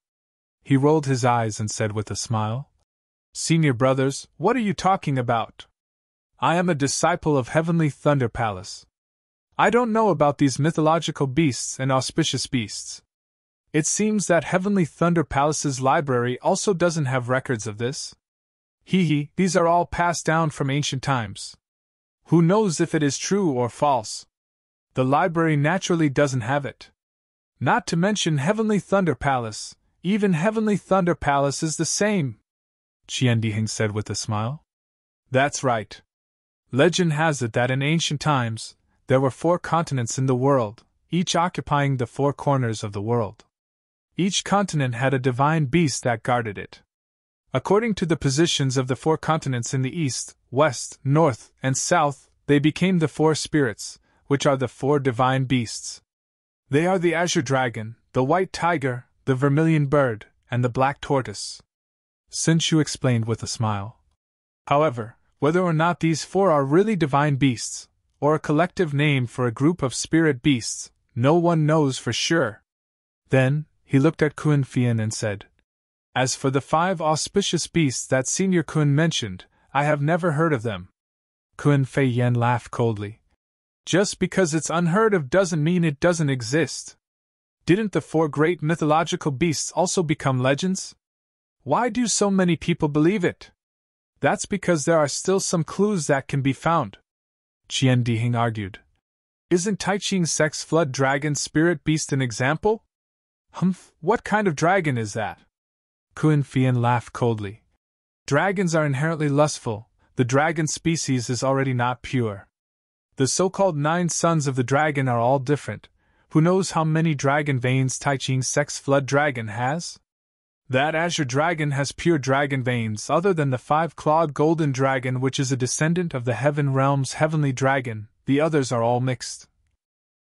He rolled his eyes and said with a smile, Senior brothers, what are you talking about? I am a disciple of Heavenly Thunder Palace. I don't know about these mythological beasts and auspicious beasts. It seems that Heavenly Thunder Palace's library also doesn't have records of this. These are all passed down from ancient times. Who knows if it is true or false? The library naturally doesn't have it. Not to mention Heavenly Thunder Palace, even Heavenly Thunder Palace is the same, Qian Dihing said with a smile. That's right. Legend has it that in ancient times, there were 4 continents in the world, each occupying the 4 corners of the world. Each continent had a divine beast that guarded it. According to the positions of the 4 continents in the east, west, north, and south, they became the 4 spirits, which are the 4 divine beasts. They are the azure dragon, the white tiger, the vermilion bird, and the black tortoise. Sun Shu explained with a smile. However, whether or not these 4 are really divine beasts, or a collective name for a group of spirit beasts, no one knows for sure. Then, he looked at Kun Fian and said, "As for the 5 auspicious beasts that Senior Kun mentioned, I have never heard of them." Kun Fei Yan laughed coldly. "Just because it's unheard of doesn't mean it doesn't exist. Didn't the 4 great mythological beasts also become legends? Why do so many people believe it? That's because there are still some clues that can be found," Qian Dihing argued. "Isn't Taiqing's sex flood dragon spirit beast an example?" "Humph, what kind of dragon is that?" Kun Fian laughed coldly. "Dragons are inherently lustful, the dragon species is already not pure. The so-called 9 sons of the dragon are all different. Who knows how many dragon veins Taiqing's sex flood dragon has? That azure dragon has pure dragon veins other than the 5-clawed golden dragon which is a descendant of the heaven realm's heavenly dragon, the others are all mixed."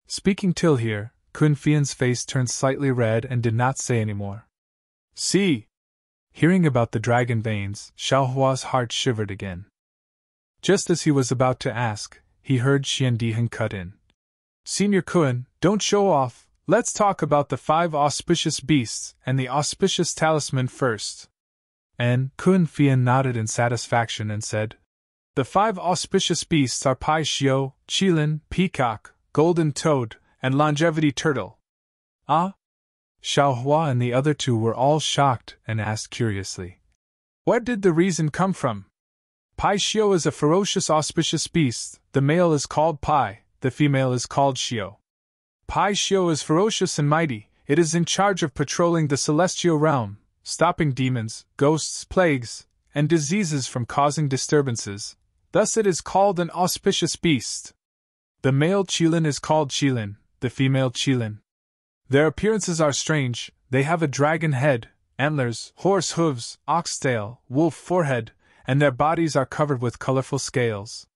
Speaking till here, Kun Fian's face turned slightly red and did not say any more. "See!" Hearing about the dragon veins, Xiao Hua's heart shivered again. Just as he was about to ask, he heard Qian Diheng cut in. "Senior Kun, don't show off, let's talk about the 5 auspicious beasts and the auspicious talisman first." And Kun Fian nodded in satisfaction and said, "The 5 auspicious beasts are Pai Xiu, Qilin, Peacock, Golden Toad, and Longevity Turtle." "Ah?" Xiao Hua and the other 2 were all shocked and asked curiously, "Where did the reason come from? Pai Xiu is a ferocious auspicious beast, the male is called Pai, the female is called Xiu. Pai Xiu is ferocious and mighty, it is in charge of patrolling the celestial realm, stopping demons, ghosts, plagues, and diseases from causing disturbances, thus it is called an auspicious beast. The male Qilin is called Qilin, the female Qilin. Their appearances are strange, they have a dragon head, antlers, horse hooves, ox tail, wolf forehead, and their bodies are covered with colorful scales.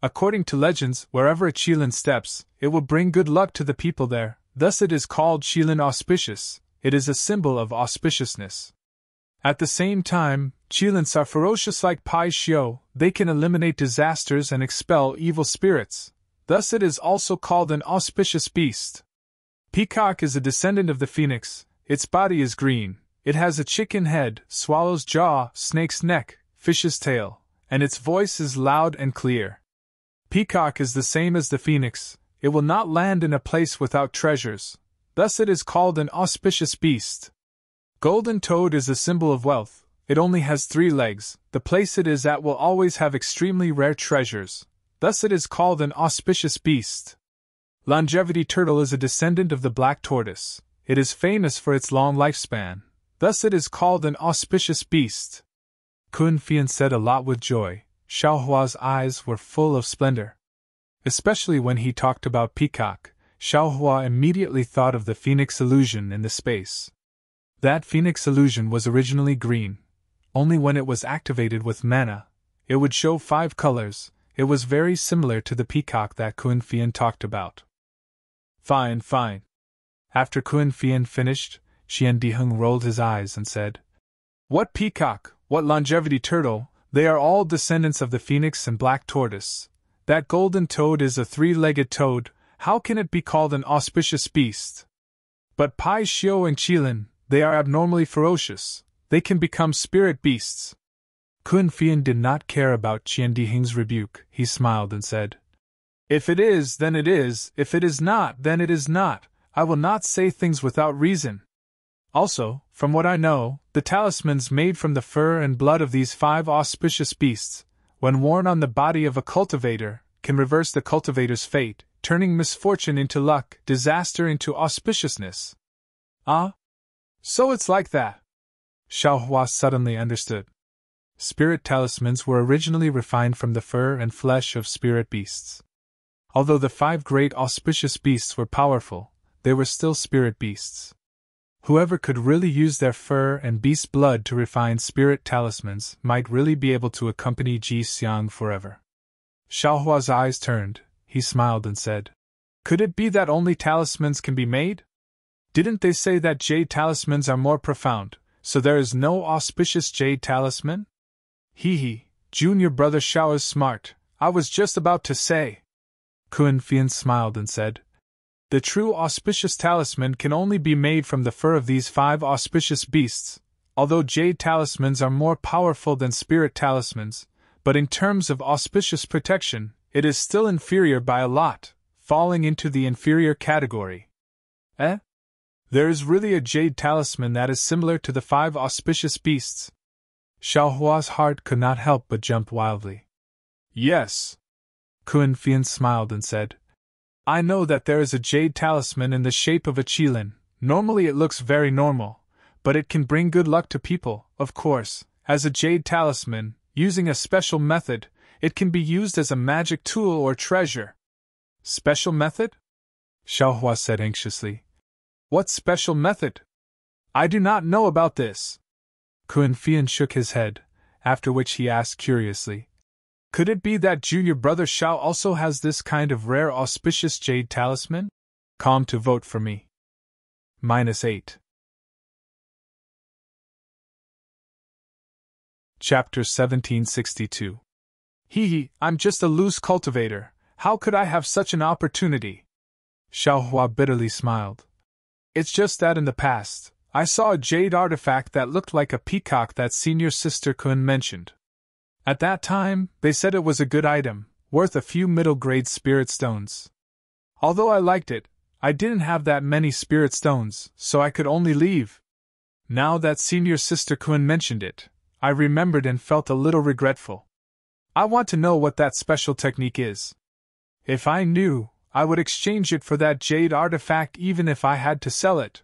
According to legends, wherever a Qilin steps, it will bring good luck to the people there, thus it is called Qilin auspicious, it is a symbol of auspiciousness. At the same time, Qilins are ferocious like Pai Xiu, they can eliminate disasters and expel evil spirits, thus it is also called an auspicious beast. Peacock is a descendant of the phoenix, its body is green, it has a chicken head, swallow's jaw, snake's neck, fish's tail, and its voice is loud and clear. Peacock is the same as the phoenix, it will not land in a place without treasures, thus it is called an auspicious beast. Golden Toad is a symbol of wealth, it only has 3 legs, the place it is at will always have extremely rare treasures, thus it is called an auspicious beast. Longevity Turtle is a descendant of the black tortoise, it is famous for its long lifespan, thus it is called an auspicious beast. Kun Fian said a lot with joy. Xiao Hua's eyes were full of splendor. Especially when he talked about Peacock, Xiao Hua immediately thought of the phoenix illusion in the space. That phoenix illusion was originally green. Only when it was activated with mana, it would show 5 colors. It was very similar to the peacock that Kun Fian talked about. Fine, fine. After Kun Fian finished, Qian Diheng rolled his eyes and said, "What peacock, what longevity turtle, they are all descendants of the phoenix and black tortoise. That golden toad is a 3-legged toad, how can it be called an auspicious beast? But Pai Xiu and Qilin, they are abnormally ferocious, they can become spirit beasts." Kun Fian did not care about Qian Diheng's rebuke, he smiled and said, "If it is, then it is, if it is not, then it is not, I will not say things without reason. Also, from what I know, the talismans made from the fur and blood of these 5 auspicious beasts, when worn on the body of a cultivator, can reverse the cultivator's fate, turning misfortune into luck, disaster into auspiciousness." "Ah? So it's like that?" Xiao Hua suddenly understood. Spirit talismans were originally refined from the fur and flesh of spirit beasts. Although the 5 great auspicious beasts were powerful, they were still spirit beasts. Whoever could really use their fur and beast blood to refine spirit talismans might really be able to accompany Ji Xiang forever. Xiaohua's eyes turned, he smiled and said, "Could it be that only talismans can be made? Didn't they say that jade talismans are more profound, so there is no auspicious jade talisman?" Hee, junior brother Xiao is smart, I was just about to say. Kun Fian smiled and said, "The true auspicious talisman can only be made from the fur of these 5 auspicious beasts, although jade talismans are more powerful than spirit talismans, but in terms of auspicious protection, it is still inferior by a lot, falling into the inferior category." Eh? There is really a jade talisman that is similar to the 5 auspicious beasts? Xiaohua's heart could not help but jump wildly. Yes. Kun Fian smiled and said, "I know that there is a jade talisman in the shape of a qilin. Normally it looks very normal, but it can bring good luck to people, of course. As a jade talisman, using a special method, it can be used as a magic tool or treasure." Special method? Xiaohua said anxiously. What special method? I do not know about this. Kun Fian shook his head, after which he asked curiously, "Could it be that junior brother Xiao also has this kind of rare auspicious jade talisman?" Calm to vote for me. -8. Chapter 1762. I'm just a loose cultivator. How could I have such an opportunity? Xiaohua bitterly smiled. It's just that in the past, I saw a jade artifact that looked like a peacock that senior sister Kun mentioned. At that time, they said it was a good item, worth a few middle-grade spirit stones. Although I liked it, I didn't have that many spirit stones, so I could only leave. Now that senior sister Kun mentioned it, I remembered and felt a little regretful. I want to know what that special technique is. If I knew, I would exchange it for that jade artifact even if I had to sell it.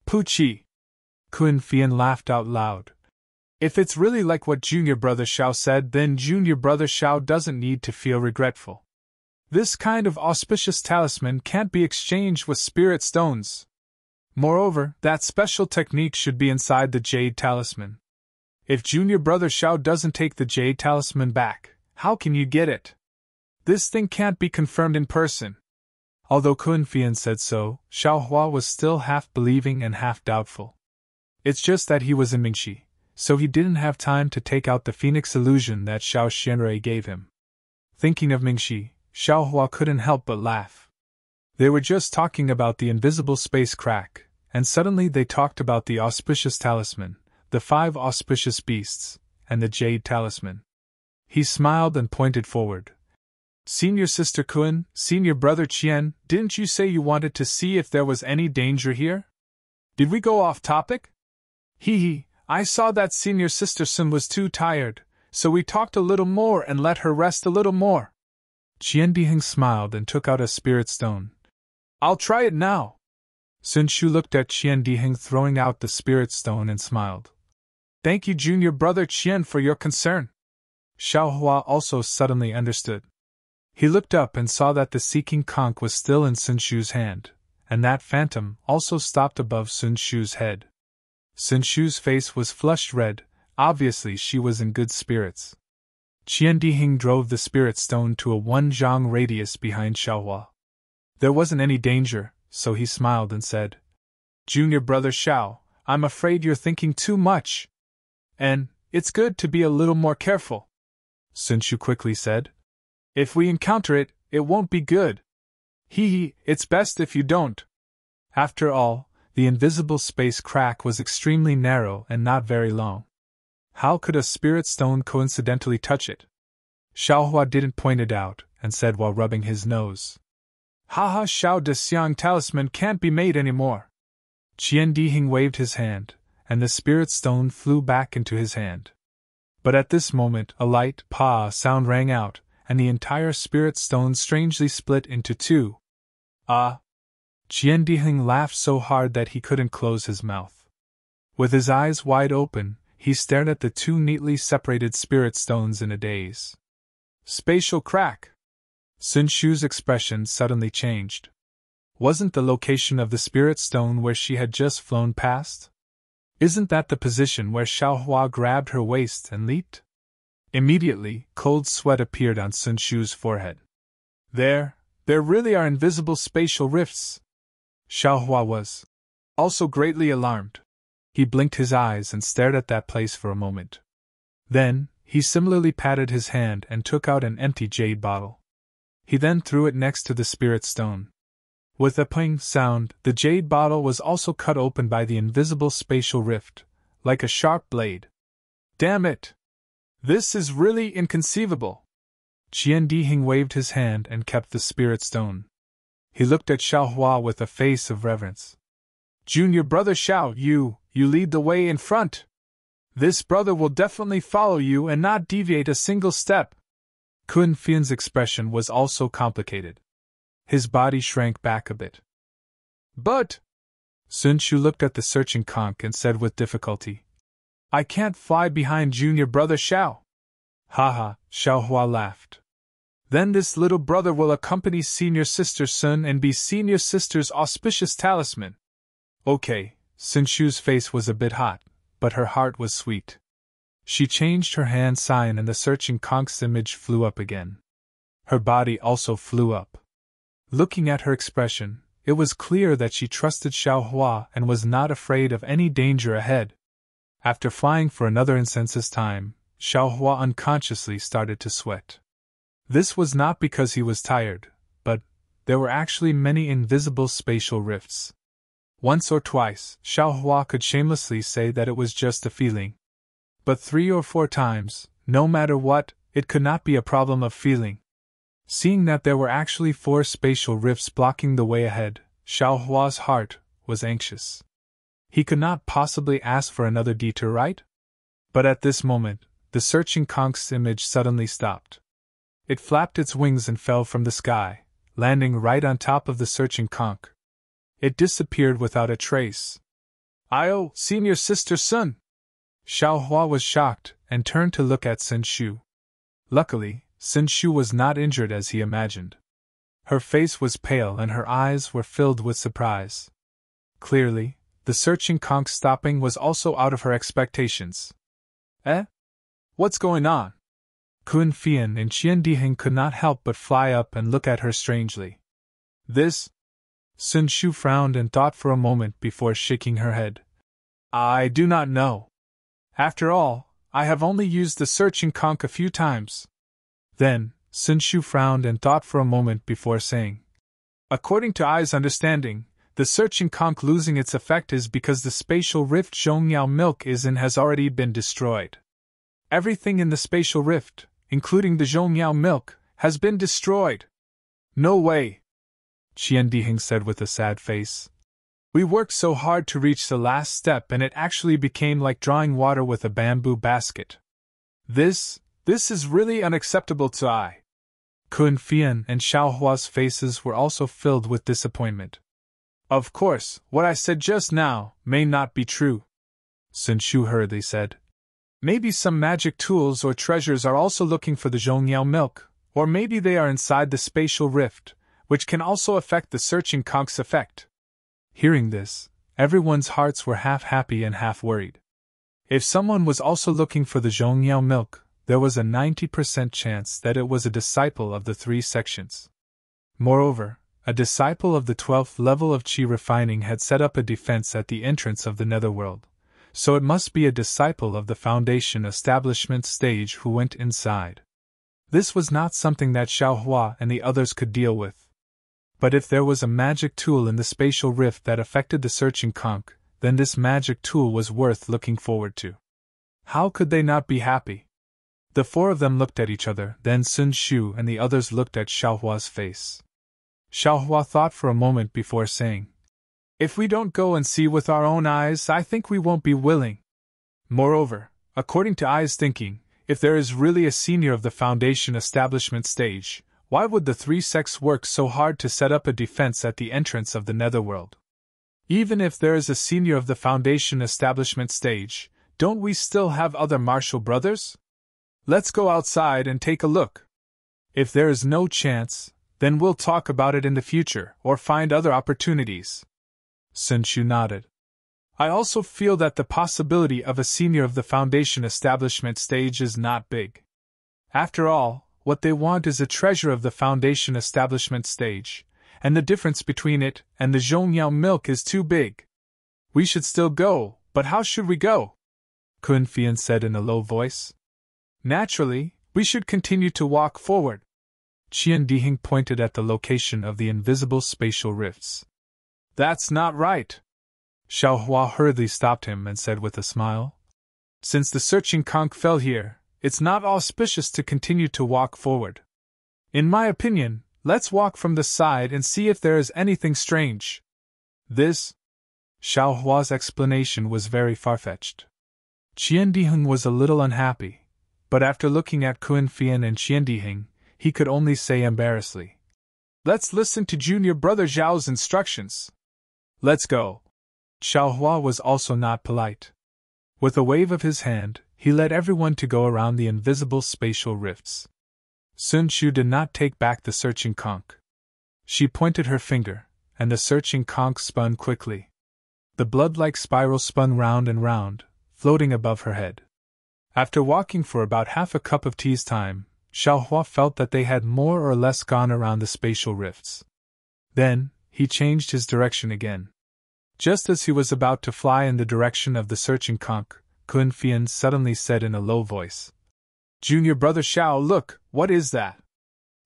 Puchi! Kun Fian laughed out loud. If it's really like what junior brother Xiao said, then junior brother Xiao doesn't need to feel regretful. This kind of auspicious talisman can't be exchanged with spirit stones. Moreover, that special technique should be inside the jade talisman. If junior brother Xiao doesn't take the jade talisman back, how can you get it? This thing can't be confirmed in person. Although Kun Fian said so, Xiaohua was still half believing and half doubtful. It's just that he was in Mingxi, so he didn't have time to take out the phoenix illusion that Xiao Xianrui gave him. Thinking of Mingxi, Xiaohua couldn't help but laugh. They were just talking about the invisible space crack, and suddenly they talked about the auspicious talisman, the 5 auspicious beasts, and the jade talisman. He smiled and pointed forward. Senior sister Kun, senior brother Qian, didn't you say you wanted to see if there was any danger here? Did we go off topic? I saw that senior sister Sun was too tired, so we talked a little more and let her rest a little more. Qian Diheng smiled and took out a spirit stone. I'll try it now. Sun Shu looked at Qian Diheng throwing out the spirit stone and smiled. Thank you, junior brother Qian, for your concern. Xiaohua also suddenly understood. He looked up and saw that the seeking conch was still in Sun Shu's hand, and that phantom also stopped above Sun Shu's head. Sun Shu's face was flushed red, obviously she was in good spirits. Qian Diheng drove the spirit stone to a 1 zhang radius behind Xiaohua. There wasn't any danger, so he smiled and said, Junior brother Xiao, I'm afraid you're thinking too much. And, it's good to be a little more careful. Sun Shu quickly said. If we encounter it, it won't be good. It's best if you don't. After all, the invisible space crack was extremely narrow and not very long. How could a spirit stone coincidentally touch it? Xiaohua didn't point it out, and said while rubbing his nose. Xiao de Xiang talisman can't be made anymore. Qian Diheng waved his hand, and the spirit stone flew back into his hand. But at this moment a light pa sound rang out, and the entire spirit stone strangely split into 2. Qian Diheng laughed so hard that he couldn't close his mouth. With his eyes wide open, he stared at the 2 neatly separated spirit stones in a daze. Spatial crack! Sun Shu's expression suddenly changed. Wasn't the location of the spirit stone where she had just flown past? Isn't that the position where Xiaohua grabbed her waist and leaped? Immediately, cold sweat appeared on Sun Shu's forehead. There really are invisible spatial rifts. Xiaohua was also greatly alarmed. He blinked his eyes and stared at that place for a moment. Then, he similarly patted his hand and took out an empty jade bottle. He then threw it next to the spirit stone. With a ping sound, the jade bottle was also cut open by the invisible spatial rift, like a sharp blade. Damn it! This is really inconceivable! Qian Dihing waved his hand and kept the spirit stone. He looked at Xiaohua with a face of reverence. Junior brother Xiao, you lead the way in front. This brother will definitely follow you and not deviate a single step. Kun Fian's expression was also complicated. His body shrank back a bit. But... Sun Shu looked at the searching conch and said with difficulty, I can't fly behind junior brother Xiao. Haha, Xiaohua laughed. Then this little brother will accompany senior sister Sun and be senior sister's auspicious talisman. Okay, Sun Shu's face was a bit hot, but her heart was sweet. She changed her hand sign and the searching conch's image flew up again. Her body also flew up. Looking at her expression, it was clear that she trusted Xiaohua and was not afraid of any danger ahead. After flying for another incense's time, Xiaohua unconsciously started to sweat. This was not because he was tired, but there were actually many invisible spatial rifts. Once or twice, Xiaohua could shamelessly say that it was just a feeling. But 3 or 4 times, no matter what, it could not be a problem of feeling. Seeing that there were actually 4 spatial rifts blocking the way ahead, Xiaohua's heart was anxious. He could not possibly ask for another detour, right? But at this moment, the searching conch's image suddenly stopped. It flapped its wings and fell from the sky, landing right on top of the searching conch. It disappeared without a trace. "Io, senior sister Sun!" Xiaohua was shocked and turned to look at Sun Shu. Luckily, Sun Shu was not injured as he imagined. Her face was pale and her eyes were filled with surprise. Clearly, the searching conch stopping was also out of her expectations. Eh? What's going on? Kun Fian and Qian Dihing could not help but fly up and look at her strangely. This? Sun Shu frowned and thought for a moment before shaking her head. I do not know. After all, I have only used the searching conch a few times. Then, Sun Shu frowned and thought for a moment before saying, According to Ai's understanding, the searching conch losing its effect is because the spatial rift Zhongyao milk is in has already been destroyed. Everything in the spatial rift, including the Zhongyao milk, has been destroyed. No way, Qian Dihing said with a sad face. We worked so hard to reach the last step and it actually became like drawing water with a bamboo basket. This is really unacceptable to Ai. Kun Fian and Xiaohua's faces were also filled with disappointment. Of course, what I said just now may not be true, Sun Shu hurriedly said. Maybe some magic tools or treasures are also looking for the Zhongyao milk, or maybe they are inside the spatial rift, which can also affect the searching conch's effect. Hearing this, everyone's hearts were half happy and half worried. If someone was also looking for the Zhongyao milk, there was a 90% chance that it was a disciple of the 3 sections. Moreover, a disciple of the 12th level of Qi refining had set up a defense at the entrance of the netherworld, so it must be a disciple of the foundation establishment stage who went inside. This was not something that Xiaohua and the others could deal with. But if there was a magic tool in the spatial rift that affected the searching conch, then this magic tool was worth looking forward to. How could they not be happy? The 4 of them looked at each other, then Sun Shu and the others looked at Xiaohua's face. Xiaohua thought for a moment before saying, If we don't go and see with our own eyes, I think we won't be willing. Moreover, according to Ai's thinking, if there is really a senior of the foundation establishment stage, why would the 3 sects work so hard to set up a defense at the entrance of the netherworld? Even if there is a senior of the foundation establishment stage, don't we still have other martial brothers? Let's go outside and take a look. If there is no chance, Then we'll talk about it in the future, or find other opportunities. Sun Shu nodded. I also feel that the possibility of a senior of the Foundation establishment stage is not big. After all, what they want is a treasure of the Foundation establishment stage, and the difference between it and the Zhongyao milk is too big. We should still go, but how should we go? Kun Fian said in a low voice. Naturally, we should continue to walk forward. Qian Dihing pointed at the location of the invisible spatial rifts. That's not right. Xiao Hua hurriedly stopped him and said with a smile. Since the searching conch fell here, it's not auspicious to continue to walk forward. In my opinion, let's walk from the side and see if there is anything strange. This? Xiao Hua's explanation was very far-fetched. Qian Dihing was a little unhappy, but after looking at Kun Fian and Qian Dihing, he could only say embarrassedly, Let's listen to junior brother Zhao's instructions. Let's go. Xiao Hua was also not polite. With a wave of his hand, he led everyone to go around the invisible spatial rifts. Sun Shu did not take back the searching conch. She pointed her finger, and the searching conch spun quickly. The blood-like spiral spun round and round, floating above her head. After walking for about half a cup of tea's time, Xiao Hua felt that they had more or less gone around the spatial rifts. Then, he changed his direction again. Just as he was about to fly in the direction of the searching conch, Kun Fian suddenly said in a low voice, Junior brother Xiao, look, what is that?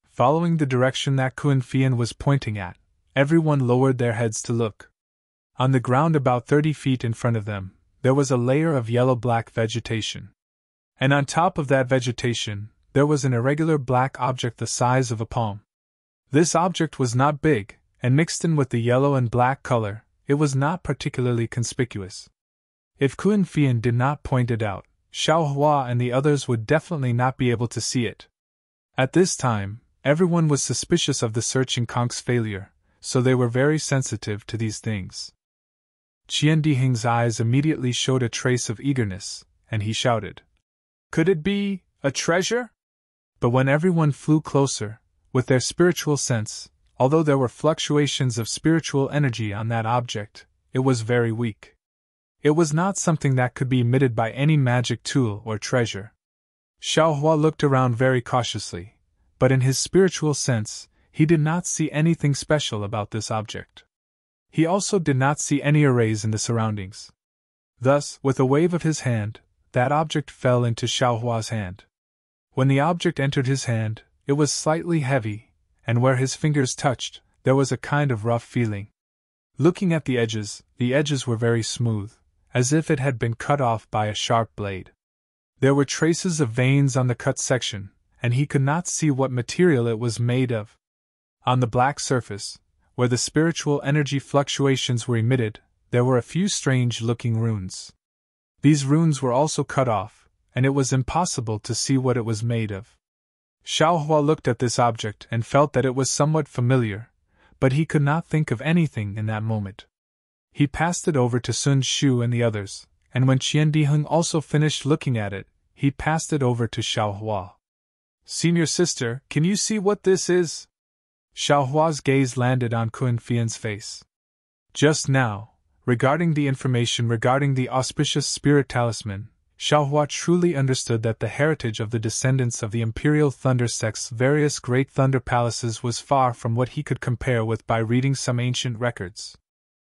Following the direction that Kun Fian was pointing at, everyone lowered their heads to look. On the ground about 30 feet in front of them, there was a layer of yellow-black vegetation. And on top of that vegetation, there was an irregular black object the size of a palm. This object was not big, and mixed in with the yellow and black color, it was not particularly conspicuous. If Kun Fian did not point it out, Xiao Hua and the others would definitely not be able to see it. At this time, everyone was suspicious of the searching conch's failure, so they were very sensitive to these things. Qian Dihing's eyes immediately showed a trace of eagerness, and he shouted, Could it be a treasure? But when everyone flew closer, with their spiritual sense, although there were fluctuations of spiritual energy on that object, it was very weak. It was not something that could be emitted by any magic tool or treasure. Xiao Hua looked around very cautiously, but in his spiritual sense, he did not see anything special about this object. He also did not see any arrays in the surroundings. Thus, with a wave of his hand, that object fell into Xiao Hua's hand. When the object entered his hand, it was slightly heavy, and where his fingers touched, there was a kind of rough feeling. Looking at the edges were very smooth, as if it had been cut off by a sharp blade. There were traces of veins on the cut section, and he could not see what material it was made of. On the black surface, where the spiritual energy fluctuations were emitted, there were a few strange-looking runes. These runes were also cut off, and it was impossible to see what it was made of. Xiao Hua looked at this object and felt that it was somewhat familiar, but he could not think of anything in that moment. He passed it over to Sun Shu and the others, and when Qian Diheng also finished looking at it, he passed it over to Xiao Hua. Senior sister, can you see what this is? Xiao Hua's gaze landed on Kun Fian's face. Just now, regarding the information regarding the auspicious spirit talisman, Xiao Hua truly understood that the heritage of the descendants of the Imperial Thunder Sect's various great thunder palaces was far from what he could compare with by reading some ancient records.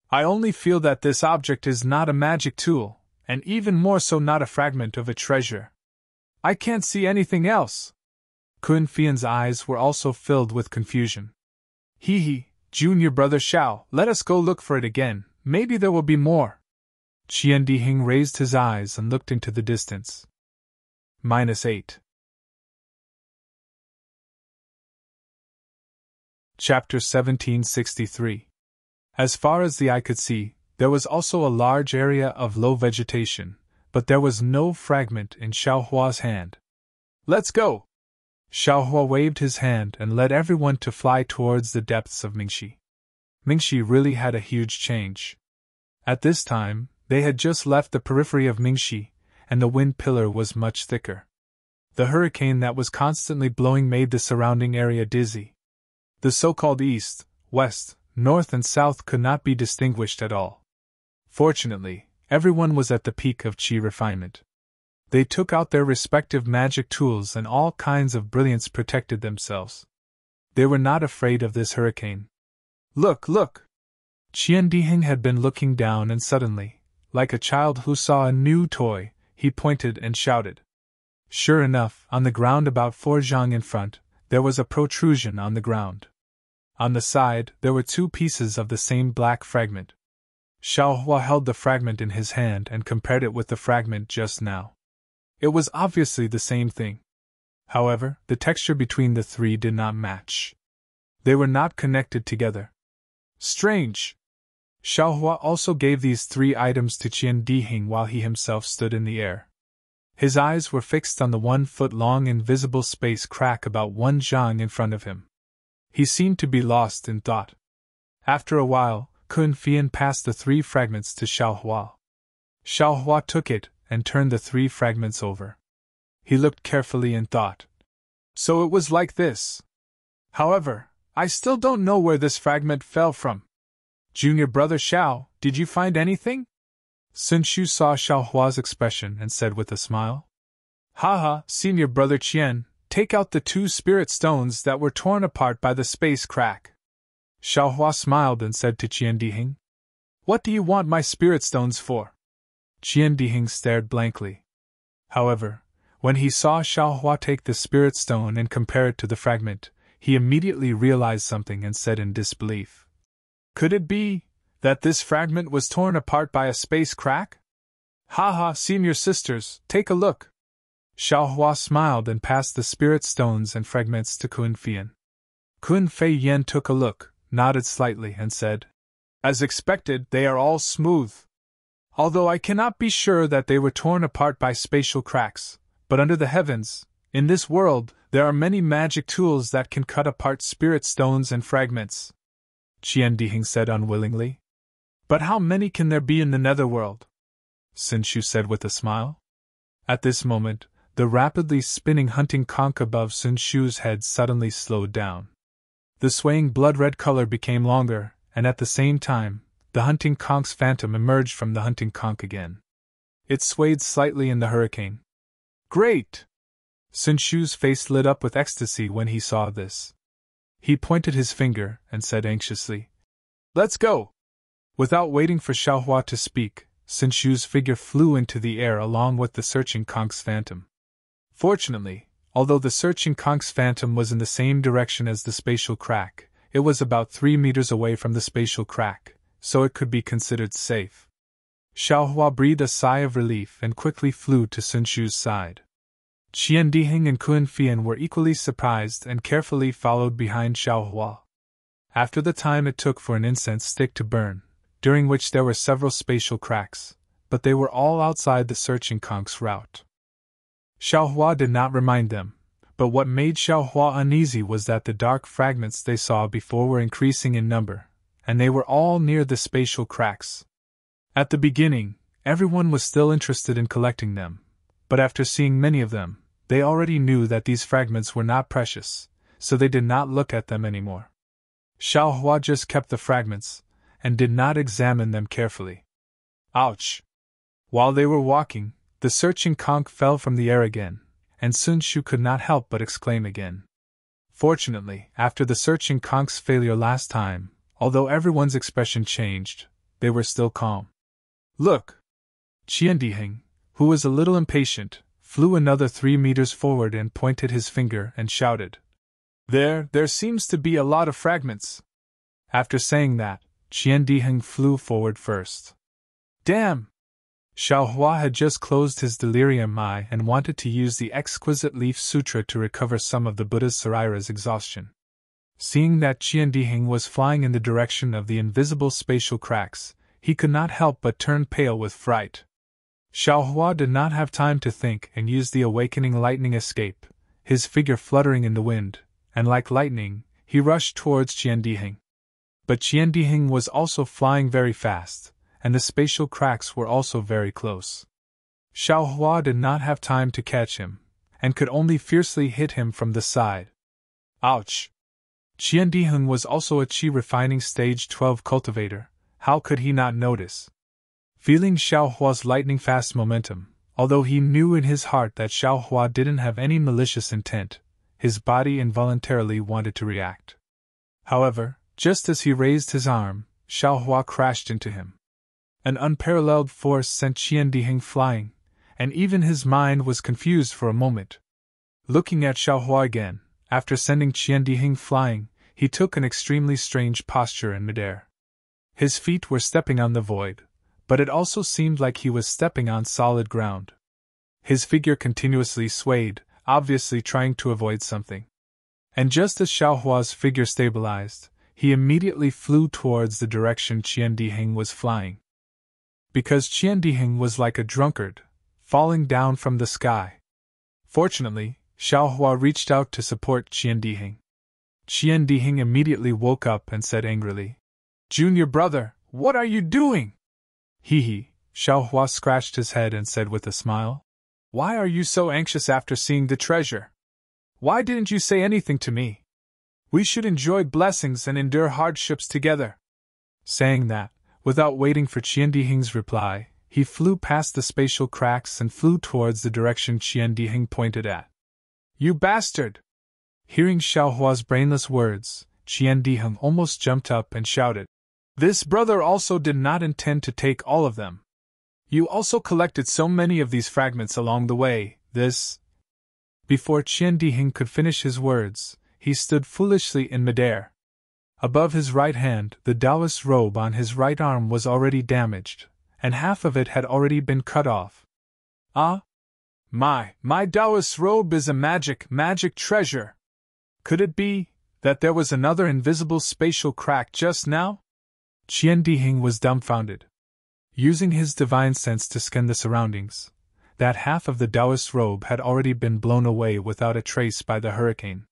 I only feel that this object is not a magic tool, and even more so not a fragment of a treasure. I can't see anything else. Kun Fian's eyes were also filled with confusion. Hee, junior brother Xiao, let us go look for it again, maybe there will be more. Qian Diheng raised his eyes and looked into the distance. -8. Chapter 1763. As far as the eye could see, there was also a large area of low vegetation, but there was no fragment in Xiao Hua's hand. Let's go! Xiao Hua waved his hand and led everyone to fly towards the depths of Mingxi. Mingxi really had a huge change. At this time, they had just left the periphery of Mingxi, and the wind pillar was much thicker. The hurricane that was constantly blowing made the surrounding area dizzy. The so-called east, west, north and south could not be distinguished at all. Fortunately, everyone was at the peak of chi refinement. They took out their respective magic tools and all kinds of brilliance protected themselves. They were not afraid of this hurricane. Look, look! Qian Diheng had been looking down and suddenly, like a child who saw a new toy, he pointed and shouted. Sure enough, on the ground about 4 zhang in front, there was a protrusion on the ground. On the side, there were 2 pieces of the same black fragment. Xiaohua held the fragment in his hand and compared it with the fragment just now. It was obviously the same thing. However, the texture between the 3 did not match. They were not connected together. Strange! Xiaohua also gave these 3 items to Qian Diheng while he himself stood in the air. His eyes were fixed on the 1-foot-long invisible space crack about 1 zhang in front of him. He seemed to be lost in thought. After a while, Kunfian passed the 3 fragments to Xiaohua. Xiaohua took it and turned the 3 fragments over. He looked carefully and thought. So it was like this. However, I still don't know where this fragment fell from. Junior brother Xiao, did you find anything? Sun Shu saw Xiaohua's expression and said with a smile. Haha, senior brother Qian, take out the 2 spirit stones that were torn apart by the space crack. Xiaohua smiled and said to Qian Diheng. What do you want my spirit stones for? Qian Diheng stared blankly. However, when he saw Xiaohua take the spirit stone and compare it to the fragment, he immediately realized something and said in disbelief. Could it be that this fragment was torn apart by a space crack? Haha, senior sisters, take a look. Xiaohua smiled and passed the spirit stones and fragments to Kunfian. Kun Fei Yen took a look, nodded slightly and said, As expected, they are all smooth. Although I cannot be sure that they were torn apart by spatial cracks, but under the heavens, in this world, there are many magic tools that can cut apart spirit stones and fragments. Qian Diheng said unwillingly. But how many can there be in the netherworld? Sun Shu said with a smile. At this moment, the rapidly spinning hunting conch above Sun Shu's head suddenly slowed down. The swaying blood-red color became longer, and at the same time, the hunting conch's phantom emerged from the hunting conch again. It swayed slightly in the hurricane. Great! Sun Shu's face lit up with ecstasy when he saw this. He pointed his finger and said anxiously, Let's go! Without waiting for Xiaohua to speak, Sun Shu's figure flew into the air along with the searching conch's phantom. Fortunately, although the searching conch's phantom was in the same direction as the spatial crack, it was about 3 meters away from the spatial crack, so it could be considered safe. Xiaohua breathed a sigh of relief and quickly flew to Sun Shu's side. Qian Diheng and Kunfian were equally surprised and carefully followed behind Xiaohua. After the time it took for an incense stick to burn, during which there were several spatial cracks, but they were all outside the searching conch's route. Xiaohua did not remind them, but what made Xiaohua uneasy was that the dark fragments they saw before were increasing in number, and they were all near the spatial cracks. At the beginning, everyone was still interested in collecting them, but after seeing many of them, they already knew that these fragments were not precious, so they did not look at them anymore. Xiaohua just kept the fragments, and did not examine them carefully. Ouch! While they were walking, the searching conch fell from the air again, and Sun Shu could not help but exclaim again. Fortunately, after the searching conch's failure last time, although everyone's expression changed, they were still calm. Look! Qian Diheng, who was a little impatient, flew another 3 meters forward and pointed his finger and shouted. There seems to be a lot of fragments. After saying that, Qian Diheng flew forward first. Damn! Xiaohua had just closed his delirium eye and wanted to use the exquisite leaf sutra to recover some of the Buddha's Sarira's exhaustion. Seeing that Qian Diheng was flying in the direction of the invisible spatial cracks, he could not help but turn pale with fright. Xiaohua did not have time to think and used the awakening lightning escape, his figure fluttering in the wind, and like lightning, he rushed towards Qian Diheng. But Qian Diheng was also flying very fast, and the spatial cracks were also very close. Xiaohua did not have time to catch him, and could only fiercely hit him from the side. Ouch! Qian Diheng was also a Qi refining stage 12 cultivator. How could he not notice? Feeling Xiao Hua's lightning-fast momentum, although he knew in his heart that Xiao Hua didn't have any malicious intent, his body involuntarily wanted to react. However, just as he raised his arm, Xiao Hua crashed into him. An unparalleled force sent Qian Diheng flying, and even his mind was confused for a moment. Looking at Xiao Hua again, after sending Qian Diheng flying, he took an extremely strange posture in midair. His feet were stepping on the void, but it also seemed like he was stepping on solid ground. His figure continuously swayed, obviously trying to avoid something. And just as Xiao Hua's figure stabilized, he immediately flew towards the direction Qian Diheng was flying. Because Qian Diheng was like a drunkard, falling down from the sky. Fortunately, Xiao Hua reached out to support Qian Diheng. Qian Diheng immediately woke up and said angrily, "Junior brother, what are you doing?" Hee. Xiao Hua scratched his head and said with a smile, "Why are you so anxious after seeing the treasure? Why didn't you say anything to me? We should enjoy blessings and endure hardships together." Saying that, without waiting for Qian Diheng's reply, he flew past the spatial cracks and flew towards the direction Qian Diheng pointed at. "You bastard!" Hearing Xiao Hua's brainless words, Qian Diheng almost jumped up and shouted, "This brother also did not intend to take all of them. You also collected so many of these fragments along the way, this—" Before Qian Diheng could finish his words, he stood foolishly in midair. Above his right hand, the Taoist robe on his right arm was already damaged, and half of it had already been cut off. "Ah! My Taoist robe is a magic treasure! Could it be that there was another invisible spatial crack just now?" Qian Diheng was dumbfounded. Using his divine sense to scan the surroundings, that half of the Taoist robe had already been blown away without a trace by the hurricane.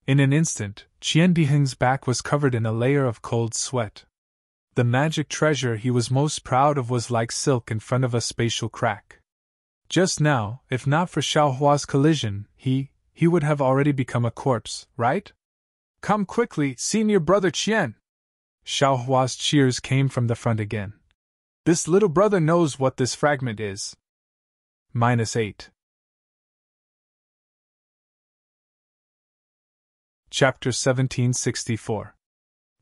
In an instant, Qian Diheng's back was covered in a layer of cold sweat. The magic treasure he was most proud of was like silk in front of a spatial crack. Just now, if not for Xiao Hua's collision, he would have already become a corpse, right? "Come quickly, senior brother Qian!" Xiao Hua's cheers came from the front again. "This little brother knows what this fragment is." -8. Chapter 1764.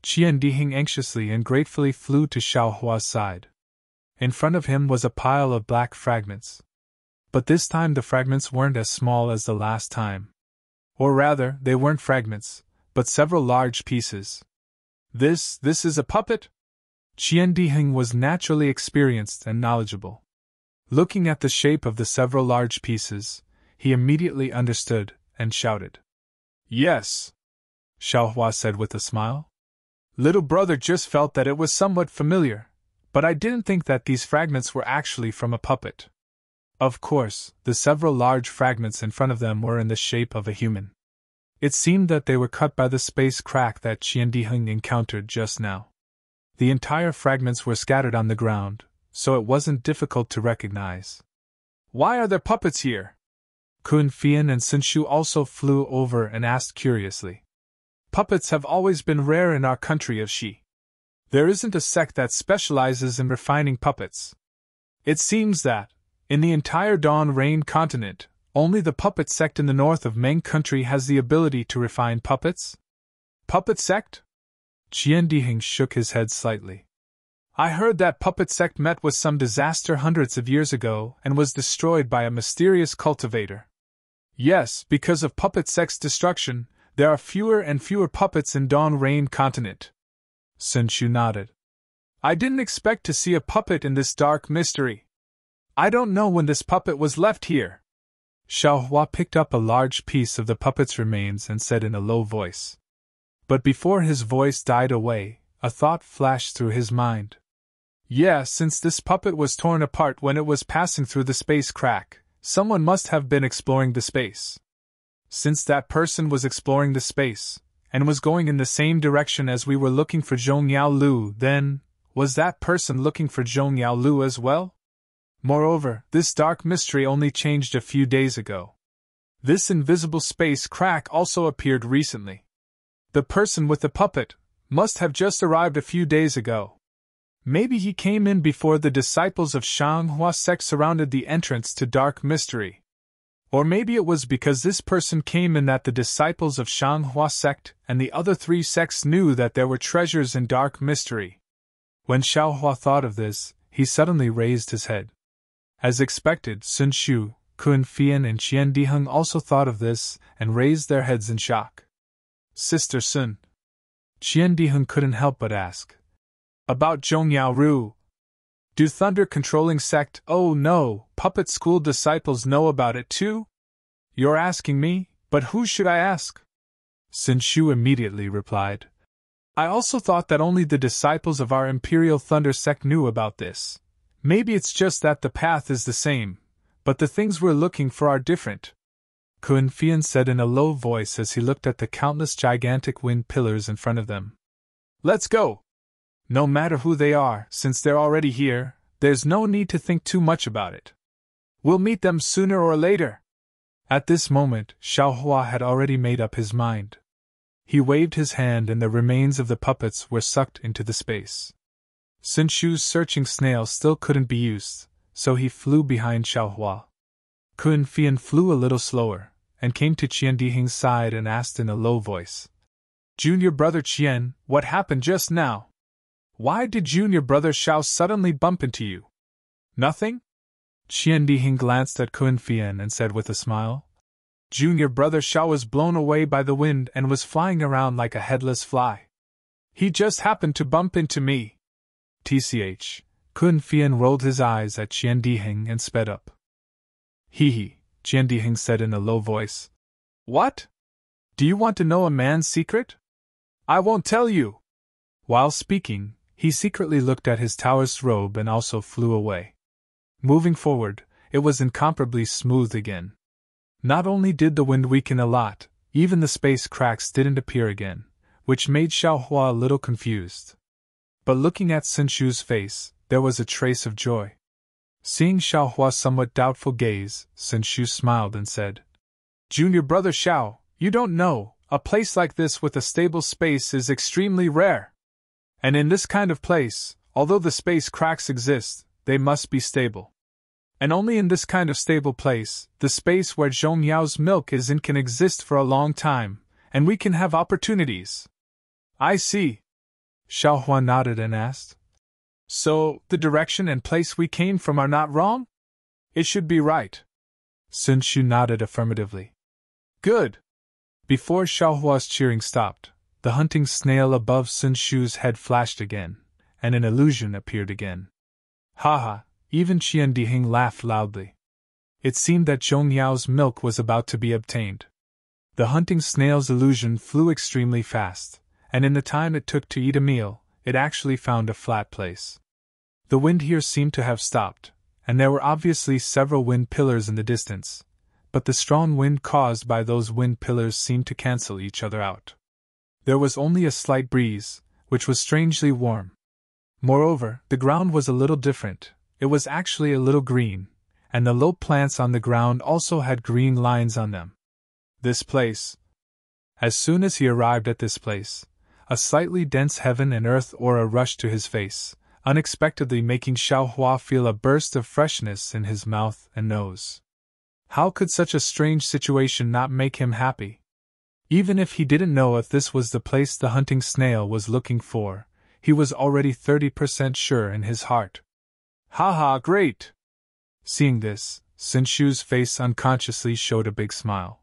Qian Diheng anxiously and gratefully flew to Xiao Hua's side. In front of him was a pile of black fragments. But this time the fragments weren't as small as the last time. Or rather, they weren't fragments, but several large pieces. This is a puppet?" Qian Diheng was naturally experienced and knowledgeable. Looking at the shape of the several large pieces, he immediately understood, and shouted. "Yes," Xiao Hua said with a smile. "Little brother just felt that it was somewhat familiar, but I didn't think that these fragments were actually from a puppet." Of course, the several large fragments in front of them were in the shape of a human. It seemed that they were cut by the space crack that Qian Diheng encountered just now. The entire fragments were scattered on the ground, so it wasn't difficult to recognize. "Why are there puppets here?" Kun Fian and Sinshu also flew over and asked curiously. "Puppets have always been rare in our country of Xi. There isn't a sect that specializes in refining puppets. It seems that, in the entire Dawn Rain continent, only the puppet sect in the north of Meng country has the ability to refine puppets?" "Puppet sect?" Qian Diheng shook his head slightly. "I heard that puppet sect met with some disaster hundreds of years ago and was destroyed by a mysterious cultivator. Yes, because of puppet sect's destruction, there are fewer and fewer puppets in Dawn Rain continent." Sinshu nodded. "I didn't expect to see a puppet in this dark mystery. I don't know when this puppet was left here." Xiao Hua picked up a large piece of the puppet's remains and said in a low voice. But before his voice died away, a thought flashed through his mind. "Yeah, since this puppet was torn apart when it was passing through the space crack, someone must have been exploring the space. Since that person was exploring the space, and was going in the same direction as we were looking for Zhong Yao Lu, then, was that person looking for Zhong Yao Lu as well? Moreover, this dark mystery only changed a few days ago. This invisible space crack also appeared recently. The person with the puppet must have just arrived a few days ago. Maybe he came in before the disciples of Shanghua sect surrounded the entrance to Dark Mystery. Or maybe it was because this person came in that the disciples of Shanghua sect and the other 3 sects knew that there were treasures in Dark Mystery. When Xiaohua thought of this, he suddenly raised his head. As expected, Sun Shu, Kun Fian and Qian Diheng also thought of this and raised their heads in shock. Sister Sun. Qian Diheng couldn't help but ask. About Zhongyao Ru. Do thunder-controlling sect, oh no, puppet school disciples know about it too? You're asking me, but who should I ask? Sun Shu immediately replied. I also thought that only the disciples of our Imperial Thunder sect knew about this. Maybe it's just that the path is the same, but the things we're looking for are different. Kun Fian said in a low voice as he looked at the countless gigantic wind pillars in front of them. Let's go! No matter who they are, since they're already here, there's no need to think too much about it. We'll meet them sooner or later. At this moment, Xiaohua had already made up his mind. He waved his hand and the remains of the puppets were sucked into the space. Sun Shu's searching snail still couldn't be used, so he flew behind Xiaohua. Kun Fian flew a little slower, and came to Qian Diheng's side and asked in a low voice. Junior brother Qian, what happened just now? Why did junior brother Xiao suddenly bump into you? Nothing? Qian Diheng glanced at Kun Fian and said with a smile. Junior brother Xiao was blown away by the wind and was flying around like a headless fly. He just happened to bump into me. TCH. Kun Fian rolled his eyes at Qian Diheng and sped up. Hee, Qian Diheng said in a low voice. What? Do you want to know a man's secret? I won't tell you. While speaking, he secretly looked at his Taoist robe and also flew away. Moving forward, it was incomparably smooth again. Not only did the wind weaken a lot, even the space cracks didn't appear again, which made Xiaohua a little confused. But looking at Sun Shu's face, there was a trace of joy. Seeing Xiaohua's somewhat doubtful gaze, Sun Shu smiled and said, Junior brother Xiao, you don't know, a place like this with a stable space is extremely rare. And in this kind of place, although the space cracks exist, they must be stable. And only in this kind of stable place, the space where Zhongyao's milk is in can exist for a long time, and we can have opportunities. I see. Xiaohua nodded and asked. So, the direction and place we came from are not wrong? It should be right. Sun Shu nodded affirmatively. Good. Before Xiaohua's cheering stopped, the hunting snail above Sun Shu's head flashed again, and an illusion appeared again. Haha, even Qian Diheng laughed loudly. It seemed that Zhongyao's milk was about to be obtained. The hunting snail's illusion flew extremely fast, and in the time it took to eat a meal, it actually found a flat place. The wind here seemed to have stopped, and there were obviously several wind pillars in the distance, but the strong wind caused by those wind pillars seemed to cancel each other out. There was only a slight breeze, which was strangely warm. Moreover, the ground was a little different. It was actually a little green, and the low plants on the ground also had green lines on them. This place. As soon as he arrived at this place, a slightly dense heaven and earth aura rushed to his face, unexpectedly making Xiaohua feel a burst of freshness in his mouth and nose. How could such a strange situation not make him happy? Even if he didn't know if this was the place the hunting snail was looking for, he was already 30% sure in his heart. Haha, great! Seeing this, Sun Shu's face unconsciously showed a big smile.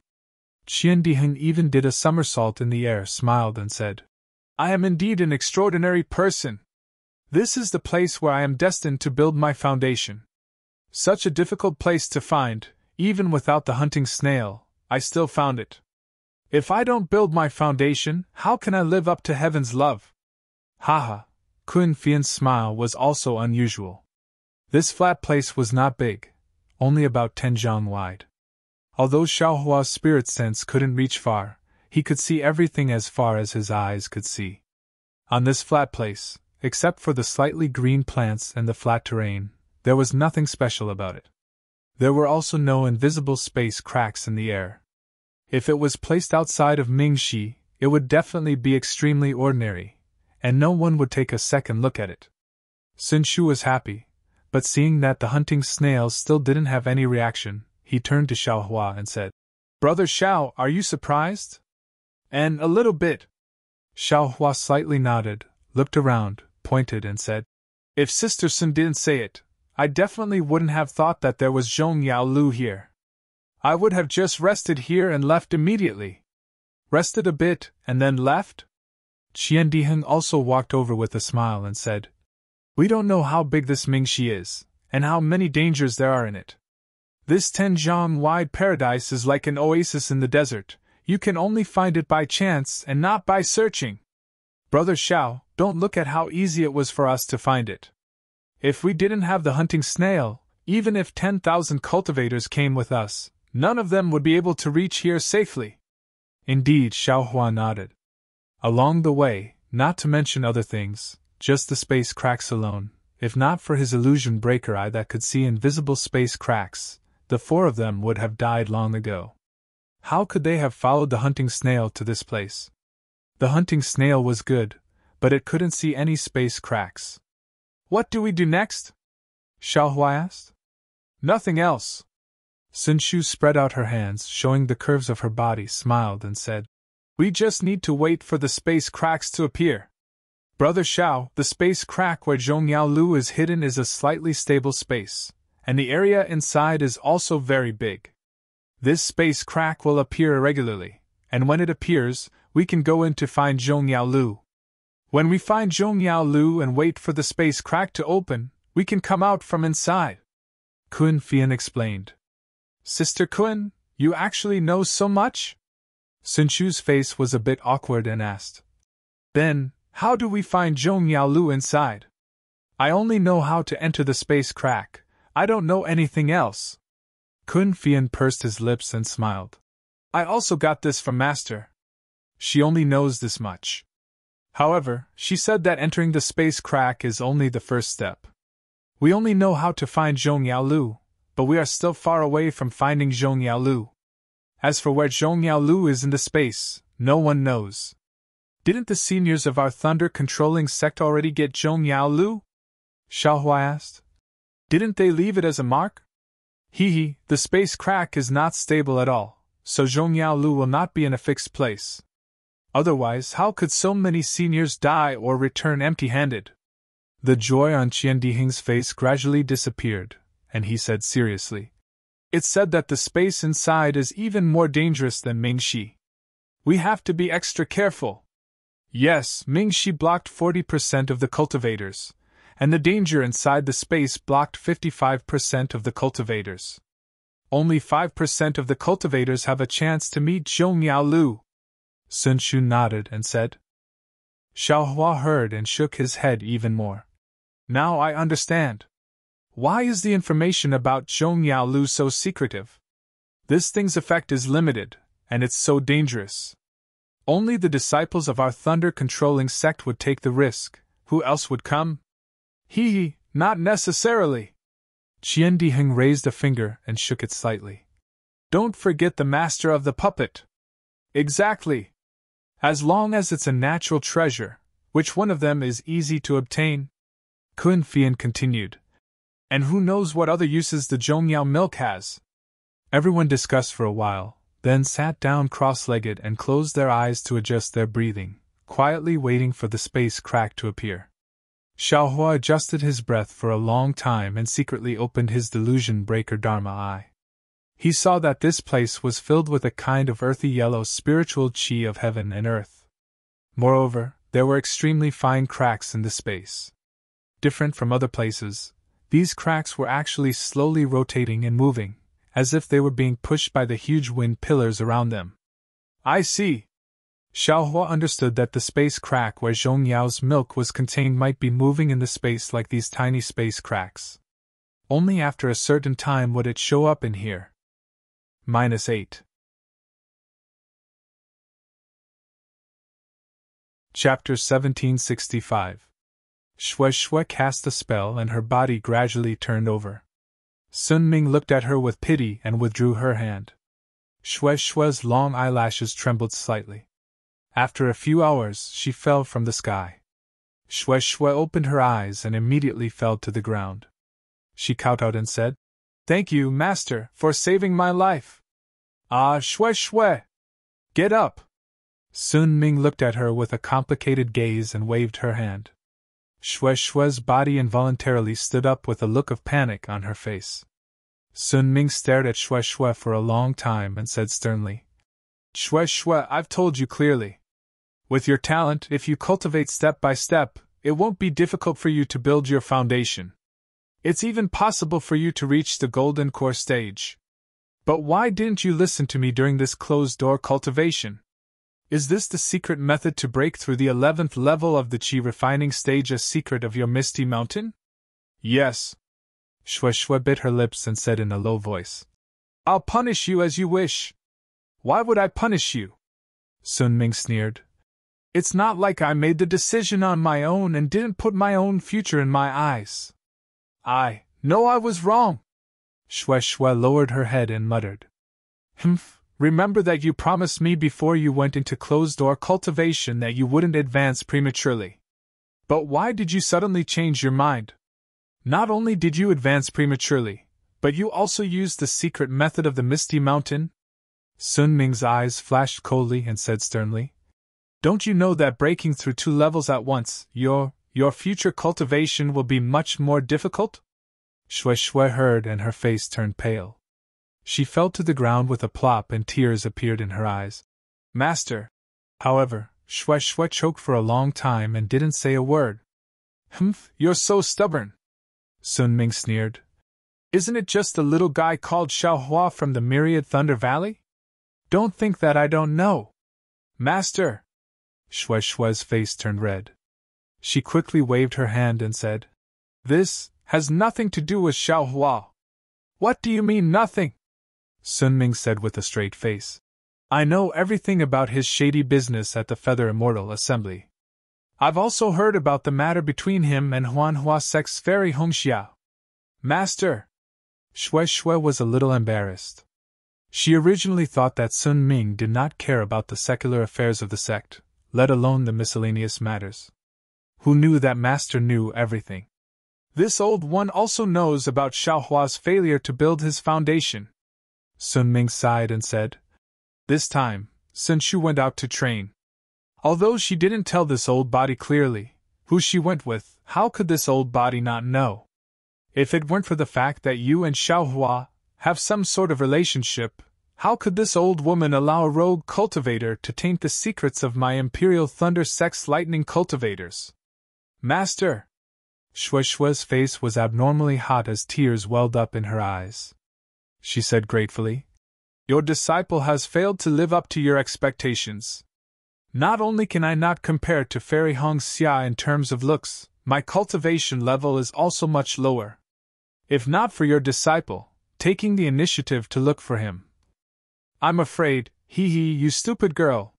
Qian Diheng even did a somersault in the air, smiled and said, I am indeed an extraordinary person. This is the place where I am destined to build my foundation. Such a difficult place to find, even without the hunting snail, I still found it. If I don't build my foundation, how can I live up to heaven's love? Haha, Kun Fian's smile was also unusual. This flat place was not big, only about 10 zhang wide. Although Xiaohua's spirit sense couldn't reach far, he could see everything as far as his eyes could see. On this flat place, except for the slightly green plants and the flat terrain, there was nothing special about it. There were also no invisible space cracks in the air. If it was placed outside of Mingxi, it would definitely be extremely ordinary, and no one would take a second look at it. Sun Shu was happy, but seeing that the hunting snails still didn't have any reaction, he turned to Xiao Hua and said, "Brother Xiao, are you surprised?" "And a little bit." Xiao Hua slightly nodded, looked around, pointed and said, "If Sister Sun didn't say it, I definitely wouldn't have thought that there was Zhong Yao Lu here. I would have just rested here and left immediately." "Rested a bit, and then left?" Qian Diheng also walked over with a smile and said, "We don't know how big this Mingxi is, and how many dangers there are in it. This 10-zhang-wide paradise is like an oasis in the desert. You can only find it by chance and not by searching. Brother Xiao, don't look at how easy it was for us to find it. If we didn't have the hunting snail, even if 10,000 cultivators came with us, none of them would be able to reach here safely." Indeed, Xiao Hua nodded. Along the way, not to mention other things, just the space cracks alone, if not for his illusion breaker eye that could see invisible space cracks, the 4 of them would have died long ago. How could they have followed the hunting snail to this place? The hunting snail was good, but it couldn't see any space cracks. "What do we do next?" Xiao Hua asked. "Nothing else." Sun Shu spread out her hands, showing the curves of her body, smiled and said, "We just need to wait for the space cracks to appear. Brother Xiao, the space crack where Zhong Yao Lu is hidden is a slightly stable space, and the area inside is also very big. This space crack will appear irregularly, and when it appears, we can go in to find Zhong Yao Lu. When we find Zhong Yao Lu and wait for the space crack to open, we can come out from inside." Kun Fian explained. "Sister Kun, you actually know so much?" Sun Shu's face was a bit awkward and asked, "Then, how do we find Zhong Yao Lu inside? I only know how to enter the space crack, I don't know anything else." Kun Fian pursed his lips and smiled. "I also got this from Master. She only knows this much. However, she said that entering the space crack is only the first step. We only know how to find Zhong Yao Lu, but we are still far away from finding Zhong Yao Lu. As for where Zhong Yao Lu is in the space, no one knows. Didn't the seniors of our thunder-controlling sect already get Zhong Yao Lu?" Xiao Hua asked. "Didn't they leave it as a mark?" The space crack is not stable at all, so Zhong Yao Lu will not be in a fixed place. Otherwise, how could so many seniors die or return empty-handed?" The joy on Qian Diheng's face gradually disappeared, and he said seriously, "It's said that the space inside is even more dangerous than Mingxi. We have to be extra careful. Yes, Mingxi blocked 40% of the cultivators, and the danger inside the space blocked 55% of the cultivators. Only 5% of the cultivators have a chance to meet Zhong Yao Lu." Sun Shu nodded and said. Xiao Hua heard and shook his head even more. "Now I understand. Why is the information about Zhong Yao Lu so secretive? This thing's effect is limited, and it's so dangerous. Only the disciples of our thunder-controlling sect would take the risk. Who else would come?" Not necessarily." Qian Diheng raised a finger and shook it slightly. "Don't forget the master of the puppet." "Exactly. As long as it's a natural treasure, which one of them is easy to obtain?" Kun Fian continued. "And who knows what other uses the Zhongyao milk has?" Everyone discussed for a while, then sat down cross-legged and closed their eyes to adjust their breathing, quietly waiting for the space crack to appear. Xiao Hua adjusted his breath for a long time and secretly opened his delusion breaker Dharma eye. He saw that this place was filled with a kind of earthy yellow spiritual qi of heaven and earth. Moreover, there were extremely fine cracks in the space. Different from other places, these cracks were actually slowly rotating and moving, as if they were being pushed by the huge wind pillars around them. "I see." Xiao Hua understood that the space crack where Zhong Yao's milk was contained might be moving in the space like these tiny space cracks. Only after a certain time would it show up in here. -8. Chapter 1765. Xue Xue cast a spell and her body gradually turned over. Sun Ming looked at her with pity and withdrew her hand. Xue Xue's long eyelashes trembled slightly. After a few hours, she fell from the sky. Shue Shue opened her eyes and immediately fell to the ground. She kowtowed and said, "Thank you, master, for saving my life." "Ah, Shue Shue! Get up!" Sun Ming looked at her with a complicated gaze and waved her hand. Shue Shue's body involuntarily stood up with a look of panic on her face. Sun Ming stared at Shue Shue for a long time and said sternly, "Shue Shue, I've told you clearly. With your talent, if you cultivate step by step, it won't be difficult for you to build your foundation. It's even possible for you to reach the golden core stage. But why didn't you listen to me during this closed-door cultivation? Is this the secret method to break through the 11th level of the Qi refining stage, a secret of your Misty Mountain?" "Yes." Shue Shue bit her lips and said in a low voice, "I'll punish you as you wish." "Why would I punish you?" Sun Ming sneered. "It's not like I made the decision on my own and didn't put my own future in my eyes. I know I was wrong." Shue Shue lowered her head and muttered, "Humph, remember that you promised me before you went into closed-door cultivation that you wouldn't advance prematurely. But why did you suddenly change your mind? Not only did you advance prematurely, but you also used the secret method of the Misty Mountain?" Sun Ming's eyes flashed coldly and said sternly, "Don't you know that breaking through 2 levels at once, your future cultivation will be much more difficult?" Shue Shue heard and her face turned pale. She fell to the ground with a plop and tears appeared in her eyes. "Master." However, Shue Shue choked for a long time and didn't say a word. "Humph, you're so stubborn," Sun Ming sneered. "Isn't it just a little guy called Xiaohua from the Myriad Thunder Valley? Don't think that I don't know." "Master!" Shue Shue's face turned red. She quickly waved her hand and said, "This has nothing to do with Xiaohua." "What do you mean, nothing?" Sun Ming said with a straight face. "I know everything about his shady business at the Feather Immortal Assembly. I've also heard about the matter between him and Huanhua Sect's fairy Hongxia." "Master!" Shue Shue was a little embarrassed. She originally thought that Sun Ming did not care about the secular affairs of the sect, let alone the miscellaneous matters. Who knew that Master knew everything? "This old one also knows about Xiaohua's failure to build his foundation." Sun Ming sighed and said, "This time, Sun Shu went out to train. Although she didn't tell this old body clearly who she went with, how could this old body not know? If it weren't for the fact that you and Xiaohua have some sort of relationship, how could this old woman allow a rogue cultivator to taint the secrets of my Imperial Thunder Sect's lightning cultivators?" "Master!" Shue Shue's face was abnormally hot as tears welled up in her eyes. She said gratefully, "Your disciple has failed to live up to your expectations. Not only can I not compare to Fairy Hongxia in terms of looks, my cultivation level is also much lower. If not for your disciple taking the initiative to look for him, I'm afraid, you stupid girl."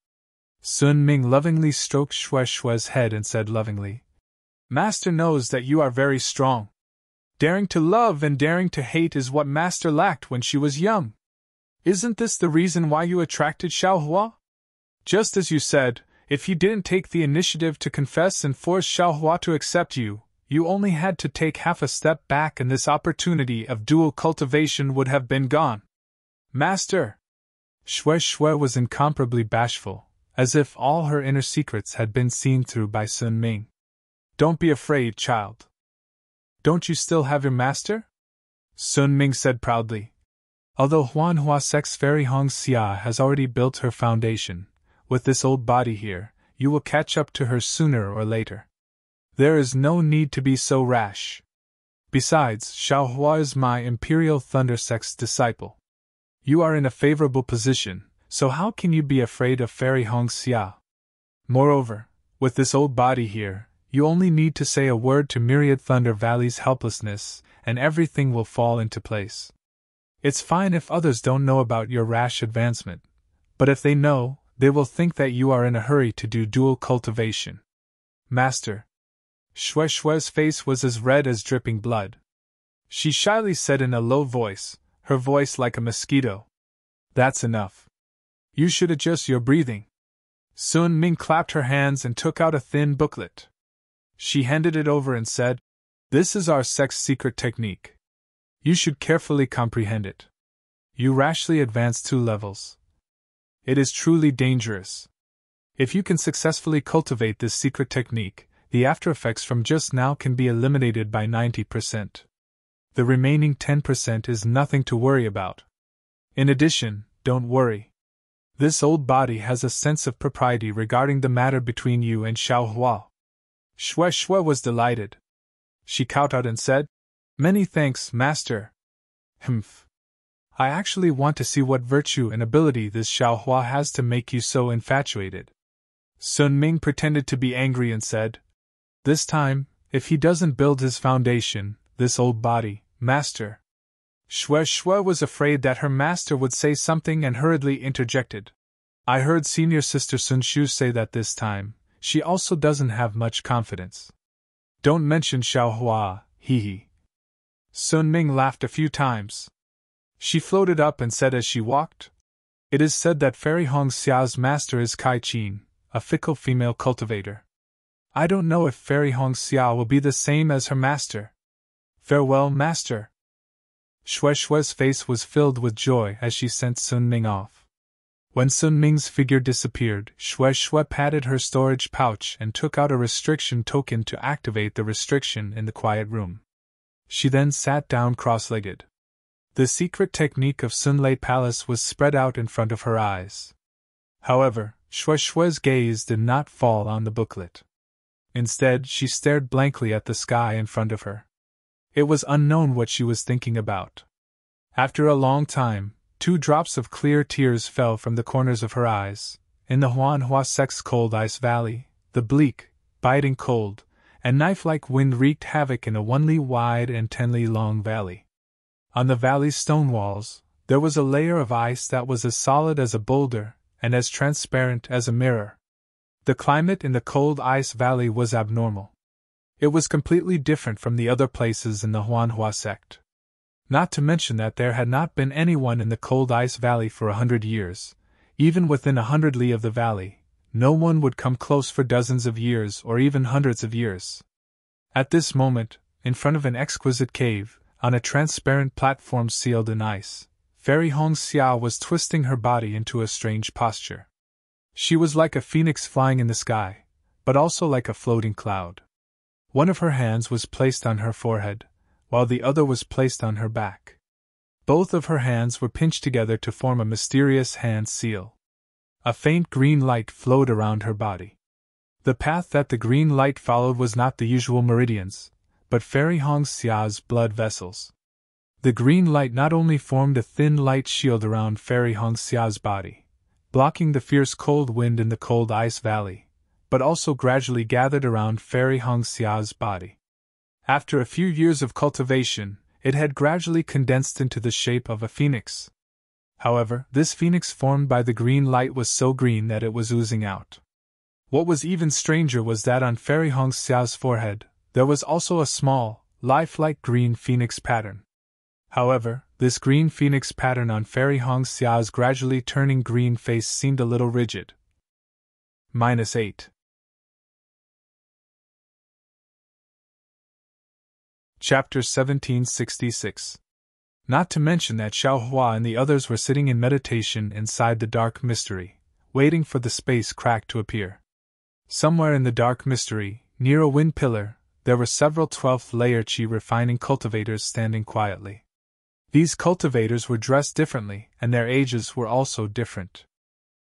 Sun Ming lovingly stroked Shue Shue's head and said lovingly, "Master knows that you are very strong. Daring to love and daring to hate is what Master lacked when she was young. Isn't this the reason why you attracted Xiaohua? Just as you said, if you didn't take the initiative to confess and force Xiaohua to accept you, you only had to take half a step back and this opportunity of dual cultivation would have been gone. Master!" Shue Shue was incomparably bashful, as if all her inner secrets had been seen through by Sun Ming. "Don't be afraid, child." "Don't you still have your master?" Sun Ming said proudly. "Although Huanhua Sect's fairy Hongxia has already built her foundation, with this old body here, you will catch up to her sooner or later. There is no need to be so rash. Besides, Xiaohua is my Imperial Thunder Sect's disciple. You are in a favorable position, so how can you be afraid of Fairy Hongxia? Moreover, with this old body here, you only need to say a word to Myriad Thunder Valley's helplessness, and everything will fall into place. It's fine if others don't know about your rash advancement, but if they know, they will think that you are in a hurry to do dual cultivation." "Master!" Shue Shue's face was as red as dripping blood. She shyly said in a low voice, her voice like a mosquito, "That's enough. You should adjust your breathing. Sun Ming clapped her hands and took out a thin booklet. She handed it over and said, "This is our sex secret technique. You should carefully comprehend it. You rashly advance 2 levels. It is truly dangerous. If you can successfully cultivate this secret technique, the after effects from just now can be eliminated by 90%. The remaining 10% is nothing to worry about. In addition, don't worry. This old body has a sense of propriety regarding the matter between you and Xiao Hua." Shui Shui was delighted. She kowtowed and said, "Many thanks, Master." "Humph. I actually want to see what virtue and ability this Xiao Hua has to make you so infatuated." Sun Ming pretended to be angry and said, "This time, if he doesn't build his foundation, this old body, Master." Shui Shui was afraid that her master would say something and hurriedly interjected, "I heard Senior Sister Sun Shu say that this time, she also doesn't have much confidence. Don't mention Xiao Hua, hee hee." Sun Ming laughed a few times. She floated up and said as she walked, "It is said that Fairy Hong Xia's master is Kai Qin, a fickle female cultivator. I don't know if Fairy Hong Xia will be the same as her master. Farewell, Master." Shui Shui's face was filled with joy as she sent Sun Ming off. When Sun Ming's figure disappeared, Shui Shui patted her storage pouch and took out a restriction token to activate the restriction in the quiet room. She then sat down cross-legged. The secret technique of Sunlei Palace was spread out in front of her eyes. However, Shui Shui's gaze did not fall on the booklet. Instead, she stared blankly at the sky in front of her. It was unknown what she was thinking about. After a long time, 2 drops of clear tears fell from the corners of her eyes. In the Huanhua Sect's cold ice valley, the bleak, biting cold, and knife-like wind wreaked havoc in a 1 li wide and 10 li long valley. On the valley's stone walls, there was a layer of ice that was as solid as a boulder and as transparent as a mirror. The climate in the cold ice valley was abnormal. It was completely different from the other places in the Huanhua sect. Not to mention that there had not been anyone in the cold ice valley for 100 years. Even within 100 li of the valley, no one would come close for dozens of years or even hundreds of years. At this moment, in front of an exquisite cave, on a transparent platform sealed in ice, Fairy Hong Xia was twisting her body into a strange posture. She was like a phoenix flying in the sky, but also like a floating cloud. One of her hands was placed on her forehead, while the other was placed on her back. Both of her hands were pinched together to form a mysterious hand seal. A faint green light flowed around her body. The path that the green light followed was not the usual meridians, but Fairy Hong Xia's blood vessels. The green light not only formed a thin light shield around Fairy Hong Xia's body, blocking the fierce cold wind in the cold ice valley, but also gradually gathered around Fairy Hong Xia's body. After a few years of cultivation, it had gradually condensed into the shape of a phoenix. However, this phoenix formed by the green light was so green that it was oozing out. What was even stranger was that on Fairy Hong Xia's forehead, there was also a small, lifelike green phoenix pattern. However, this green phoenix pattern on Fairy Hong Xia's gradually turning green face seemed a little rigid. -8. Chapter 1766. Not to mention that Xiao Hua and the others were sitting in meditation inside the dark mystery, waiting for the space crack to appear. Somewhere in the dark mystery, near a wind pillar, there were several 12th layer Qi refining cultivators standing quietly. These cultivators were dressed differently, and their ages were also different.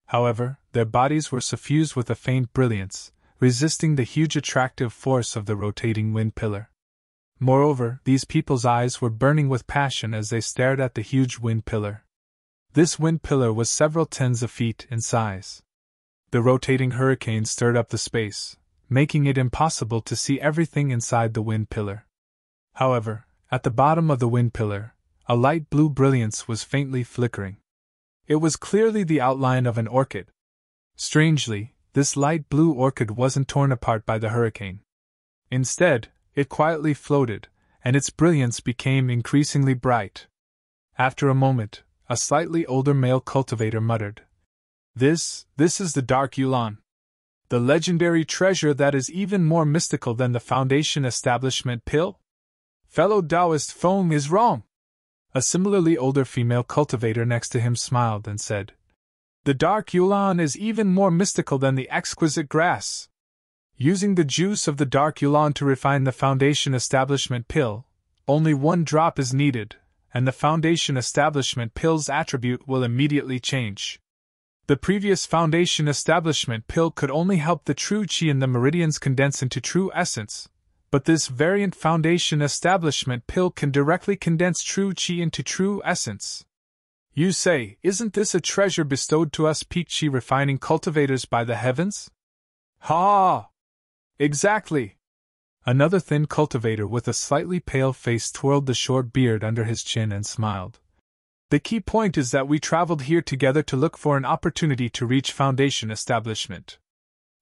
However, their bodies were suffused with a faint brilliance, resisting the huge attractive force of the rotating wind pillar. Moreover, these people's eyes were burning with passion as they stared at the huge wind pillar. This wind pillar was several tens of feet in size. The rotating hurricane stirred up the space, making it impossible to see everything inside the wind pillar. However, at the bottom of the wind pillar, a light blue brilliance was faintly flickering. It was clearly the outline of an orchid. Strangely, this light blue orchid wasn't torn apart by the hurricane. Instead, it quietly floated, and its brilliance became increasingly bright. After a moment, a slightly older male cultivator muttered, This is the Dark Yulan. The legendary treasure that is even more mystical than the Foundation establishment pill? Fellow Taoist Feng is wrong. A similarly older female cultivator next to him smiled and said, The Dark Yulan is even more mystical than the exquisite grass. Using the juice of the Dark Yulan to refine the Foundation establishment pill, only 1 drop is needed, and the Foundation establishment pill's attribute will immediately change. The previous Foundation establishment pill could only help the true Qi in the meridians condense into true essence, but this variant Foundation establishment pill can directly condense true Qi into true essence. You say, isn't this a treasure bestowed to us peak Qi refining cultivators by the heavens? Ha! Exactly! Another thin cultivator with a slightly pale face twirled the short beard under his chin and smiled. The key point is that we traveled here together to look for an opportunity to reach Foundation establishment.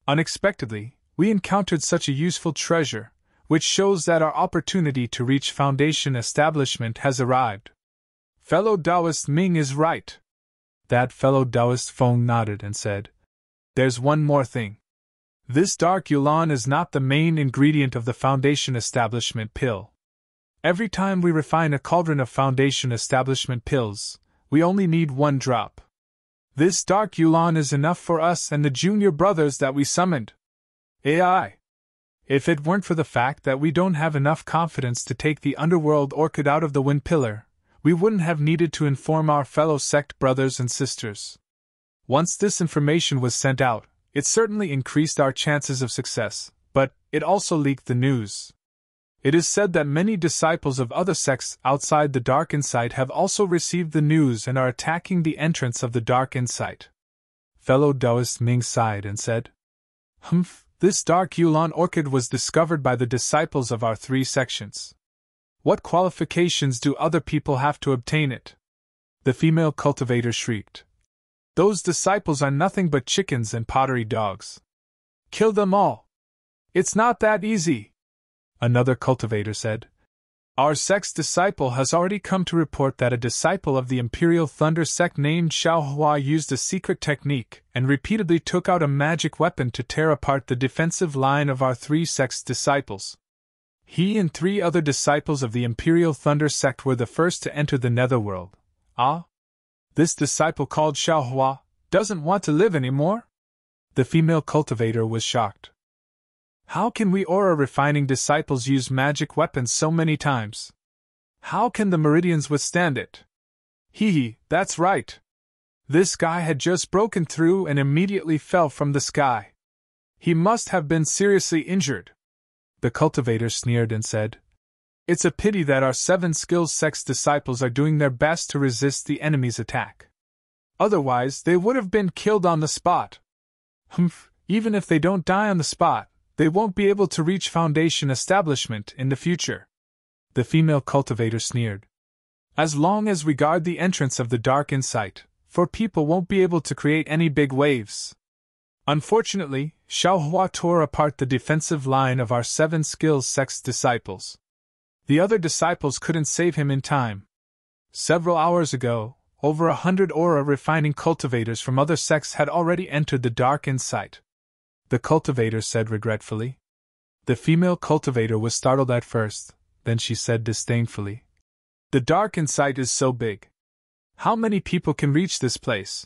Unexpectedly, we encountered such a useful treasure, which shows that our opportunity to reach Foundation establishment has arrived. Fellow Taoist Ming is right. That fellow Taoist Feng nodded and said, There's one more thing. This Dark Yulan is not the main ingredient of the Foundation establishment pill. Every time we refine a cauldron of Foundation establishment pills, we only need 1 drop. This Dark Yulan is enough for us and the junior brothers that we summoned. AI. If it weren't for the fact that we don't have enough confidence to take the underworld orchid out of the wind pillar, we wouldn't have needed to inform our fellow sect brothers and sisters. Once this information was sent out, it certainly increased our chances of success, but it also leaked the news. It is said that many disciples of other sects outside the Dark Insight have also received the news and are attacking the entrance of the Dark Insight. Fellow Taoist Ming sighed and said, This Dark Yulan orchid was discovered by the disciples of our 3 sections. What qualifications do other people have to obtain it? The female cultivator shrieked. Those disciples are nothing but chickens and pottery dogs. Kill them all. It's not that easy. Another cultivator said, Our sect's disciple has already come to report that a disciple of the Imperial Thunder sect named Xiao Hua used a secret technique and repeatedly took out a magic weapon to tear apart the defensive line of our 3 sect's disciples. He and 3 other disciples of the Imperial Thunder sect were the first to enter the netherworld. Ah? This disciple called Xiao Hua doesn't want to live anymore? The female cultivator was shocked. How can we aura-refining disciples use magic weapons so many times? How can the meridians withstand it? That's right. This guy had just broken through and immediately fell from the sky. He must have been seriously injured. The cultivator sneered and said, It's a pity that our 7 skills sect's disciples are doing their best to resist the enemy's attack. Otherwise, they would have been killed on the spot. Even if they don't die on the spot, they won't be able to reach Foundation establishment in the future. The female cultivator sneered. As long as we guard the entrance of the Dark Insight, for people won't be able to create any big waves. Unfortunately, Xiao Hua tore apart the defensive line of our 7 skills sect's disciples. The other disciples couldn't save him in time. Several hours ago, over 100 aura-refining cultivators from other sects had already entered the Dark Insight. The cultivator said regretfully. The female cultivator was startled at first, then she said disdainfully, The Dark Insight is so big. How many people can reach this place?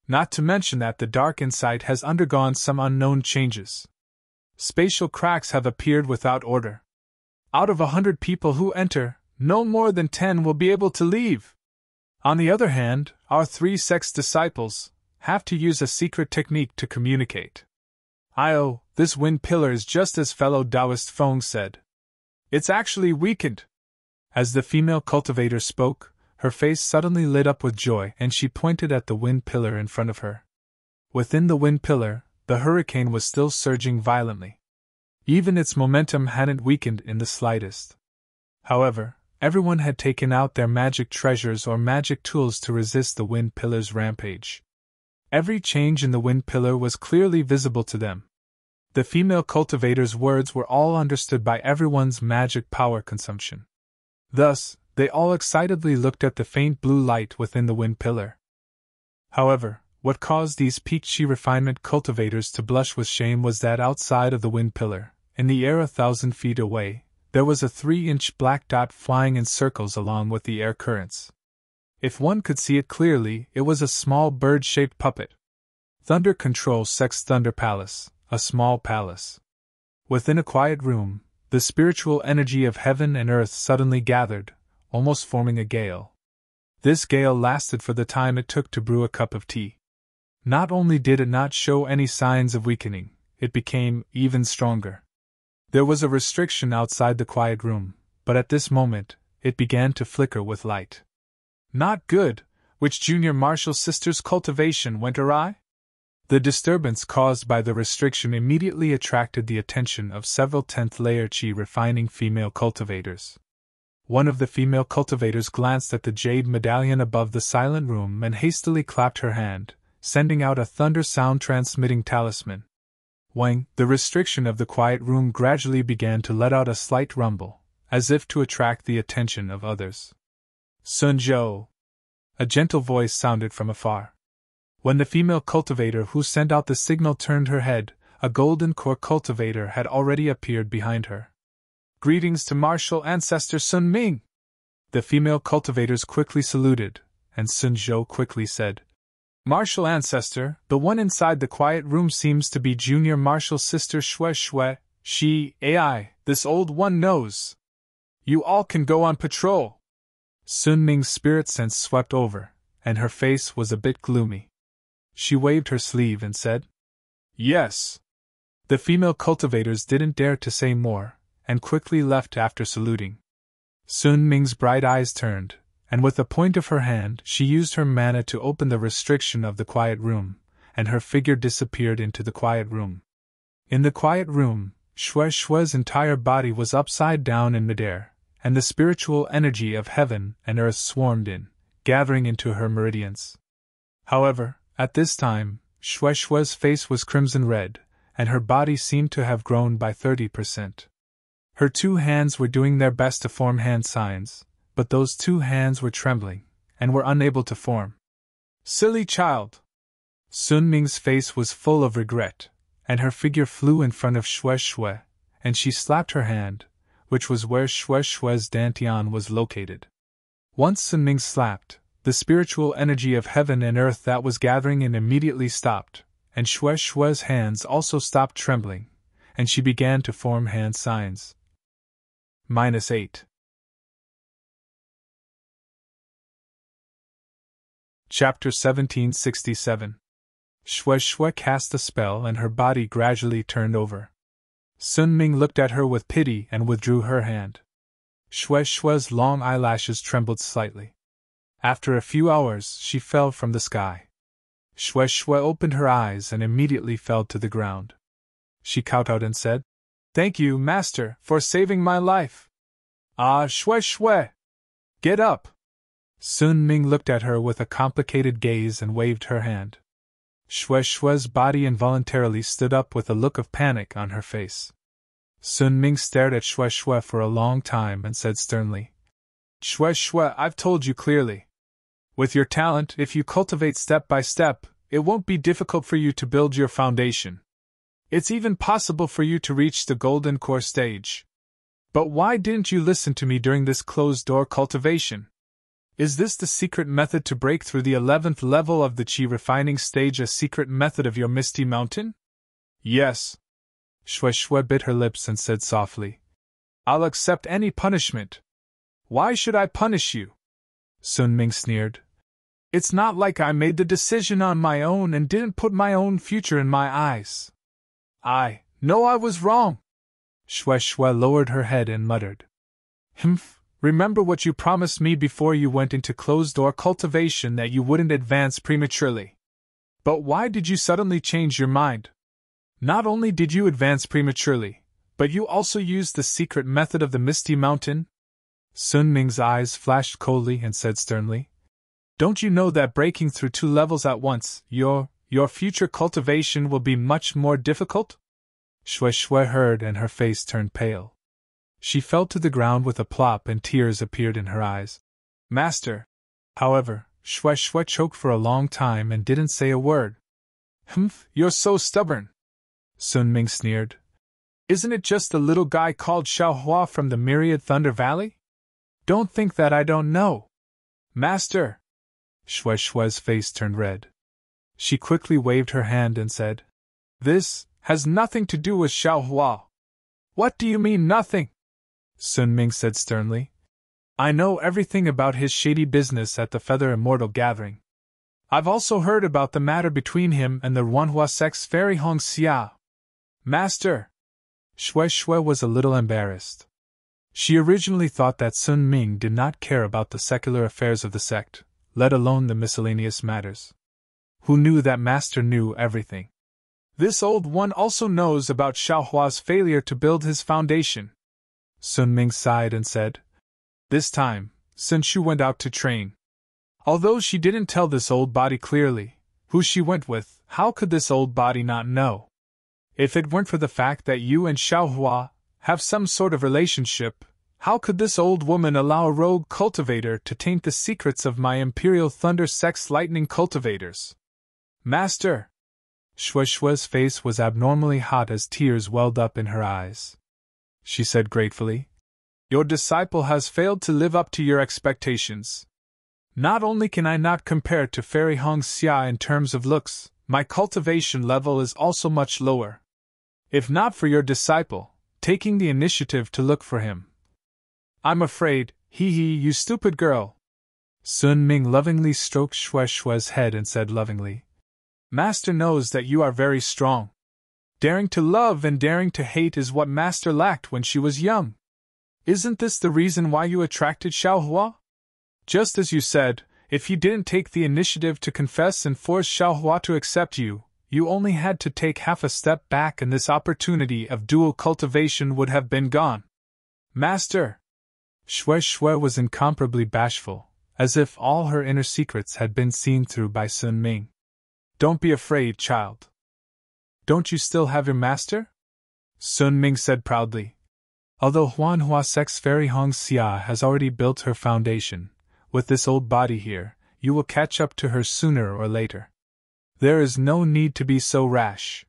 Not to mention that the Dark Insight has undergone some unknown changes. Spatial cracks have appeared without order. Out of 100 people who enter, no more than 10 will be able to leave. On the other hand, our 3 sects disciples have to use a secret technique to communicate. This wind pillar is just as fellow Taoist Feng said. It's actually weakened. As the female cultivator spoke, her face suddenly lit up with joy and she pointed at the wind pillar in front of her. Within the wind pillar, the hurricane was still surging violently. Even its momentum hadn't weakened in the slightest. However, everyone had taken out their magic treasures or magic tools to resist the wind pillar's rampage. Every change in the wind pillar was clearly visible to them. The female cultivator's words were all understood by everyone's magic power consumption. Thus, they all excitedly looked at the faint blue light within the wind pillar. However, What caused these peaked chi refinement cultivators to blush with shame was that outside of the wind pillar, in the air 1,000 feet away, there was a 3-inch black dot flying in circles along with the air currents. If one could see it clearly, it was a small bird-shaped puppet. Thunder Control Sex Thunder Palace, a small palace. Within a quiet room, the spiritual energy of heaven and earth suddenly gathered, almost forming a gale. This gale lasted for the time it took to brew a cup of tea. Not only did it not show any signs of weakening, it became even stronger. There was a restriction outside the quiet room, but at this moment, it began to flicker with light. Not good, which Junior Marshall Sisters' cultivation went awry? The disturbance caused by the restriction immediately attracted the attention of several 10th layer chi refining female cultivators. One of the female cultivators glanced at the jade medallion above the silent room and hastily clapped her hand, sending out a thunder sound transmitting talisman. Wang, the restriction of the quiet room gradually began to let out a slight rumble, as if to attract the attention of others. Sun Zhou! A gentle voice sounded from afar. When the female cultivator who sent out the signal turned her head, a golden core cultivator had already appeared behind her. Greetings to martial ancestor Sun Ming! The female cultivators quickly saluted, and Sun Zhou quickly said, Martial ancestor, the one inside the quiet room seems to be junior martial sister Shui Shui, she, AI, this old one knows. You all can go on patrol. Sun Ming's spirit sense swept over, and her face was a bit gloomy. She waved her sleeve and said, Yes. The female cultivators didn't dare to say more, and quickly left after saluting. Sun Ming's bright eyes turned, and with the point of her hand she used her mana to open the restriction of the quiet room, and her figure disappeared into the quiet room. In the quiet room, Shui Shui's entire body was upside down in midair, and the spiritual energy of heaven and earth swarmed in, gathering into her meridians. However, at this time, Shui Shui's face was crimson red, and her body seemed to have grown by 30%. Her 2 hands were doing their best to form hand signs, but those 2 hands were trembling, and were unable to form. Silly child! Sun Ming's face was full of regret, and her figure flew in front of Shui Shui, and she slapped her hand, which was where Shui Shui's dantian was located. Once Sun Ming slapped, the spiritual energy of heaven and earth that was gathering in immediately stopped, and Shui Shui's hands also stopped trembling, and she began to form hand signs. -8. Chapter 1767. Shui Shui cast a spell and her body gradually turned over. Sun Ming looked at her with pity and withdrew her hand. Shui Shui's long eyelashes trembled slightly. After a few hours, she fell from the sky. Shui Shui opened her eyes and immediately fell to the ground. She kowtowed and said, Thank you, master, for saving my life. Ah, Shui Shui! Get up! Sun Ming looked at her with a complicated gaze and waved her hand. Shui Shui's body involuntarily stood up with a look of panic on her face. Sun Ming stared at Shui Shui for a long time and said sternly, Shui Shui, I've told you clearly. With your talent, if you cultivate step by step, it won't be difficult for you to build your foundation. It's even possible for you to reach the golden core stage. But why didn't you listen to me during this closed-door cultivation? Is this the secret method to break through the 11th level of the chi refining stage, a secret method of your Misty Mountain? Yes. Shui Shui bit her lips and said softly, I'll accept any punishment. Why should I punish you? Sun Ming sneered. It's not like I made the decision on my own and didn't put my own future in my eyes. I know I was wrong. Shui Shui lowered her head and muttered, Humph, remember what you promised me before you went into closed-door cultivation, that you wouldn't advance prematurely. But why did you suddenly change your mind? Not only did you advance prematurely, but you also used the secret method of the Misty Mountain? Sun Ming's eyes flashed coldly and said sternly, Don't you know that breaking through 2 levels at once, your future cultivation will be much more difficult? Shui Shui heard and her face turned pale. She fell to the ground with a plop and tears appeared in her eyes. Master! However, Shui Shui choked for a long time and didn't say a word. Humph, you're so stubborn, Sun Ming sneered. Isn't it just the little guy called Xiaohua from the Myriad Thunder Valley? Don't think that I don't know. Master! Shui Shui's face turned red. She quickly waved her hand and said, This has nothing to do with Xiaohua. What do you mean nothing? Sun Ming said sternly. I know everything about his shady business at the Feather Immortal gathering. I've also heard about the matter between him and the Wanhua sect's Fairy Hong Xia. Master! Shui Shui was a little embarrassed. She originally thought that Sun Ming did not care about the secular affairs of the sect, let alone the miscellaneous matters. Who knew that Master knew everything? This old one also knows about Xiaohua's failure to build his foundation. Sun Ming sighed and said, This time, Sun Shu went out to train. Although she didn't tell this old body clearly who she went with, how could this old body not know? If it weren't for the fact that you and Xiaohua have some sort of relationship, how could this old woman allow a rogue cultivator to taint the secrets of my Imperial Thunder Sect's lightning cultivators? Master! Shui Shui's face was abnormally hot as tears welled up in her eyes. She said gratefully, Your disciple has failed to live up to your expectations. Not only can I not compare to Fairy Hong Xia in terms of looks, my cultivation level is also much lower. If not for your disciple taking the initiative to look for him. I'm afraid, you stupid girl. Sun Ming lovingly stroked Shui Shui's head and said lovingly, Master knows that you are very strong. Daring to love and daring to hate is what Master lacked when she was young. Isn't this the reason why you attracted Xiaohua? Just as you said, if you didn't take the initiative to confess and force Xiaohua to accept you, you only had to take half a step back and this opportunity of dual cultivation would have been gone. Master! Shui Shui was incomparably bashful, as if all her inner secrets had been seen through by Sun Ming. Don't be afraid, child. Don't you still have your master? Sun Ming said proudly. Although Wanhua Sect's Fairy Hong Xia has already built her foundation, with this old body here, you will catch up to her sooner or later. There is no need to be so rash.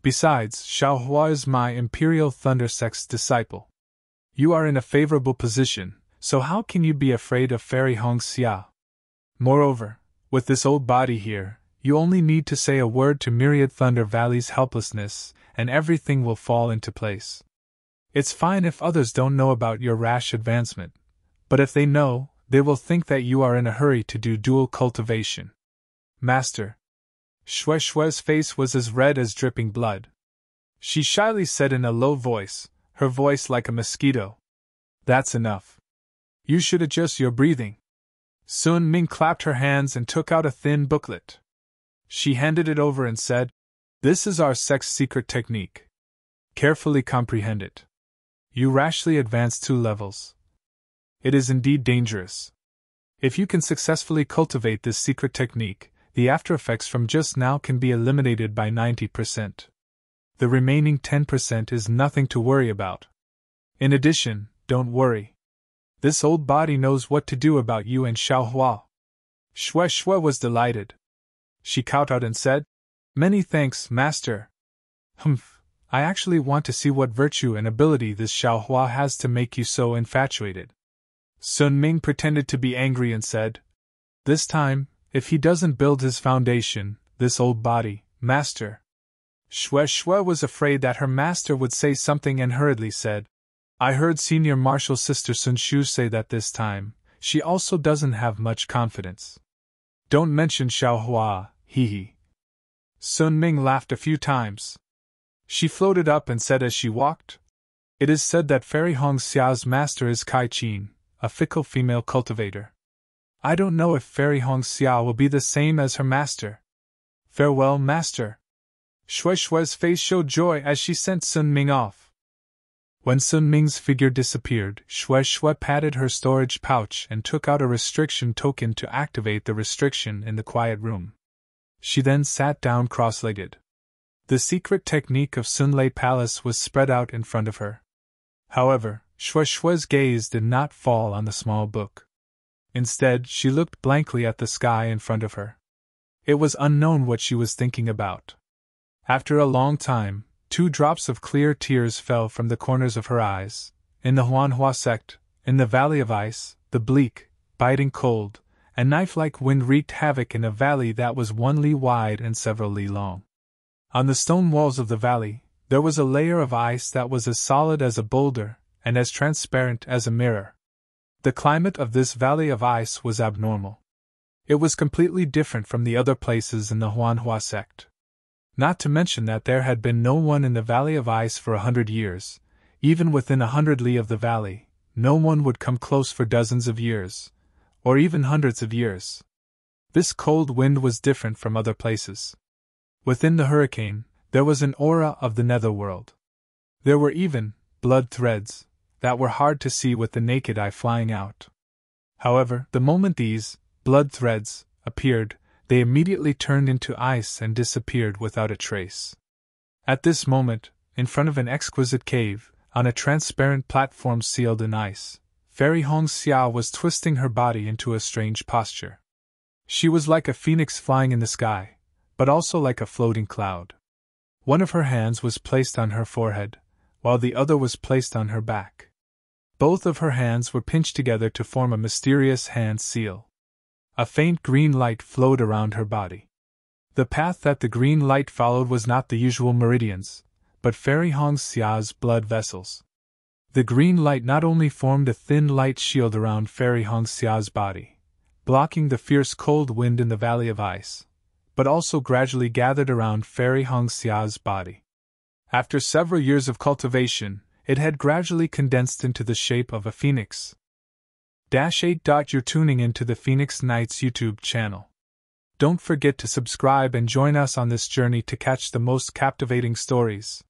Besides, Xiaohua is my Imperial Thunder Sect's disciple. You are in a favorable position, so how can you be afraid of Fairy Hong Xia? Moreover, with this old body here, you only need to say a word to Myriad Thunder Valley's helplessness, and everything will fall into place. It's fine if others don't know about your rash advancement, but if they know, they will think that you are in a hurry to do dual cultivation. Master! Shui Shui's face was as red as dripping blood. She shyly said in a low voice, her voice like a mosquito, That's enough. You should adjust your breathing. Sun Ming clapped her hands and took out a thin booklet. She handed it over and said, This is our sect's secret technique. Carefully comprehend it. You rashly advanced 2 levels. It is indeed dangerous. If you can successfully cultivate this secret technique, the aftereffects from just now can be eliminated by 90%. The remaining 10% is nothing to worry about. In addition, don't worry. This old body knows what to do about you and Xiaohua. Shui Shui was delighted. She kowtowed and said, Many thanks, Master. Humph, I actually want to see what virtue and ability this Xiaohua has to make you so infatuated. Sun Ming pretended to be angry and said, This time, if he doesn't build his foundation, this old body, Master. Shui Shui was afraid that her master would say something and hurriedly said, I heard Senior Marshal Sister Sun Shu say that this time, she also doesn't have much confidence. Don't mention Xiaohua, hee. Sun Ming laughed a few times. She floated up and said as she walked, It is said that Fairy Hong Xia's master is Kai Qin, a fickle female cultivator. I don't know if Fairy Hong Xia will be the same as her master. Farewell, Master. Shui Shui's face showed joy as she sent Sun Ming off. When Sun Ming's figure disappeared, Shui Shui patted her storage pouch and took out a restriction token to activate the restriction in the quiet room. She then sat down cross-legged. The secret technique of Sunlei Palace was spread out in front of her. However, Shui Shui's gaze did not fall on the small book. Instead, she looked blankly at the sky in front of her. It was unknown what she was thinking about. After a long time, 2 drops of clear tears fell from the corners of her eyes. In the Huanhua sect, in the Valley of Ice, the bleak, biting cold, and knife-like wind wreaked havoc in a valley that was 1 li wide and several li long. On the stone walls of the valley, there was a layer of ice that was as solid as a boulder and as transparent as a mirror. The climate of this valley of ice was abnormal. It was completely different from the other places in the Huanhua sect. Not to mention that there had been no one in the Valley of Ice for 100 years. Even within 100 li of the valley, no one would come close for dozens of years, or even hundreds of years. This cold wind was different from other places. Within the hurricane, there was an aura of the netherworld. There were even blood threads that were hard to see with the naked eye flying out. However, the moment these blood threads appeared, they immediately turned into ice and disappeared without a trace. At this moment, in front of an exquisite cave, on a transparent platform sealed in ice, Fairy Hong Xiao was twisting her body into a strange posture. She was like a phoenix flying in the sky, but also like a floating cloud. One of her hands was placed on her forehead, while the other was placed on her back. Both of her hands were pinched together to form a mysterious hand seal. A faint green light flowed around her body. The path that the green light followed was not the usual meridians, but Fairy Hong Xia's blood vessels. The green light not only formed a thin light shield around Fairy Hong Xia's body, blocking the fierce cold wind in the Valley of Ice, but also gradually gathered around Fairy Hong Xia's body. After several years of cultivation, it had gradually condensed into the shape of a phoenix. -8. You're tuning into the Phoenix Nights YouTube channel. Don't forget to subscribe and join us on this journey to catch the most captivating stories.